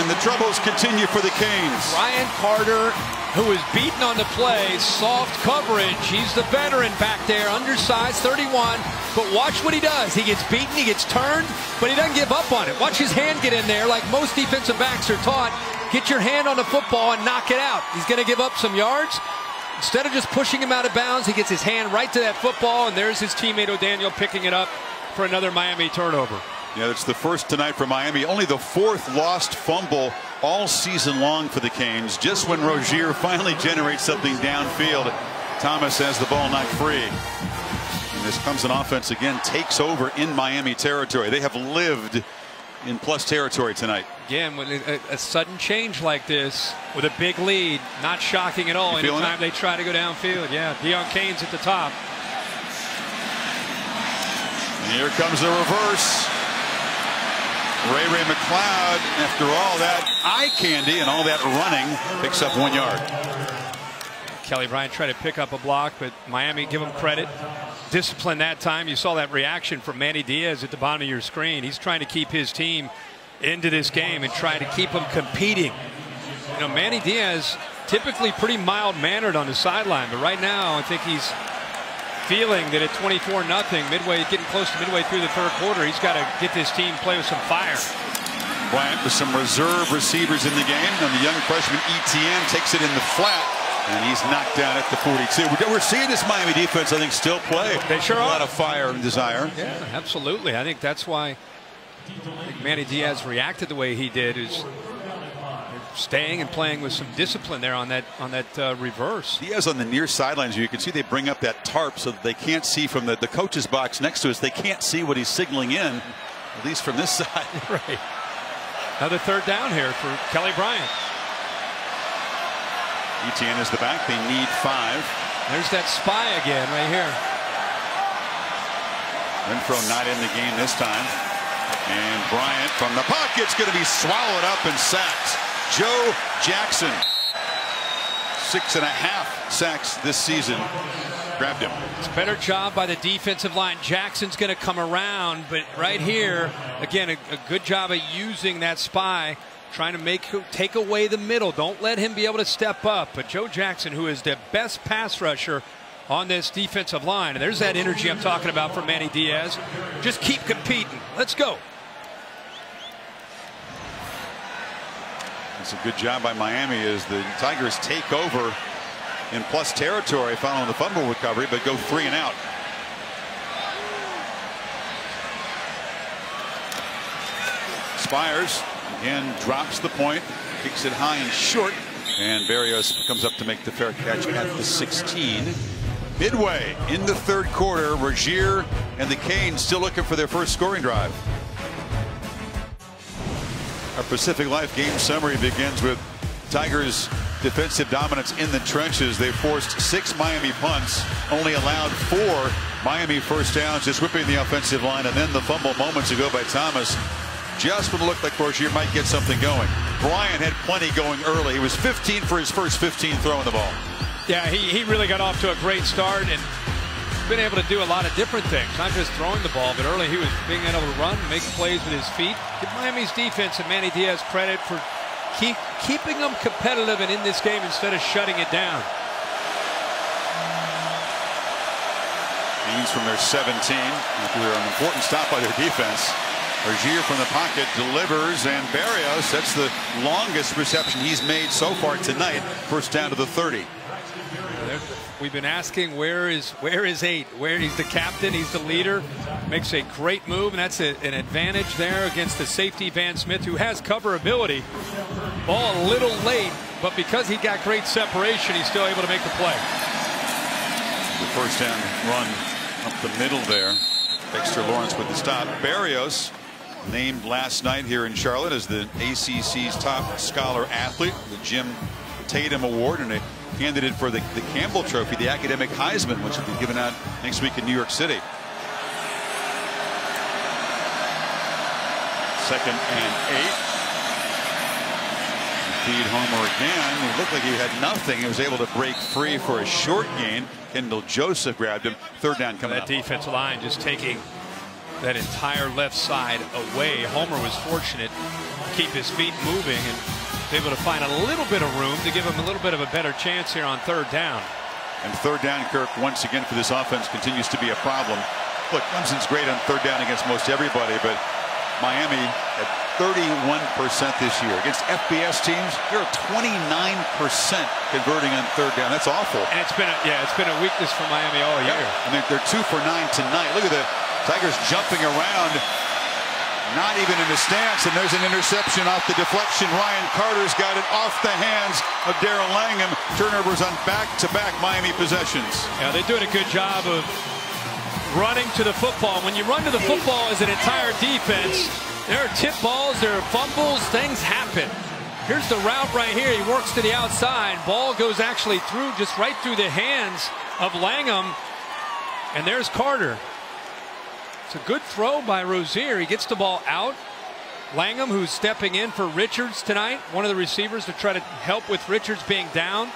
and the troubles continue for the Canes.
Ryan Carter, who was beaten on the play, soft coverage. He's the veteran back there, undersized, 31. But watch what he does. He gets beaten, he gets turned, but he doesn't give up on it. Watch his hand get in there like most defensive backs are taught. Get your hand on the football and knock it out. He's going to give up some yards. Instead of just pushing him out of bounds, he gets his hand right to that football, and there's his teammate O'Daniel picking it up for another Miami turnover.
Yeah, it's the first tonight for Miami. Only the 4th lost fumble all season long for the Canes. Just when Rozier finally generates something downfield, Thomas has the ball knocked free. And this Clemson offense again takes over in Miami territory. They have lived in plus territory tonight.
Again, with a sudden change like this, with a big lead, not shocking at all anytime they try to go downfield. Yeah, Deion Keynes at the top.
And here comes the reverse. Ray McLeod, after all that eye candy and all that running, picks up 1 yard.
Kelly Bryant tried to pick up a block, but Miami, give him credit. Discipline that time. You saw that reaction from Manny Diaz at the bottom of your screen. He's trying to keep his team into this game and try to keep them competing. You know, Manny Diaz typically pretty mild-mannered on the sideline, but right now I think he's feeling that at 24-0, getting close to midway through the 3rd quarter, he's got to get this team play with some fire.
Bryant with some reserve receivers in the game, and the young freshman Etienne takes it in the flat, and he's knocked down at the 42. We're seeing this Miami defense, I think, still play.
They sure
a
are.
lot of fire and desire.
Yeah, absolutely. I think that's why Manny Diaz reacted the way he did, is staying and playing with some discipline there on that reverse.
Diaz on the near sidelines, you can see they bring up that tarp so that they can't see from the coach's box next to us. They can't see what he's signaling in, at least from this side.
Right. Another third down here for Kelly Bryant.
Etienne is the back. They need 5.
There's that spy again right here.
Renfro not in the game this time. And Bryant from the pocket's going to be swallowed up and sacked. Joe Jackson, 6.5 sacks this season. Grabbed him.
It's a better job by the defensive line. Jackson's going to come around, but right here, again, a good job of using that spy, trying to take away the middle. Don't let him be able to step up. But Joe Jackson, who is the best pass rusher on this defensive line, and there's that energy I'm talking about from Manny Diaz. Just keep competing. Let's go.
It's a good job by Miami as the Tigers take over in plus territory following the fumble recovery, but go 3 and out. Spires again drops the point, kicks it high and short, and Berrios comes up to make the fair catch at the 16. Midway in the third quarter, Rozier and the Canes still looking for their first scoring drive. Our Pacific Life game summary begins with Tigers' defensive dominance in the trenches. They forced 6 Miami punts, only allowed 4 Miami first downs, just whipping the offensive line, and then the fumble moments ago by Thomas. Just when it looked like Rozier might get something going. Bryant had plenty going early. He was 15 for his first 15 throwing the ball.
Yeah, he really got off to a great start and been able to do a lot of different things, not just throwing the ball, but early he was being able to run, make plays with his feet. Give Miami's defense and Manny Diaz credit for keeping them competitive and in this game instead of shutting it down.
Canes from their 17 after an important stop by their defense. Rozier from the pocket delivers, and Berrios, that's the longest reception he's made so far tonight. First down to the 30.
We've been asking where is 8? Where he's the captain, he's the leader, makes a great move, and that's an advantage there against the safety Van Smith, who has cover ability. Ball a little late, but because he got great separation, he's still able to make the play.
The first down run up the middle there. Dexter Lawrence with the stop. Berrios, named last night here in Charlotte as the ACC's top scholar athlete, the Jim Tatum Award, and a candidate for the Campbell Trophy, the academic Heisman, which will be given out next week in New York City. 2nd and 8. Feed Homer again. It looked like he had nothing. He was able to break free for a short gain. Kendall Joseph grabbed him. 3rd down coming up.
That defensive line just taking that entire left side away. Homer was fortunate to keep his feet moving and able to find a little bit of room to give him a little bit of a better chance here on 3rd down.
And 3rd down, Kirk, once again for this offense continues to be a problem. Look, Clemson's great on 3rd down against most everybody, but Miami at 31% this year. Against FBS teams, they're 29% converting on 3rd down. That's awful.
And it's been a weakness for Miami all year.
I mean, they're 2 for 9 tonight. Look at the Tigers jumping around. Not even in the stance, and there's an interception off the deflection. Ryan Carter's got it off the hands of Darrell Langham. Turnovers on back-to-back Miami possessions.
Yeah, they're doing a good job of running to the football. When you run to the football as an entire defense, there are tip balls, there are fumbles, things happen. Here's the route right here. He works to the outside. Ball goes actually through, just right through the hands of Langham. And there's Carter. It's a good throw by Rozier. He gets the ball out. Langham, who's stepping in for Richards tonight, one of the receivers to try to help with Richards being down.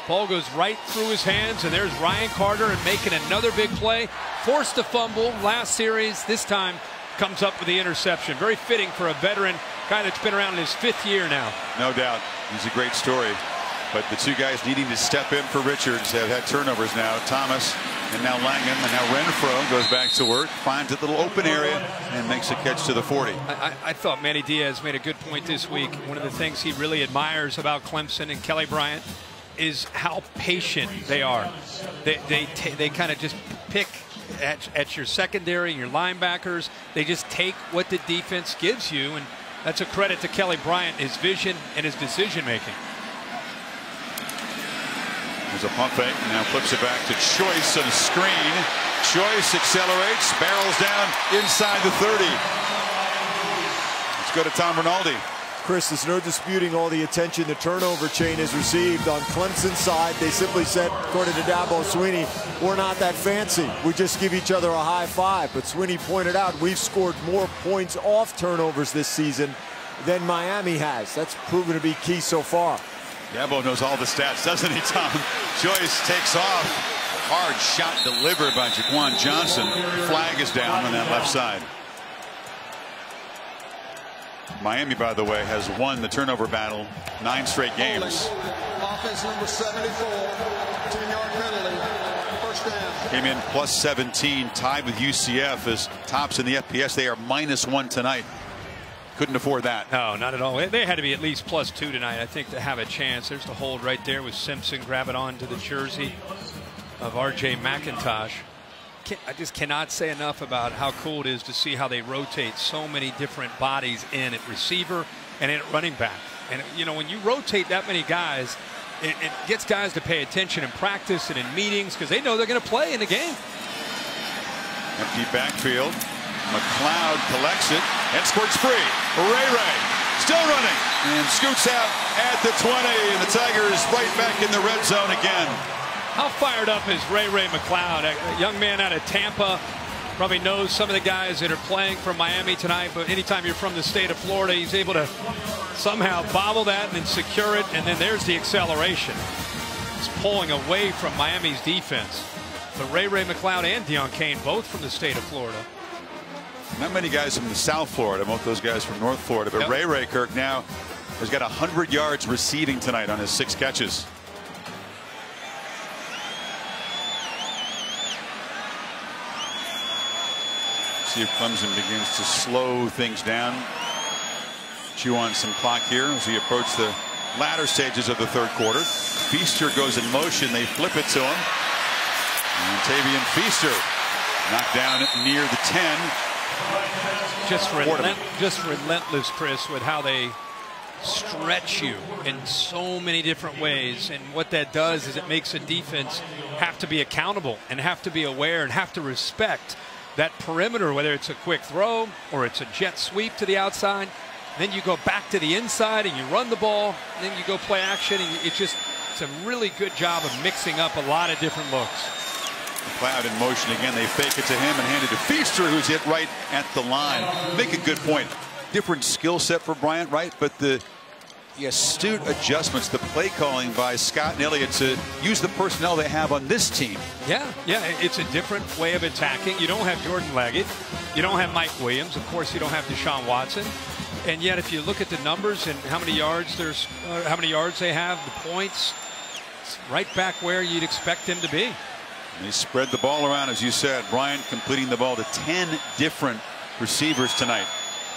Ball goes right through his hands, and there's Ryan Carter and making another big play. Forced a fumble last series. This time comes up with the interception. Very fitting for a veteran guy that's been around in his 5th year now.
No doubt. He's a great story. But the 2 guys needing to step in for Richards have had turnovers now. Thomas And now Langham, and now Renfro goes back to work, finds a little open area, and makes a catch to the 40.
I thought Manny Diaz made a good point this week. One of the things he really admires about Clemson and Kelly Bryant is how patient they are. They kind of just pick at your secondary and your linebackers. They just take what the defense gives you, and that's a credit to Kelly Bryant, his vision and his decision making.
There's a pump fake, now flips it back to Choice on a screen. Choice accelerates, barrels down inside the 30. Let's go to Tom Rinaldi.
Chris, there's no disputing all the attention the turnover chain has received. On Clemson's side, they simply said, according to Dabo Swinney, we're not that fancy. We just give each other a high five. But Swinney pointed out we've scored more points off turnovers this season than Miami has. That's proven to be key so far.
Dabo knows all the stats, doesn't he, Tom? Joyce takes off. Hard shot delivered by Jaquan Johnson. Flag is down on that left side. Miami, by the way, has won the turnover battle 9 straight games.
Offense number 74, 10-yard penalty, first down.
Came in plus 17, tied with UCF as tops in the FPS. They are -1 tonight. Couldn't afford that.
No, not at all. They had to be at least +2 tonight, I think, to have a chance. There's the hold right there with Simpson grabbing onto the jersey of R.J. McIntosh. I just cannot say enough about how cool it is to see how they rotate so many different bodies in at receiver and in at running back. And, you know, when you rotate that many guys, it gets guys to pay attention in practice and in meetings because they know they're going to play in the game.
Empty backfield. McLeod collects it and squirts free. Ray still running and scoots out at the 20, and the Tigers right back in the red zone again.
How fired up is Ray McLeod, a young man out of Tampa? Probably knows some of the guys that are playing for Miami tonight, but anytime you're from the state of Florida, he's able to somehow bobble that and then secure it, and then there's the acceleration. It's pulling away from Miami's defense. But Ray McLeod and Deion Kane, both from the state of Florida.
Not many guys from the South Florida, most of those guys from North Florida, but yep. Ray Kirk now has got 100 yards receiving tonight on his 6 catches. See if Clemson begins to slow things down, chew on some clock here as we approach the latter stages of the 3rd quarter. Feaster goes in motion, they flip it to him, and Tavian Feaster knocked down near the 10.
Just relentless, Chris, with how they stretch you in so many different ways. And what that does is it makes a defense have to be accountable and have to be aware and have to respect that perimeter, whether it's a quick throw or it's a jet sweep to the outside. Then you go back to the inside and you run the ball. Then you go play action. And it's a really good job of mixing up a lot of different looks.
McLeod in motion again. They fake it to him and hand it to Feaster, who's hit right at the line. Make a good point. Different skill set for Bryant, right? But the astute adjustments, the play calling by Scott and Elliott to use the personnel they have on this team.
Yeah, it's a different way of attacking. You don't have Jordan Leggett. You don't have Mike Williams. Of course, you don't have Deshaun Watson. And yet, if you look at the numbers and how many yards they have, the points, it's right back where you'd expect them to be.
They spread the ball around, as you said. Bryant completing the ball to 10 different receivers tonight.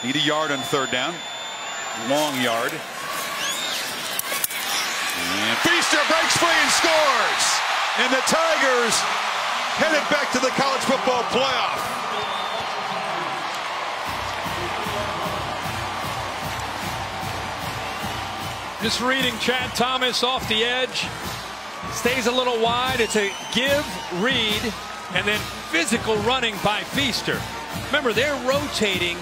Need a yard on 3rd down. Long yard. And Feaster breaks free and scores. And the Tigers headed back to the college football playoff.
Just reading Chad Thomas off the edge. Stays a little wide. It's a give, read, and then physical running by Feaster. Remember, they're rotating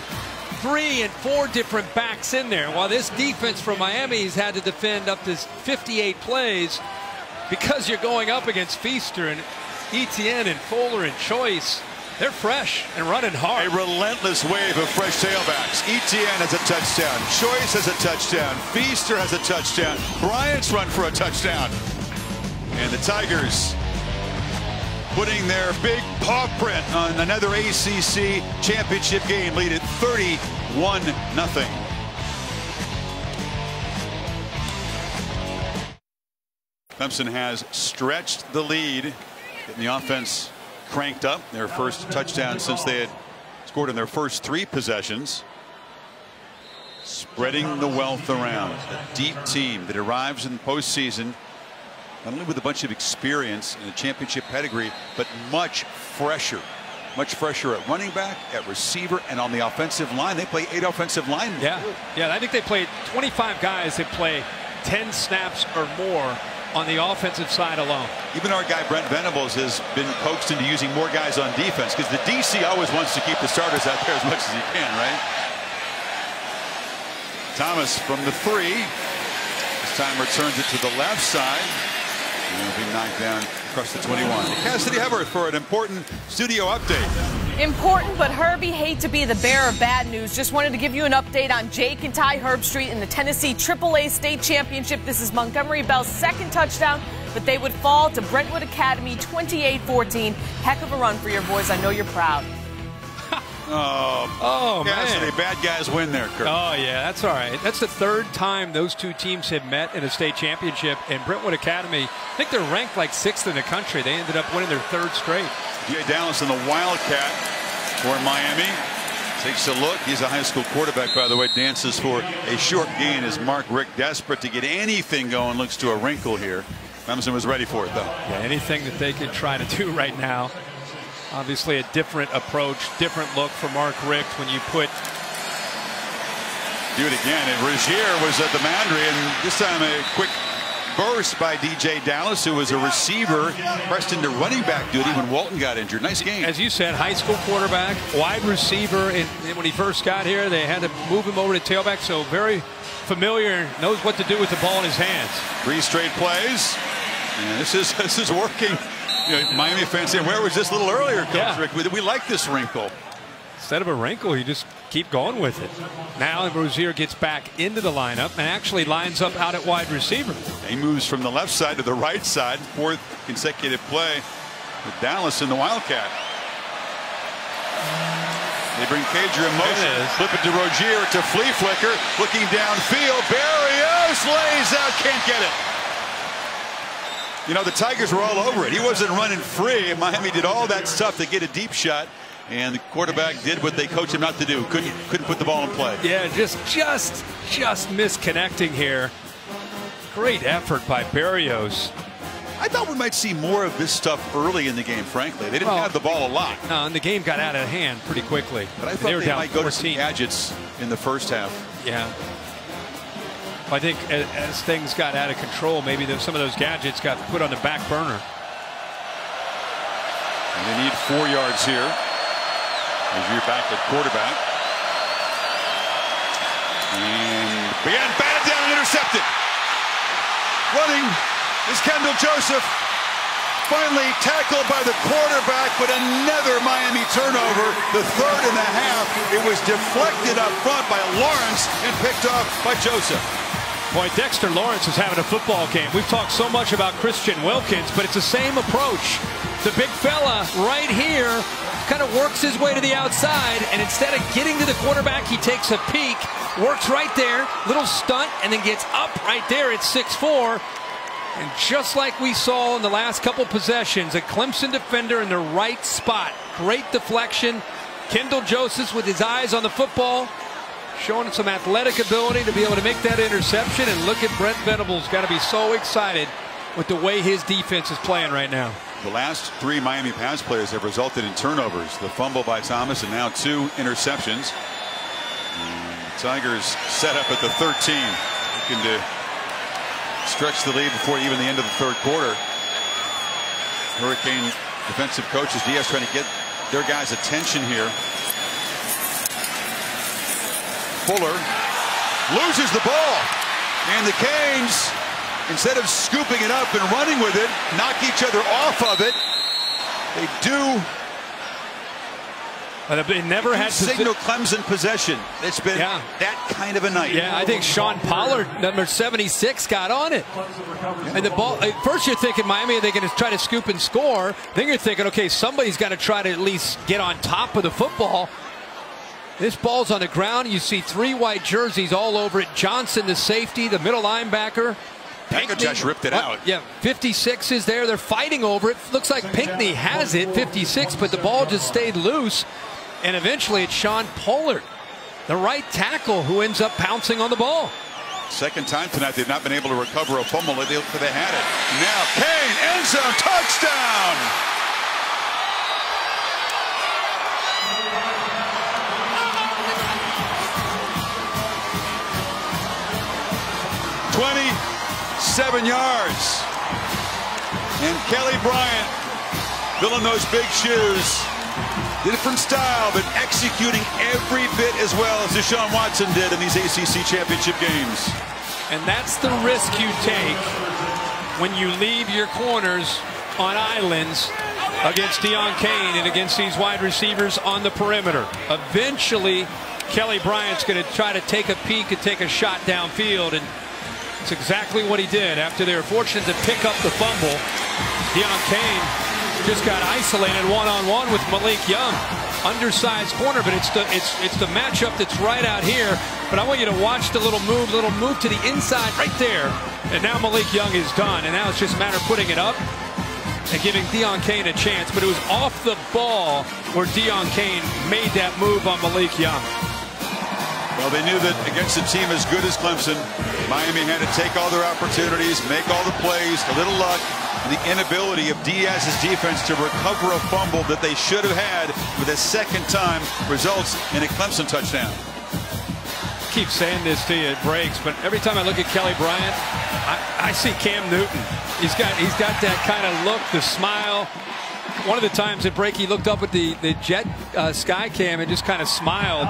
3 and 4 different backs in there. While this defense from Miami has had to defend up to 58 plays, because you're going up against Feaster and Etienne and Fuller and Choice, they're fresh and running hard.
A relentless wave of fresh tailbacks. Etienne has a touchdown. Choice has a touchdown. Feaster has a touchdown. Bryant's run for a touchdown. And the Tigers putting their big paw print on another ACC championship game, lead at 31-0. Clemson has stretched the lead, getting the offense cranked up. Their first touchdown since they had scored in their first 3 possessions. Spreading the wealth around. A deep team that arrives in the postseason not only with a bunch of experience and a championship pedigree, but much fresher at running back, at receiver, and on the offensive line. They play 8 offensive linemen.
Yeah, I think they played 25 guys that play 10 snaps or more on the offensive side alone.
Even our guy Brent Venables has been coaxed into using more guys on defense because the DC always wants to keep the starters out there as much as he can, right? Thomas from the 3. This time returns it to the left side. And will be knocked down across the 21. Cassidy Hubbard for an important studio update.
Important, but Herbie, hate to be the bearer of bad news. Just wanted to give you an update on Jake and Ty Herbstreit in the Tennessee AAA State Championship. This is Montgomery Bell's 2nd touchdown, but they would fall to Brentwood Academy 28-14. Heck of a run for your boys. I know you're proud.
Oh, Cassidy, man. Bad guys win there, Kurt.
Oh, yeah, that's all right. That's the 3rd time those 2 teams have met in a state championship. And Brentwood Academy, I think they're ranked like 6th in the country. They ended up winning their 3rd straight.
Jay Dallas in the Wildcat for Miami. Takes a look. He's a high school quarterback, by the way. Dances for a short gain as Mark Rick, desperate to get anything going, looks to a wrinkle here. Clemson was ready for it, though.
Yeah, anything that they could try to do right now. Obviously a different approach, different look for Mark Richt when you put.
Do it again. And Rozier was at the boundary, and this time a quick burst by DJ Dallas, who was a receiver, pressed into running back duty when Walton got injured. Nice game.
As you said, high school quarterback, wide receiver, and when he first got here, they had to move him over to tailback, so very familiar, knows what to do with the ball in his hands.
3 straight plays, and this is working. You know, Miami fans saying, where was this a little earlier, Coach Rick? We like this wrinkle.
Instead of a wrinkle, you just keep going with it. Now Rozier gets back into the lineup and actually lines up out at wide receiver.
He moves from the left side to the right side. 4th consecutive play with Dallas in the Wildcat. They bring Cager in motion. Flip it to Rozier to Flea Flicker. Looking downfield. Barrios lays out. Can't get it. You know, the Tigers were all over it. He wasn't running free. Miami did all that stuff to get a deep shot, and the quarterback did what they coached him not to do. Couldn't put the ball in play.
Yeah, just misconnecting here. Great effort by Barrios.
I thought we might see more of this stuff early in the game, frankly. They didn't have the ball a lot.
No, and the game got out of hand pretty quickly.
But I thought they might go to some gadgets in the first half.
Yeah. I think as things got out of control, maybe some of those gadgets got put on the back burner.
And they need 4 yards here. As you're back at quarterback. And began batted down and intercepted. Running is Kendall Joseph. Finally tackled by the quarterback, but another Miami turnover. The 3rd in the half. It was deflected up front by Lawrence and picked off by Joseph.
Boy, Dexter Lawrence is having a football game. We've talked so much about Christian Wilkins, but it's the same approach. The big fella right here kind of works his way to the outside, and instead of getting to the quarterback, he takes a peek, works right there, little stunt, and then gets up right there at 6'4". And just like we saw in the last couple possessions, a Clemson defender in the right spot. Great deflection. Kendall Joseph with his eyes on the football, showing some athletic ability to be able to make that interception. And look at Brent Venables, got to be so excited with the way his defense is playing right now.
The last 3 Miami pass plays have resulted in turnovers. The fumble by Thomas and now 2 interceptions. And the Tigers set up at the 13, looking to stretch the lead before even the end of the 3rd quarter. Hurricane defensive coaches, Diaz, trying to get their guys' attention here. Fuller loses the ball, and the Canes, instead of scooping it up and running with it, knock each other off of it. They do.
They never had
signal Clemson possession. It's been that kind of a night.
Yeah, I think Sean Pollard, number 76, got on it. And the ball, first you're thinking Miami, are they going to try to scoop and score? Then you're thinking, okay, somebody's got to try to at least get on top of the football. This ball's on the ground. You see 3 white jerseys all over it. Johnson, the safety, the middle linebacker.
Pinckney ripped it out.
Yeah, 56 is there. They're fighting over it. Looks like Pinckney has it, 56, but the ball just stayed loose. And eventually it's Sean Pollard, the right tackle, who ends up pouncing on the ball.
Second time tonight they've not been able to recover a fumble. They had it. Now Kane, end zone, touchdown! "27 yards. And Kelly Bryant filling those big shoes. Different style, but executing every bit as well as Deshaun Watson did in these ACC championship games.
And that's the risk you take when you leave your corners on islands against Deion Kane and against these wide receivers on the perimeter. Eventually, Kelly Bryant's going to try to take a peek and take a shot downfield, and it's exactly what he did. After they were fortunate to pick up the fumble, Deion Kane just got isolated one-on-one with Malik Young. Undersized corner, but it's the matchup that's right out here. But I want you to watch the little move to the inside right there. And now Malik Young is done, and now it's just a matter of putting it up and giving Deion Kane a chance. But it was off the ball where Deion Kane made that move on Malik Young.
Well, they knew that against a team as good as Clemson, Miami had to take all their opportunities, make all the plays, a little luck, and the inability of Diaz's defense to recover a fumble that they should have had for the second time results in a Clemson touchdown.
I keep saying this to you, it breaks, but every time I look at Kelly Bryant, I see Cam Newton. He's got that kind of look, the smile. One of the times at break, he looked up at the jet sky cam and just kind of smiled.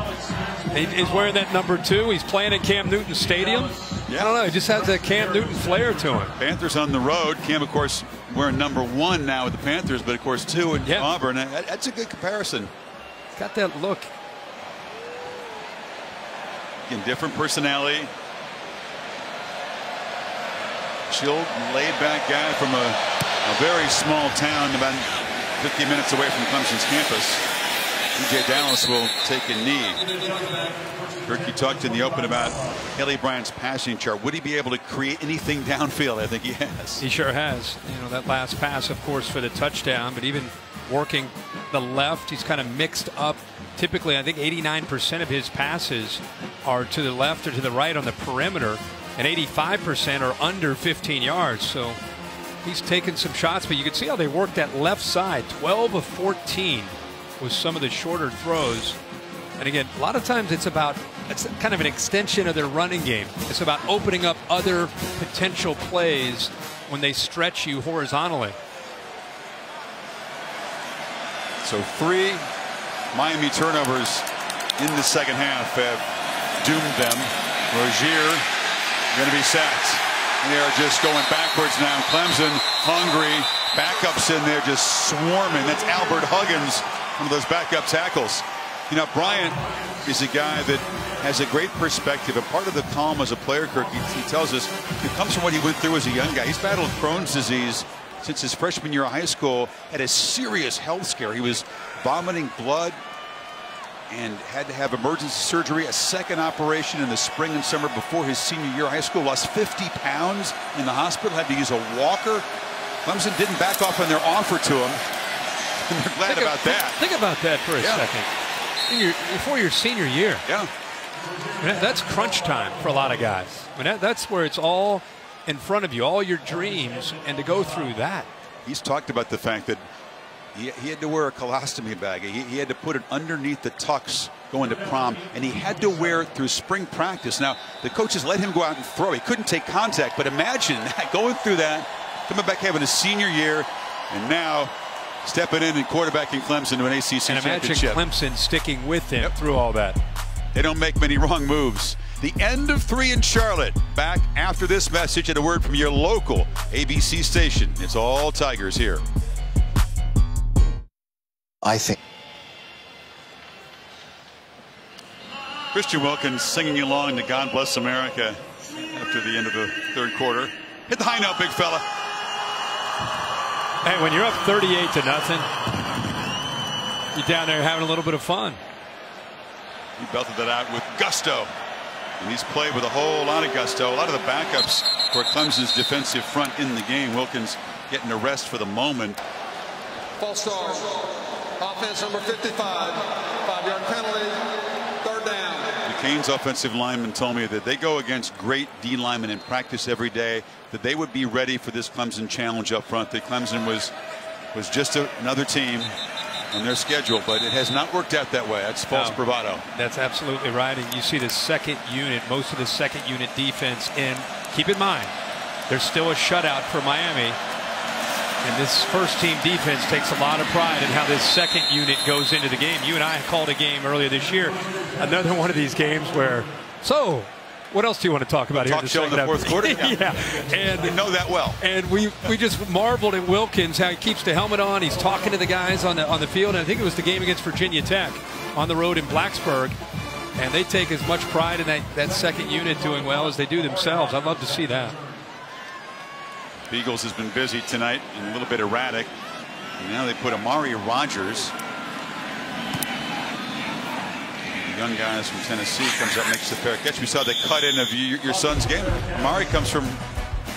He's wearing that number 2. He's playing at Cam Newton Stadium. Yeah. I don't know. He just has that Cam Newton flair to him.
Panthers on the road. Cam, of course, wearing number 1 now with the Panthers, but of course 2 in Auburn. That's a good comparison.
He's got that look.
In different personality. Chilled, laid-back guy from a very small town about 50 minutes away from Clemson's campus. DJ Dallas will take a knee. Kirk, you talked in the open about Kelly Bryant's passing chart. Would he be able to create anything downfield? I think he has.
He sure has. You know, that last pass, of course, for the touchdown, but even working the left, he's kind of mixed up. Typically, I think 89% of his passes are to the left or to the right on the perimeter, and 85% are under 15 yards. So he's taken some shots, but you can see how they work that left side. 12 of 14 with some of the shorter throws. And again, a lot of times it's kind of an extension of their running game. It's about opening up other potential plays when they stretch you horizontally.
So 3 Miami turnovers in the second half have doomed them. Rozier going to be sacked. They are just going backwards now. Clemson hungry. Backups in there just swarming. That's Albert Huggins, one of those backup tackles. You know, Bryant is a guy that has a great perspective, and part of the calm as a player, Kirk, he tells us, it comes from what he went through as a young guy. He's battled Crohn's disease since his freshman year of high school, had a serious health scare. He was vomiting blood and had to have emergency surgery, a second operation in the spring and summer before his senior year of high school, lost 50 pounds in the hospital, had to use a walker. Clemson didn't back off on their offer to him. And they're glad about that.
Think about that for a second. Before your senior year.
Yeah.
I mean, that's crunch time for a lot of guys. I mean, that's where it's all in front of you, all your dreams, and to go through that.
He's talked about the fact that he had to wear a colostomy bag. He had to put it underneath the tux going to prom, and he had to wear it through spring practice. Now, the coaches let him go out and throw. He couldn't take contact, but imagine that, going through that, coming back having a senior year, and now stepping in and quarterbacking Clemson to an ACC championship.
And imagine Clemson sticking with him through all that.
They don't make many wrong moves. The end of 3 in Charlotte. Back after this message and a word from your local ABC station. It's all Tigers here.
I think.
Christian Wilkins singing along to God Bless America after the end of the third quarter. Hit the high note, big fella.
Hey, when you're up 38-0, you're down there having a little bit of fun.
He belted that out with gusto. And he's played with a whole lot of gusto. A lot of the backups for Clemson's defensive front in the game. Wilkins getting a rest for the moment.
False start. Offense number 55. 5-yard penalty. 3rd down.
The Canes offensive lineman told me that they go against great D linemen in practice every day, that they would be ready for this Clemson challenge up front, that Clemson was just another team on their schedule, but it has not worked out that way. That's false bravado.
That's absolutely right. And you see the second unit, most of the second unit defense, and keep in mind, there's still a shutout for Miami. And this first team defense takes a lot of pride in how this second unit goes into the game. You and I called a game earlier this year, another one of these games where, so what else do you want to talk about here?
Talk show in the fourth quarter?
Yeah. And
we know that well.
And we just marveled at Wilkins, how he keeps the helmet on. He's talking to the guys on the field. And I think it was the game against Virginia Tech on the road in Blacksburg. And they take as much pride in that second unit doing well as they do themselves. I'd love to see that.
Beagles has been busy tonight and a little bit erratic. And now they put Amari Rogers. The young guys from Tennessee comes up, makes the fair catch. We saw the cut in of your son's game. Amari comes from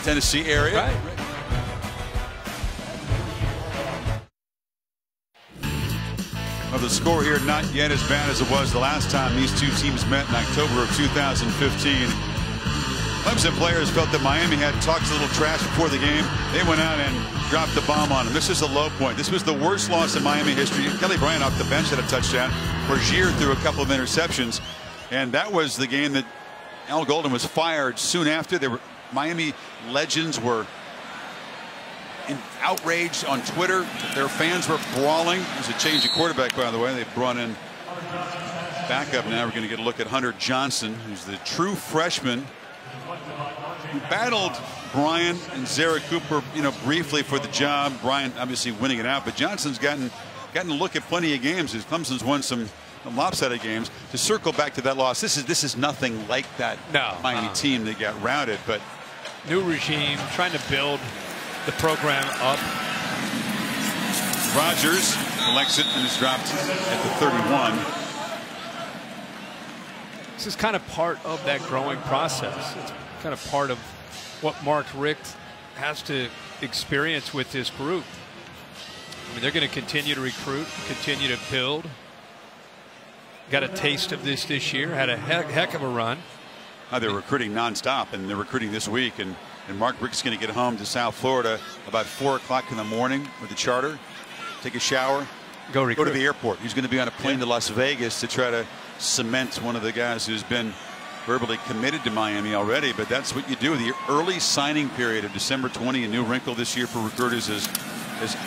Tennessee area.
Right.
Well, the score here not yet as bad as it was the last time these two teams met in October of 2015. Clemson players felt that Miami had talked a little trash before the game. They went out and dropped the bomb on them. This is a low point. This was the worst loss in Miami history. Kelly Bryant off the bench had a touchdown. Rozier threw a couple of interceptions. And that was the game that Al Golden was fired soon after. Miami legends were outraged on Twitter. Their fans were brawling. There's a change of quarterback, by the way. They brought in backup now. We're going to get a look at Hunter Johnson, who's the true freshman who battled Bryant and Zara Cooper, briefly for the job. Bryant obviously winning it out, but Johnson's gotten a look at plenty of games. As Clemson's won some lopsided games. To circle back to that loss, this is nothing like that Miami team that got routed. But
new regime trying to build the program up.
Rogers collects it and is dropped at the 31.
This is kind of part of that growing process. It's kind of part of what Mark Richt has to experience with this group. I mean, they're going to continue to recruit, continue to build. Got a taste of this year, had a heck of a run.
They're recruiting nonstop, and they're recruiting this week. And Mark Richt's going to get home to South Florida about 4 o'clock in the morning with a charter, take a shower, go to the airport. He's going to be on a plane to Las Vegas to try to cement one of the guys who's been verbally committed to Miami already. But that's what you do. The early signing period of December 20, a new wrinkle this year for recruiters, is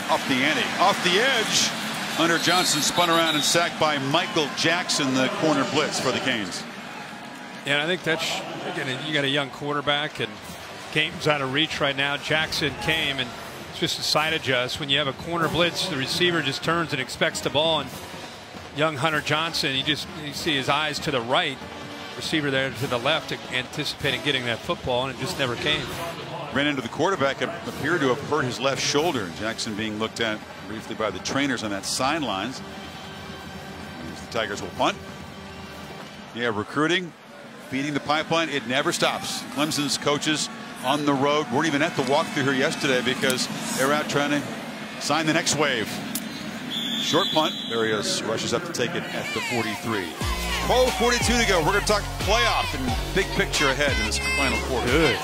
up the ante. Off the edge, Hunter Johnson spun around and sacked by Michael Jackson, the corner blitz for the Canes.
Yeah, and I think that's, again, you got a young quarterback and game's out of reach right now. Jackson came, and it's just a side adjust. When you have a corner blitz, the receiver just turns and expects the ball, and young Hunter Johnson, you see his eyes to the right, receiver there to the left, anticipating getting that football, and it just never came.
Ran into the quarterback, appeared to have hurt his left shoulder. Jackson being looked at briefly by the trainers on that sidelines. The Tigers will punt. Yeah, recruiting, feeding the pipeline, it never stops. Clemson's coaches on the road weren't even at the walkthrough here yesterday because they're out trying to sign the next wave. Short punt. There he is. Rushes up to take it at the 43. 12:42 to go. We're going to talk playoff and big picture ahead in this final quarter.
Good.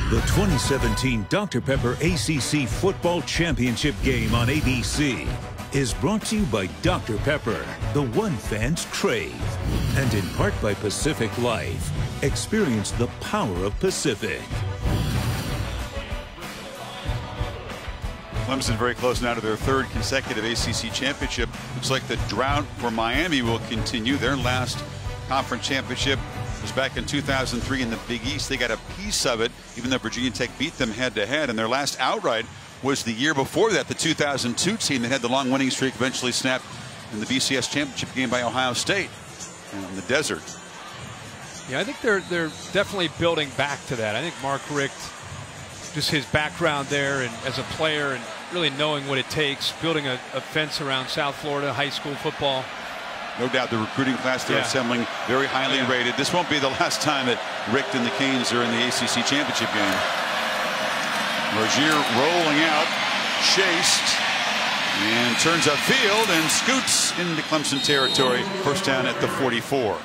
The 2017 Dr. Pepper ACC Football Championship game on ABC is brought to you by Dr. Pepper, the one fans crave, and in part by Pacific Life. Experience the power of Pacific.
Clemson very close now to their third consecutive ACC championship. Looks like the drought for Miami will continue. Their last conference championship was back in 2003 in the Big East. They got a piece of it, even though Virginia Tech beat them head-to-head. And their last outright was the year before that, the 2002 team that had the long winning streak eventually snapped in the BCS championship game by Ohio State in the desert.
Yeah, I think they're definitely building back to that. I think Mark Richt, just his background there and as a player and really knowing what it takes, building a fence around South Florida high school football.
No doubt the recruiting class they're assembling, very highly rated. This won't be the last time that Rick and the Canes are in the ACC championship game. Rozier rolling out, chased, and turns upfield and scoots into Clemson territory. First down at the 44.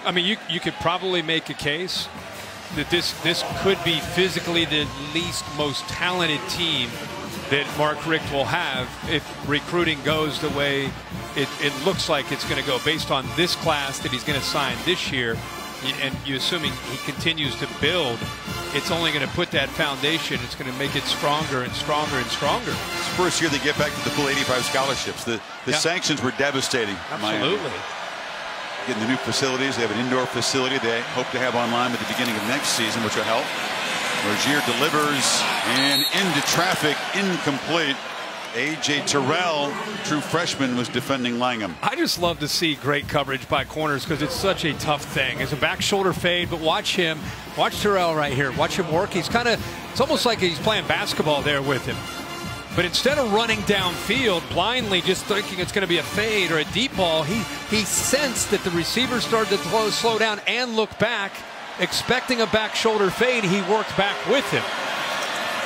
I mean, you could probably make a case that this could be physically the least most talented team that Mark Richt will have if recruiting goes the way it looks like it's going to go, based on this class that he's going to sign this year. And you assuming he continues to build, it's only going to put that foundation. It's going to make it stronger and stronger and stronger.
It's the first year they get back to the full 85 scholarships. The sanctions were devastating.
Absolutely.
Getting the new facilities. They have an indoor facility they hope to have online at the beginning of next season, which will help. Rozier delivers and into traffic, incomplete. A.J. Terrell, true freshman, was defending Langham.
I just love to see great coverage by corners because it's such a tough thing. It's a back shoulder fade, but watch him. Watch Terrell right here. Watch him work. He's it's almost like he's playing basketball there with him. But instead of running downfield blindly, just thinking it's going to be a fade or a deep ball, he sensed that the receiver started to slow down and look back, expecting a back shoulder fade. He worked back with him.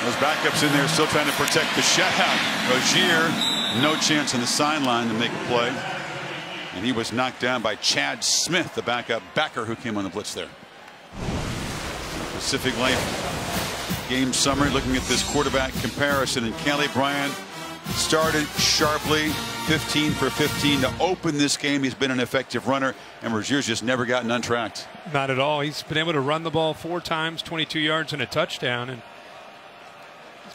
Those backups in there still trying to protect the shutout. Rozier, no chance on the sideline to make a play. And he was knocked down by Chad Smith, the backup backer who came on the blitz there. Pacific Life game summary, looking at this quarterback comparison. And Kelly Bryant started sharply, 15 for 15 to open this game. He's been an effective runner, and Rozier's just never gotten untracked.
Not at all. He's been able to run the ball 4 times, 22 yards and a touchdown. And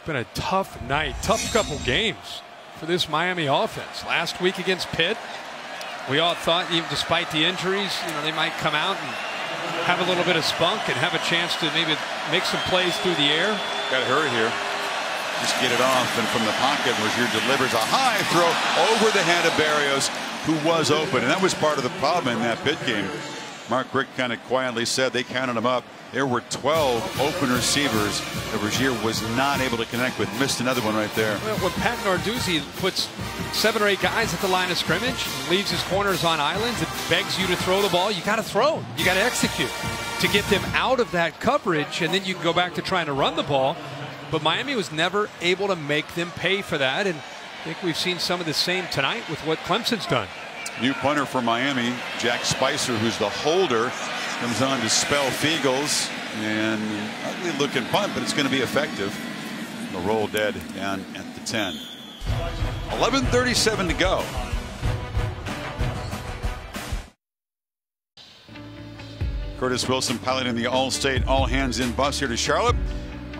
been a tough night, tough couple games for this Miami offense. Last week against Pitt, we all thought, even despite the injuries, they might come out and have a little bit of spunk and have a chance to maybe make some plays through the air.
Got to hurry here. Just get it off, and from the pocket, Rozier delivers a high throw over the head of Barrios, who was open, and that was part of the problem in that Pitt game. Mark Richt kind of quietly said they counted them up. There were 12 open receivers that Rozier was not able to connect with. Missed another one right there.
Well, when Pat Narduzzi puts 7 or 8 guys at the line of scrimmage, leaves his corners on islands, and begs you to throw the ball, you got to throw. You got to execute to get them out of that coverage, and then you can go back to trying to run the ball. But Miami was never able to make them pay for that, and I think we've seen some of the same tonight with what Clemson's done.
New punter for Miami, Jack Spicer, who's the holder, comes on to spell Fiegels, and ugly looking punt, but it's going to be effective. The roll dead down at the 10. 11:37 to go. Curtis Wilson piloting the All-State all-hands-in bus here to Charlotte.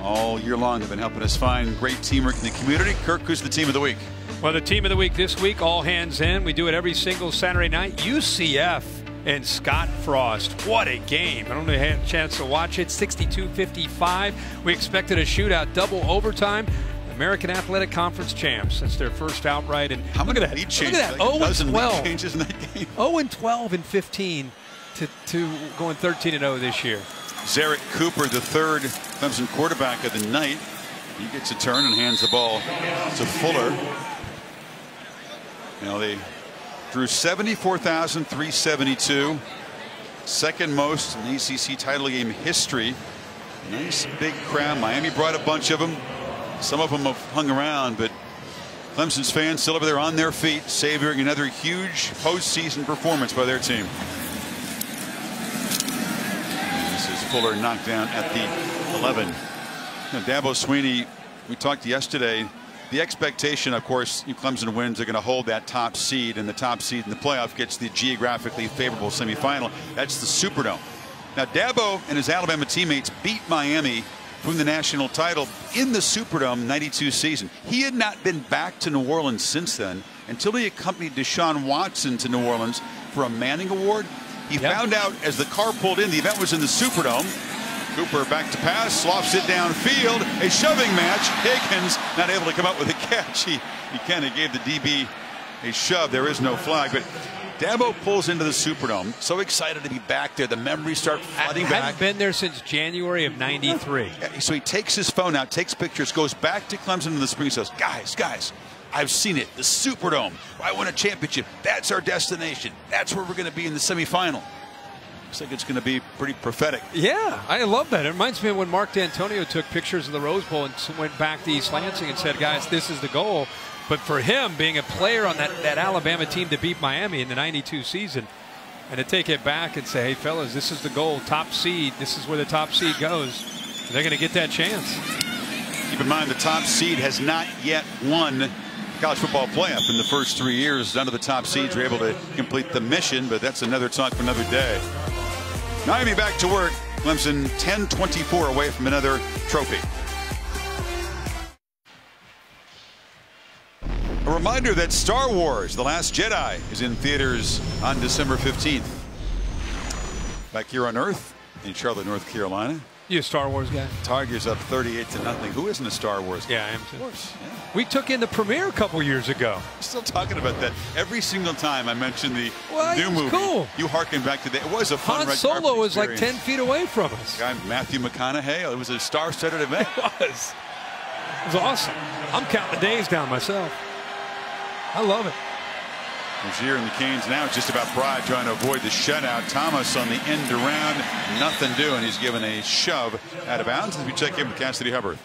All year long they've been helping us find great teamwork in the community. Kirk, who's the team of the week?
Well, the team of the week this week, all hands in. We do it every single Saturday night. UCF and Scott Frost. What a game. I don't know if you had a chance to watch it. 62-55. We expected a shootout, double overtime. American Athletic Conference champs. That's their first outright. And
how many
look at that.
lead changes?
Look at that.
Like
0-12.
Changes in that game.
0-12 and 15 to going 13-0 this year.
Zarek Cooper, the third Clemson quarterback of the night. He gets a turn and hands the ball to Fuller. They drew 74,372. Second most in ACC title game history. Nice big crowd. Miami brought a bunch of them. Some of them have hung around, but Clemson's fans still over there on their feet, savoring another huge postseason performance by their team. And this is Fuller knocked down at the 11. Dabo Swinney, we talked yesterday. The expectation, of course, Clemson wins, they're going to hold that top seed, and the top seed in the playoff gets the geographically favorable semifinal. That's the Superdome. Now, Dabo and his Alabama teammates beat Miami from the national title in the Superdome '92 season. He had not been back to New Orleans since then until he accompanied Deshaun Watson to New Orleans for a Manning Award. He found out as the car pulled in, the event was in the Superdome. Cooper back to pass, lofts it downfield, a shoving match. Higgins not able to come up with a catch. He kind of gave the DB a shove. There is no flag, but Dabo pulls into the Superdome. So excited to be back there. The memories start flooding back.
Hadn't been there since January of '93.
So he takes his phone out, takes pictures, goes back to Clemson in the spring, says, guys, I've seen it. The Superdome. I win a championship. That's our destination. That's where we're going to be in the semifinal. Looks like it's going to be pretty prophetic.
Yeah, I love that. It reminds me of when Mark D'Antonio took pictures of the Rose Bowl and went back to East Lansing and said, guys, this is the goal. But for him, being a player on that Alabama team to beat Miami in the '92 season, and to take it back and say, hey, fellas, this is the goal, top seed. This is where the top seed goes. They're going to get that chance.
Keep in mind, the top seed has not yet won college football playoff in the first 3 years. None of the top seeds were able to complete the mission, but that's another talk for another day. Miami back to work. Clemson 10-24 away from another trophy. A reminder that Star Wars: The Last Jedi is in theaters on December 15th. Back here on Earth in Charlotte, North Carolina.
You a Star Wars guy?
Tigers up 38-0. Who isn't a Star Wars guy?
Yeah, I am too.
Of course. Yeah.
We took in the premiere a couple years ago.
Still talking about that. Every single time I mention the new movie,
cool.
You harken back to that. It was a fun
Han Solo was like 10 feet away from us.
Guy Matthew McConaughey. It was a star-studded event.
It was awesome. I'm counting the days down myself. I love it.
Rozier and the Canes now just about pride, trying to avoid the shutout. Thomas on the end around, nothing doing. He's given a shove out of bounds as we check in with Cassidy Hubbard.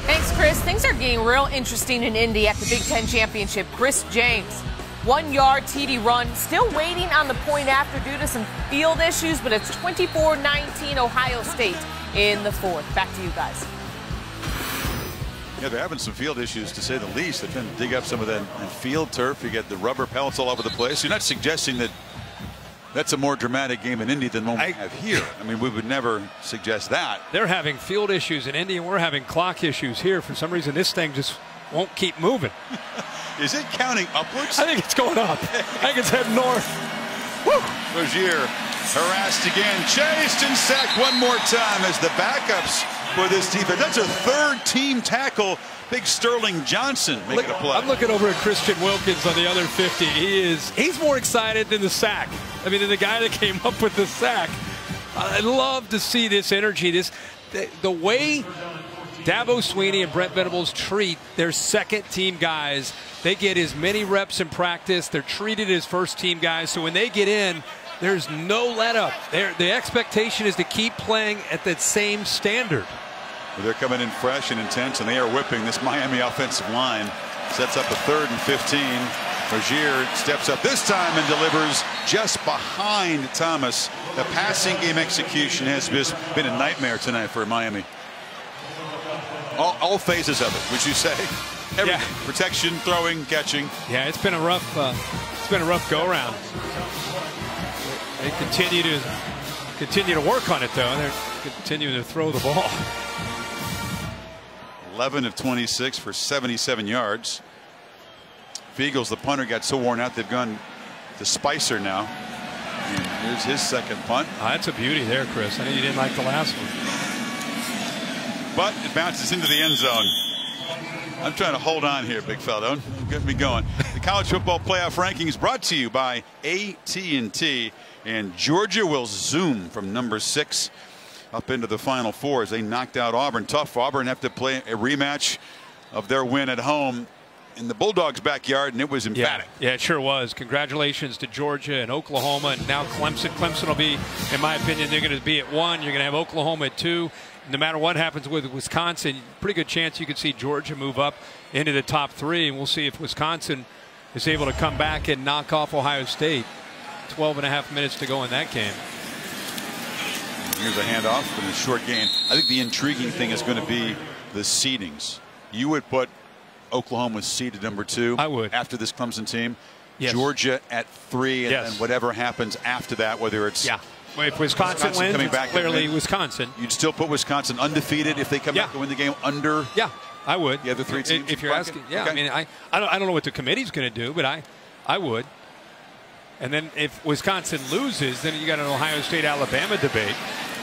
Thanks, Chris. Things are getting real interesting in Indy at the Big Ten Championship. Chris James, 1-yard TD run, still waiting on the point after due to some field issues, but it's 24-19 Ohio State in the fourth. Back to you guys.
Yeah, they're having some field issues, to say the least. They're trying to dig up some of that field turf. You get the rubber pellets all over the place. You're not suggesting that that's a more dramatic game in Indy than what we have here. I mean, we would never suggest that.
They're having field issues in Indy, and we're having clock issues here. For some reason, this thing just won't keep moving.
Is it counting upwards?
I think it's going up. I think it's heading north. Woo!
Rozier harassed again, chased and sacked one more time as the backups for this defense. That's a third-team tackle. Big Sterling Johnson making a play.
I'm looking over at Christian Wilkins on the other 50. He's more excited than the sack. I mean, than the guy that came up with the sack. I love to see this energy. The way Dabo Swinney and Brent Venables treat their second-team guys. They get as many reps in practice. They're treated as first-team guys. So when they get in, there's no let-up. The expectation is to keep playing at that same standard.
They're coming in fresh and intense, and they are whipping this Miami offensive line. Sets up a 3rd and 15. Rozier steps up this time and delivers just behind Thomas. The passing game execution has just been a nightmare tonight for Miami. All phases of it, would you say? Everything. Yeah. Protection, throwing, catching.
Yeah, it's been a rough go-around. They continue to work on it, though. They're continuing to throw the ball.
11 of 26 for 77 yards. Fiegels, the punter, got so worn out they've gone to Spicer now. And here's his second punt.
That's a beauty there, Chris. I know you didn't like the last one.
But it bounces into the end zone. I'm trying to hold on here, big fella. Don't get me going. The college football playoff rankings brought to you by AT&T. And Georgia will zoom from number 6 up into the Final Four as they knocked out Auburn. Tough for Auburn, have to play a rematch of their win at home in the Bulldogs' backyard, and it was emphatic.
Yeah, it sure was. Congratulations to Georgia and Oklahoma, and now Clemson. Clemson will be, in my opinion, they're going to be at 1. You're going to have Oklahoma at 2. No matter what happens with Wisconsin, pretty good chance you could see Georgia move up into the top 3, and we'll see if Wisconsin is able to come back and knock off Ohio State. 12.5 minutes to go in that game.
Here's a handoff in a short game. I think the intriguing thing is going to be the seedings. You would put Oklahoma seeded number 2.
I would.
After this Clemson team.
Yes.
Georgia at 3, and then whatever happens after that, whether it's
if Wisconsin wins,
coming back,
clearly Wisconsin.
You'd still put Wisconsin undefeated if they come back and win the game under.
Yeah, I would.
The other 3 teams.
If you're asking, I mean, I don't know what the committee's going to do, but I would. And then if Wisconsin loses, then you got an Ohio State-Alabama debate.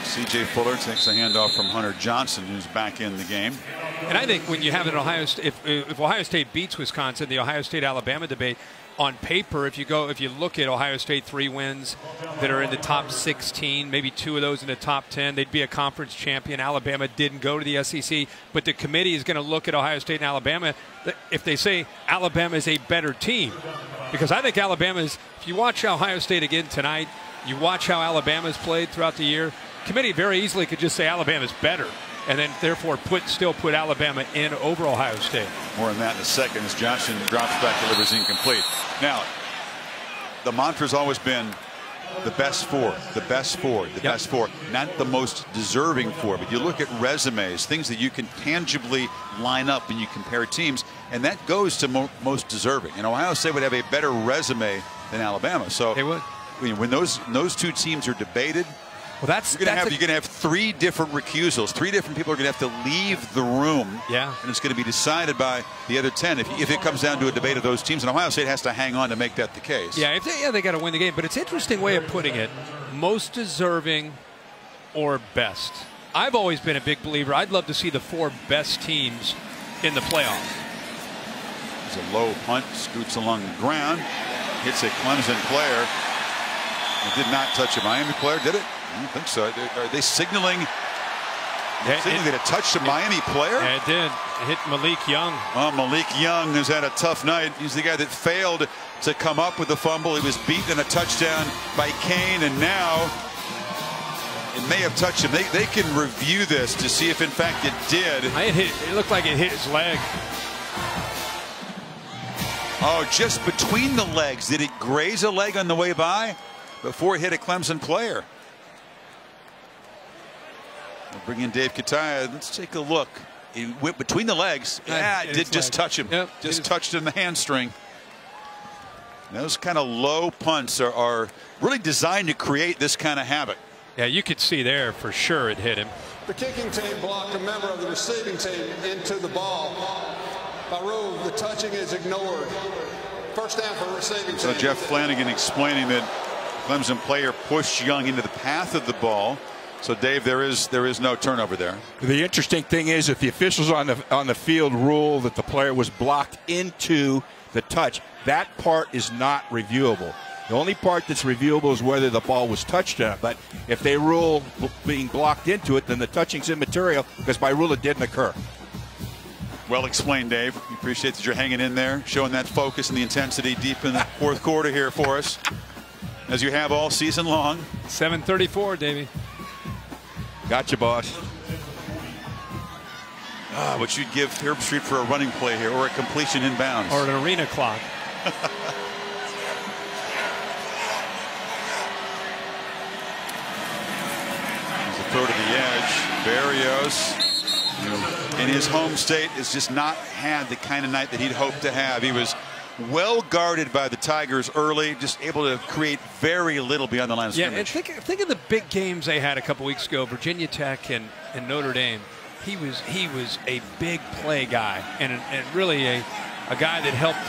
C.J. Fuller takes a handoff from Hunter Johnson, who's back in the game.
And I think when you have an Ohio State, if Ohio State beats Wisconsin, the Ohio State-Alabama debate, on paper, if you look at Ohio State 3 wins that are in the top 16, maybe 2 of those in the top 10, they'd be a conference champion. Alabama didn't go to the SEC, but the committee is going to look at Ohio State and Alabama if they say Alabama is a better team. Because I think Alabama is, if you watch Ohio State again tonight, you watch how Alabama's played throughout the year, committee very easily could just say Alabama's better, and then therefore still put Alabama in over Ohio State.
More on that in a second as Johnson drops back, delivers incomplete. Now, the mantra's always been the best 4, the best 4, the best 4, not the most deserving 4. But you look at resumes, things that you can tangibly line up when you compare teams, and that goes to most deserving. And Ohio State would have a better resume than Alabama. So
they would.
When those 2 teams are debated,
well, you're
going to have 3 different recusals. 3 different people are going to have to leave the room.
Yeah.
And it's going to be decided by the other 10 if it comes down to a debate of those teams. And Ohio State has to hang on to make that the case.
Yeah, they got to win the game. But it's an interesting way of putting it. Most deserving or best. I've always been a big believer. I'd love to see the 4 best teams in the playoffs.
There's a low punt, scoots along the ground, hits a Clemson player. It did not touch a Miami player, did it? I don't think so. Are they signaling? Signaling that it touched a Miami player?
Yeah, it did. It hit Malik Young.
Well, Malik Young has had a tough night. He's the guy that failed to come up with the fumble. He was beaten in a touchdown by Kane, and now it may have touched him. They can review this to see if, in fact, it did.
It looked like it hit his leg.
Oh, just between the legs. Did it graze a leg on the way by before it hit a Clemson player? We'll bring in Dave Kataya. Let's take a look. It went between the legs. Yeah, it did just touch him.
Yep,
just touched him in the hamstring. Those kind of low punts are really designed to create this kind of havoc.
Yeah, you could see there for sure it hit him.
The kicking team blocked a member of the receiving team into the ball. By rule, the touching is ignored. First down for receiving team.
So Jeff Flanagan explaining that Clemson player pushed Young into the path of the ball. So Dave, there is no turnover there.
The interesting thing is, if the officials on the field rule that the player was blocked into the touch, that part is not reviewable. The only part that's reviewable is whether the ball was touched or not. But if they rule being blocked into it, then the touching's immaterial because by rule it didn't occur.
Well explained, Dave. We appreciate that you're hanging in there, showing that focus and the intensity deep in the fourth quarter here for us, as you have all season long.
7:34, Davey.
Gotcha, boss.
What you'd give Herbstreit for a running play here, or a completion inbounds,
or an arena clock.
There's a throw to the edge. Berrios, in his home state, has just not had the kind of night that he'd hoped to have. He was well guarded by the Tigers early, just able to create very little beyond the line of scrimmage.
Yeah, and think of the big games they had a couple weeks ago, Virginia Tech and Notre Dame. He was a big play guy and really a guy that helped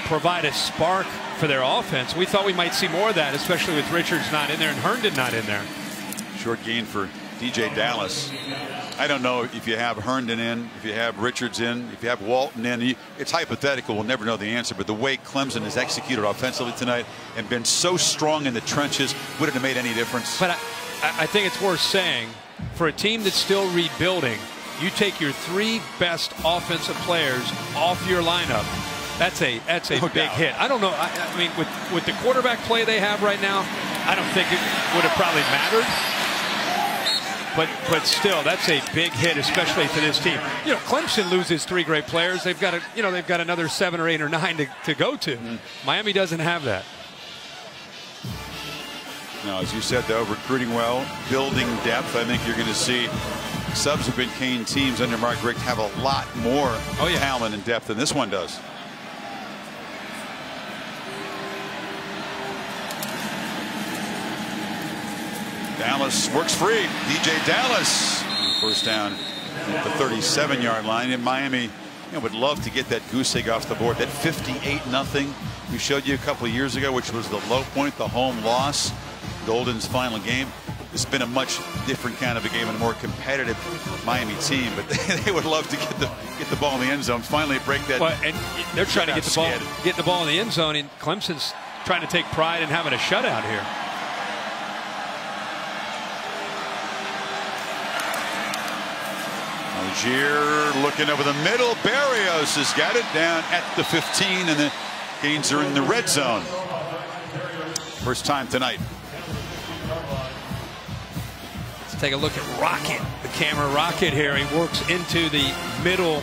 provide a spark for their offense. We thought we might see more of that, especially with Richards not in there and Herndon not in there.
Short gain for DJ Dallas. I don't know if you have Herndon in, if you have Richards in, if you have Walton in. It's hypothetical. We'll never know the answer. But the way Clemson has executed offensively tonight and been so strong in the trenches, wouldn't have made any difference.
But I think it's worth saying, for a team that's still rebuilding, you take your 3 best offensive players off your lineup. That's a big hit. I don't know. I mean, with the quarterback play they have right now, I don't think it would have probably mattered. But still, that's a big hit, especially to this team. Clemson loses 3 great players. They've got another 7 or 8 or 9 to go to. Miami doesn't have that.
No, as you said, though, recruiting well, building depth. I think you're going to see subsequent Kane teams under Mark Richt have a lot more talent and depth than this one does. Dallas works free. DJ Dallas, first down at the 37-yard line. In Miami, would love to get that goose egg off the board. That 58-0 we showed you a couple of years ago, which was the low point, the home loss, Golden's final game. It's been a much different kind of a game and a more competitive Miami team, but they would love to get the ball in the end zone. Finally break that.
Well, and they're trying to get the ball in the end zone, and Clemson's trying to take pride in having a shutout here.
Algier looking over the middle. Barrios has got it down at the 15, and the Canes are in the red zone. First time tonight.
Let's take a look at Rocket, the camera Rocket here. He works into the middle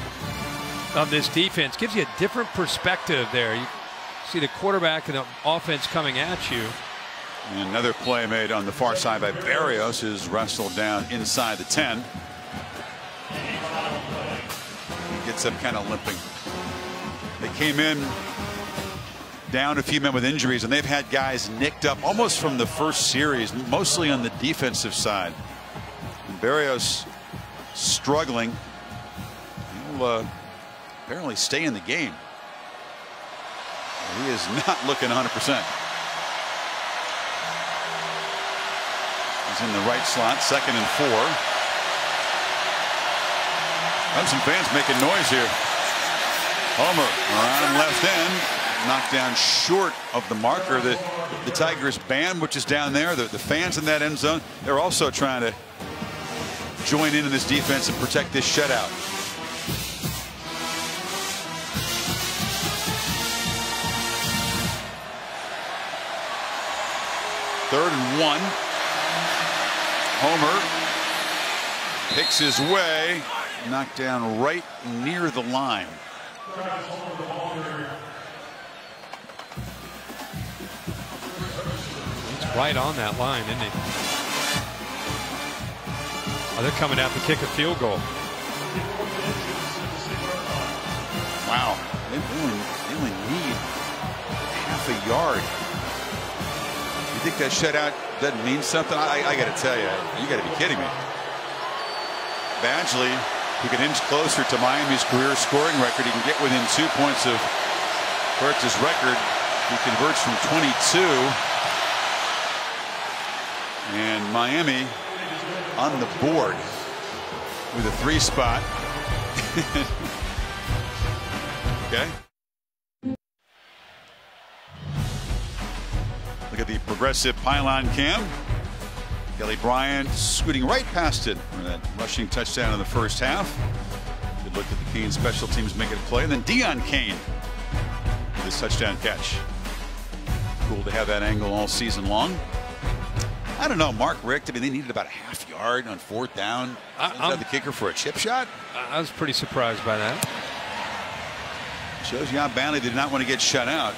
of this defense. Gives you a different perspective there. You see the quarterback and the offense coming at you.
And another play made on the far side by Barrios, who's wrestled down inside the 10. He gets up kind of limping. They came in down a few men with injuries, and they've had guys nicked up almost from the first series, mostly on the defensive side. And Barrios struggling. He'll apparently stay in the game. He is not looking 100%. He's in the right slot, 2nd and 4. Clemson fans making noise here. Homer around left end, knocked down short of the marker. The Tigers band, which is down there, the fans in that end zone, they're also trying to join in this defense and protect this shutout. Third and 1. Homer picks his way, knocked down right near the line.
It's right on that line, isn't he? Oh, they're coming out to kick a field goal.
Wow, they only need half a yard. You think that shutout doesn't mean something? I got to tell you, you got to be kidding me. Badgley, who can inch closer to Miami's career scoring record. He can get within 2 points of Kurtz's record. He converts from 22. And Miami on the board with a 3 spot. Okay. Look at the progressive pylon cam. Kelly Bryant scooting right past it for that rushing touchdown in the first half. Good look at the Canes special teams making a play. And then Deion Kane with his touchdown catch. Cool to have that angle all season long. I don't know, Mark Richt, I mean, they needed about a half yard on 4th down. I'm the kicker for a chip shot.
I was pretty surprised by that.
Shows you how badly they did not want to get shut out.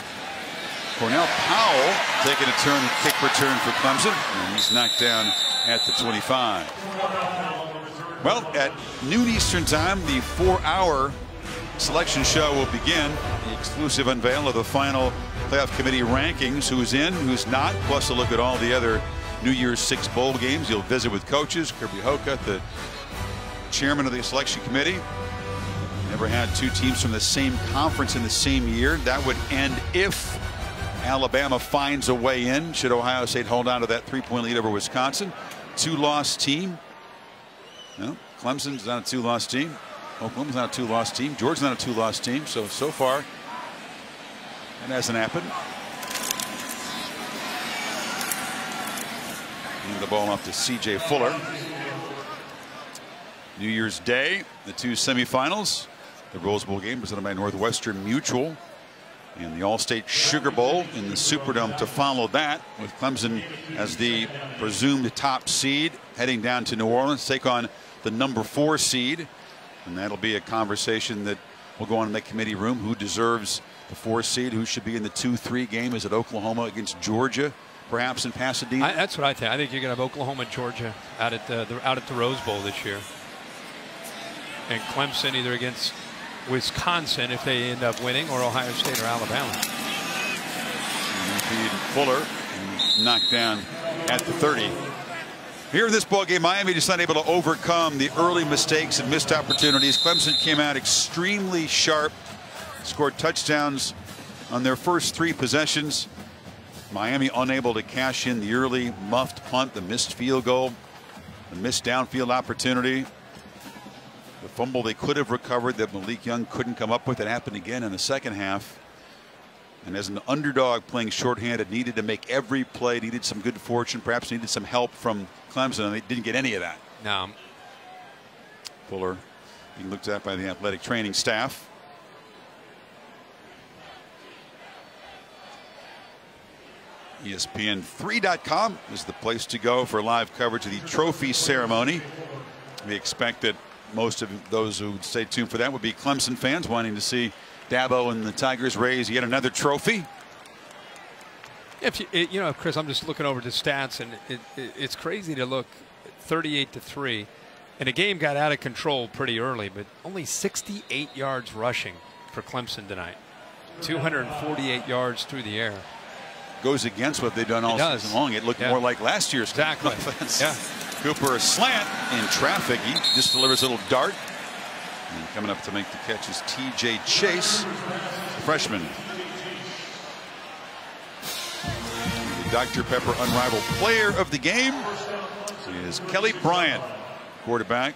Cornell Powell taking a turn, kick return for Clemson, and he's knocked down at the 25. Well, at noon Eastern time, the 4-hour selection show will begin. The exclusive unveil of the final playoff committee rankings, who's in, who's not, plus a look at all the other New Year's 6 bowl games. You'll visit with coaches, Kirby Hoka, the chairman of the selection committee. Never had 2 teams from the same conference in the same year. That would end if Alabama finds a way in. Should Ohio State hold on to that 3-point lead over Wisconsin? 2-loss team. No, Clemson's not a 2-loss team. Oklahoma's not a 2-loss team. Georgia's not a 2-loss team. So far, that hasn't happened. And the ball off to C.J. Fuller. New Year's Day, the 2 semifinals. The Rose Bowl game presented by Northwestern Mutual. And the All-State Sugar Bowl in the Superdome to follow that, with Clemson as the presumed top seed heading down to New Orleans to take on the number 4 seed. And that'll be a conversation that will go on in the committee room. Who deserves the 4 seed? Who should be in the 2-3 game? Is it Oklahoma against Georgia, perhaps in Pasadena?
That's what I think. I think you're going to have Oklahoma and Georgia out at the Rose Bowl this year. And Clemson either against Wisconsin if they end up winning, or Ohio State or Alabama.
Feed Fuller, knocked down at the 30. Here in this ball game, Miami just not able to overcome the early mistakes and missed opportunities. Clemson came out extremely sharp, scored touchdowns on their first 3 possessions. Miami unable to cash in the early muffed punt, the missed field goal, the missed downfield opportunity. The fumble they could have recovered that Malik Young couldn't come up with. It happened again in the second half. And as an underdog playing shorthanded, needed to make every play, needed some good fortune, perhaps needed some help from Clemson, and they didn't get any of that.
No.
Fuller being looked at by the athletic training staff. ESPN3.com is the place to go for live coverage of the trophy ceremony. We expect that most of those who would stay tuned for that would be Clemson fans wanting to see Dabo and the Tigers raise yet another trophy.
If you know, Chris, I'm just looking over the stats, and it's crazy to look 38-3, and the game got out of control pretty early, but only 68 yards rushing for Clemson tonight, 248 yards through the air.
Goes against what they've done all season long. It looked more like last year's offense.
Yeah.
Cooper a slant in traffic. He just delivers a little dart. And coming up to make the catch is T.J. Chase, freshman. The Dr. Pepper Unrivaled Player of the game is Kelly Bryant, quarterback.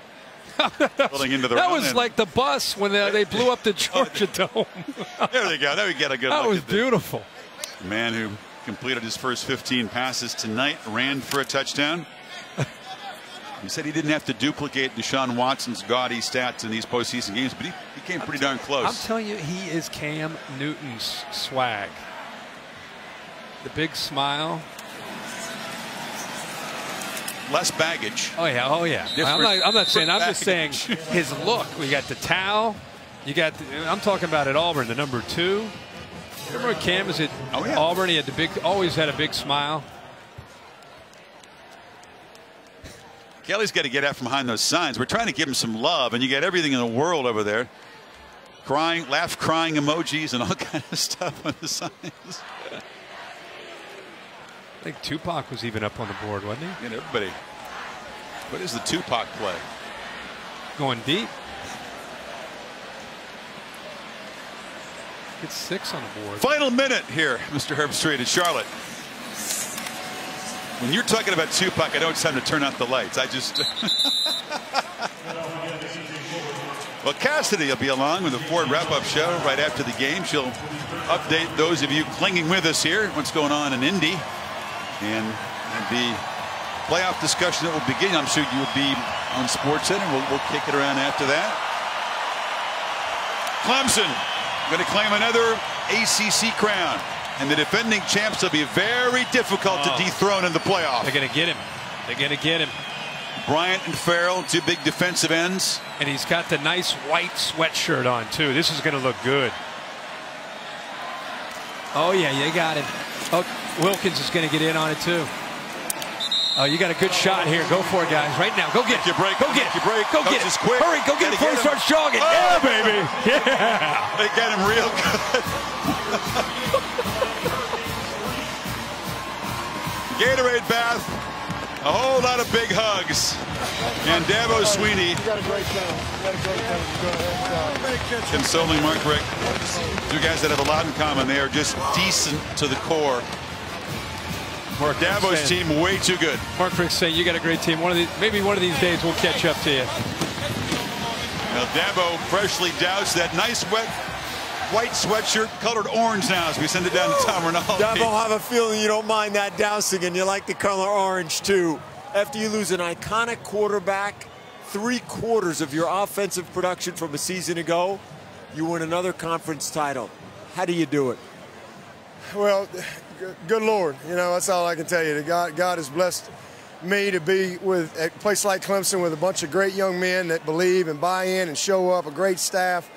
Building into the
that was like the bus when they blew up the Georgia Dome.
There they go. Now we get a good
that
look
was
at
beautiful.
The man who completed his first 15 passes tonight, ran for a touchdown. He said he didn't have to duplicate Deshaun Watson's gaudy stats in these postseason games, but he came pretty darn close.
I'm telling you, he is Cam Newton's swag. The big smile.
Less baggage.
Oh yeah, oh yeah. I'm not saying. I'm just saying his look. We got the towel. You got. I'm talking about at Auburn, the number 2. Remember when Cam was at Auburn? He had always had a big smile.
Kelly's got to get out from behind those signs. We're trying to give him some love, and you got everything in the world over there. Crying, crying emojis and all kind of stuff on the signs.
I think Tupac was even up on the board, wasn't he?
And everybody. What is the Tupac play?
Going deep. It's 6 on the board.
Final minute here, Mr. Herbstreit at Charlotte. When you're talking about Tupac, I know it's time to turn out the lights. I just. Well, Cassidy will be along with the Ford wrap-up show right after the game. She'll update those of you clinging with us here what's going on in Indy, and the playoff discussion that will begin. I'm sure you will be on SportsCenter. We'll kick it around after that. Clemson going to claim another ACC crown, and the defending champs will be very difficult to dethrone in the playoff.
They're going to get him. They're going to get him.
Bryant and Farrell, 2 big defensive ends.
And he's got the nice white sweatshirt on, too. This is going to look good. Oh, yeah, you got him. Oh, Wilkins is going to get in on it, too. Oh, you got a good shot here. Go for it, guys. Right now. Go get it.
Break.
Go get it.
Break.
Go get it.
Quick.
Hurry. Go get it before he starts jogging.
Oh,
yeah, baby. Yeah.
They got him real good. Gatorade bath. A whole lot of big hugs. And Dabo Swinney consoling Mark Richt. 2 guys that have a lot in common. They are just decent to the core. For Dabo's team, way too good.
Mark Richt saying you got a great team. Maybe one of these days we'll catch up to you.
Now Dabo freshly doused that nice white sweatshirt colored orange now as we send it down to Tom Rinaldi.
Dabo, I have a feeling you don't mind that dousing and you like the color orange too. After you lose an iconic quarterback, 3/4 of your offensive production from a season ago, you win another conference title. How do you do it?
Well, good Lord, you know, that's all I can tell you. God has blessed me to be with a place like Clemson with a bunch of great young men that believe and buy in and show up, a great staff.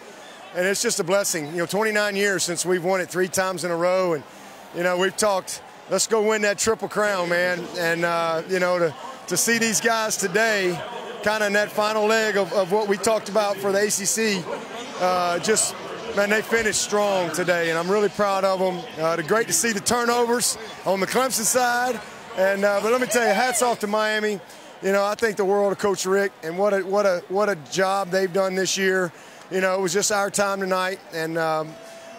And it's just a blessing. You know, 29 years since we've won it 3 times in a row. And, you know, we've talked, let's go win that Triple Crown, man. And, you know, to see these guys today, kind of in that final leg of what we talked about for the ACC, just, man, they finished strong today. And I'm really proud of them. Great to see the turnovers on the Clemson side. And, but let me tell you, hats off to Miami. You know, I think the world of Coach Richt, and what a job they've done this year. You know, it was just our time tonight, and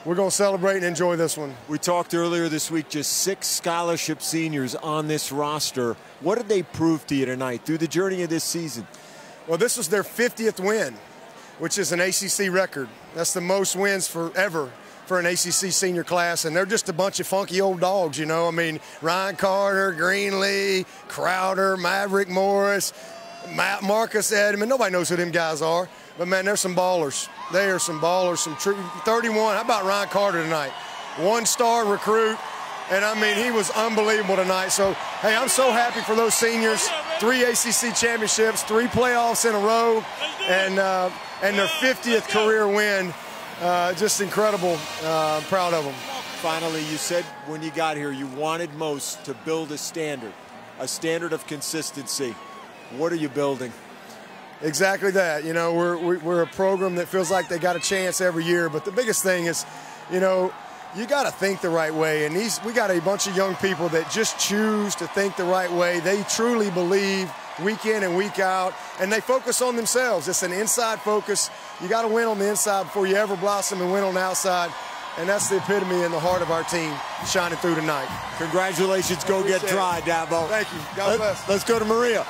we're going to celebrate and enjoy this one.
We talked earlier this week, just 6 scholarship seniors on this roster. What did they prove to you tonight through the journey of this season?
Well, this was their 50th win, which is an ACC record. That's the most wins forever for an ACC senior class, and they're just a bunch of funky old dogs, you know. I mean, Ryan Carter, Greenlee, Crowder, Maverick Morris, Marcus Edmond. Nobody knows who them guys are, but, man, they're some ballers. They are some ballers, some true 31. How about Ryan Carter tonight? 1-star recruit, and, I mean, he was unbelievable tonight. So, hey, I'm so happy for those seniors. 3 ACC championships, 3 playoffs in a row, and their 50th career win. Just incredible. I'm proud of them.
Finally, you said when you got here you wanted most to build a standard of consistency. What are you building?
Exactly that. You know, we're a program that feels like they got a chance every year, but the biggest thing is, you know, you got to think the right way, and we got a bunch of young people that just choose to think the right way. They truly believe week in and week out, and they focus on themselves. It's an inside focus. You got to win on the inside before you ever blossom and win on the outside, and that's the epitome and the heart of our team shining through tonight.
Congratulations. Go get dry, Dabo.
Thank you. God bless.
Let's go to Maria.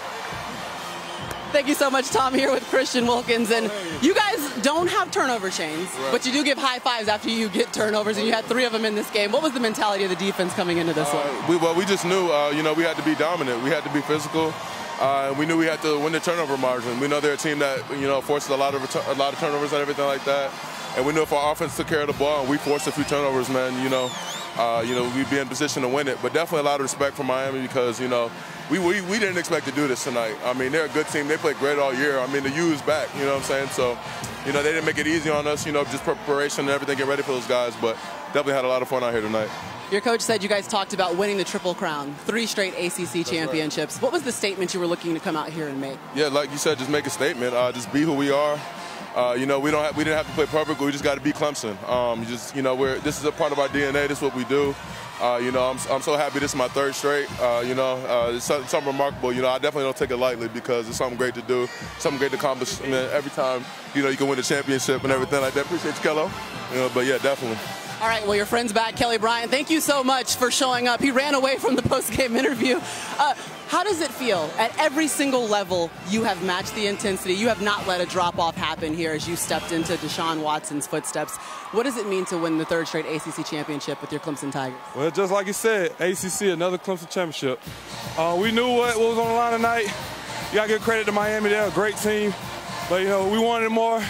Thank you so much, Tom, here with Christian Wilkins. And you guys don't have turnover chains, but you do give high fives after you get turnovers, and you had 3 of them in this game. What was the mentality of the defense coming into this one?
We just knew, we had to be dominant. We had to be physical. We knew we had to win the turnover margin. We know they're a team that, forces a lot of turnovers and everything like that. And we knew if our offense took care of the ball and we forced a few turnovers, man, we'd be in position to win it. But definitely a lot of respect for Miami because, we didn't expect to do this tonight. I mean, they're a good team. They played great all year. I mean, the U is back, you know what I'm saying? So, they didn't make it easy on us, just preparation and everything, get ready for those guys. But definitely had a lot of fun out here tonight.
Your coach said you guys talked about winning the Triple Crown, 3 straight ACC championships. What was the statement you were looking to come out here and make?
Yeah, like you said, just make a statement. Just be who we are. We didn't have to play perfectly. We just got to beat Clemson. This is a part of our DNA. This is what we do. I'm so happy this is my 3rd straight. It's something remarkable. I definitely don't take it lightly because it's something great to do, something great to accomplish. I mean, every time, you can win the championship and everything like that. Appreciate you, Kello. But yeah, definitely.
All right, well, your friend's back, Kelly Bryant. Thank you so much for showing up. He ran away from the post-game interview. How does it feel? At every single level, you have matched the intensity. You have not let a drop-off happen here as you stepped into Deshaun Watson's footsteps. What does it mean to win the 3rd straight ACC championship with your Clemson Tigers?
Well, just like you said, ACC, another Clemson championship. We knew what was on the line tonight. You got to give credit to Miami. They're a great team. But, we wanted more.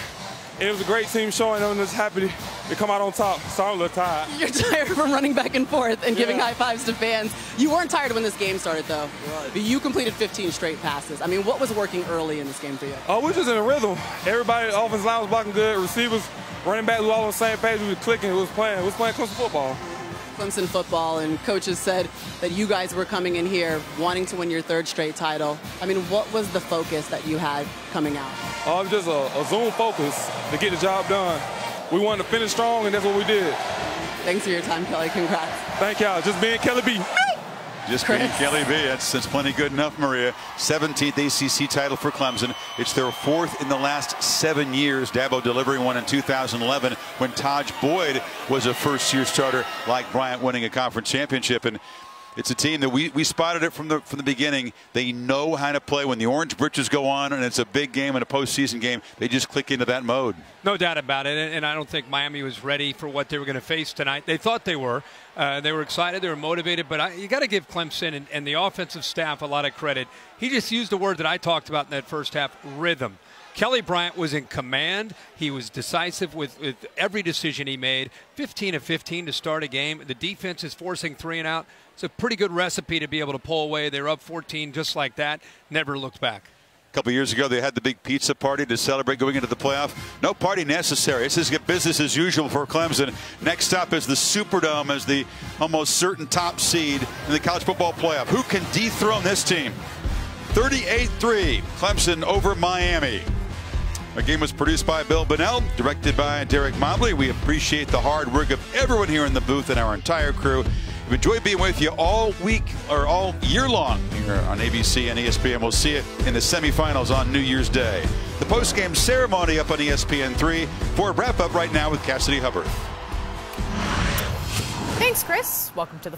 It was a great team showing. I'm just happy to come out on top. So I'm a little tired.
You're tired from running back and forth and giving high fives to fans. You weren't tired when this game started, though. Right. But you completed 15 straight passes. I mean, what was working early in this game for you?
We're just in a rhythm. Everybody, offensive line was blocking good. Receivers, running back, we were all on the same page. We were clicking. We was playing Clemson football.
Clemson football, and coaches said that you guys were coming in here wanting to win your 3rd straight title. I mean, what was the focus that you had coming out?
It was just a Zoom focus to get the job done. We wanted to finish strong, and that's what we did.
Thanks for your time, Kelly. Congrats.
Thank y'all. Just being Kelly B.
Just being Kelly B. That's plenty good enough, Maria. 17th ACC title for Clemson. It's their 4th in the last 7 years. Dabo delivering one in 2011 when Taj Boyd was a first-year starter, like Bryant winning a conference championship. And it's a team that we spotted it from the beginning. They know how to play when the orange britches go on and it's a big game and a postseason game. They just click into that mode.
No doubt about it, and I don't think Miami was ready for what they were going to face tonight. They thought they were. They were excited. They were motivated. But you got to give Clemson and the offensive staff a lot of credit. He just used the word that I talked about in that first half, rhythm. Kelly Bryant was in command. He was decisive with every decision he made. 15 of 15 to start a game. The defense is forcing 3 and out. It's a pretty good recipe to be able to pull away. They were up 14 just like that. Never looked back.
A couple years ago, they had the big pizza party to celebrate going into the playoff. No party necessary. This is business as usual for Clemson. Next up is the Superdome as the almost certain top seed in the college football playoff. Who can dethrone this team? 38-3, Clemson over Miami. Our game was produced by Bill Bunnell, directed by Derek Mobley. We appreciate the hard work of everyone here in the booth and our entire crew. We've enjoyed being with you all week or all year long here on ABC and ESPN. We'll see you in the semifinals on New Year's Day. The post-game ceremony up on ESPN3 for a wrap-up right now with Cassidy Hubbard.
Thanks, Chris. Welcome to the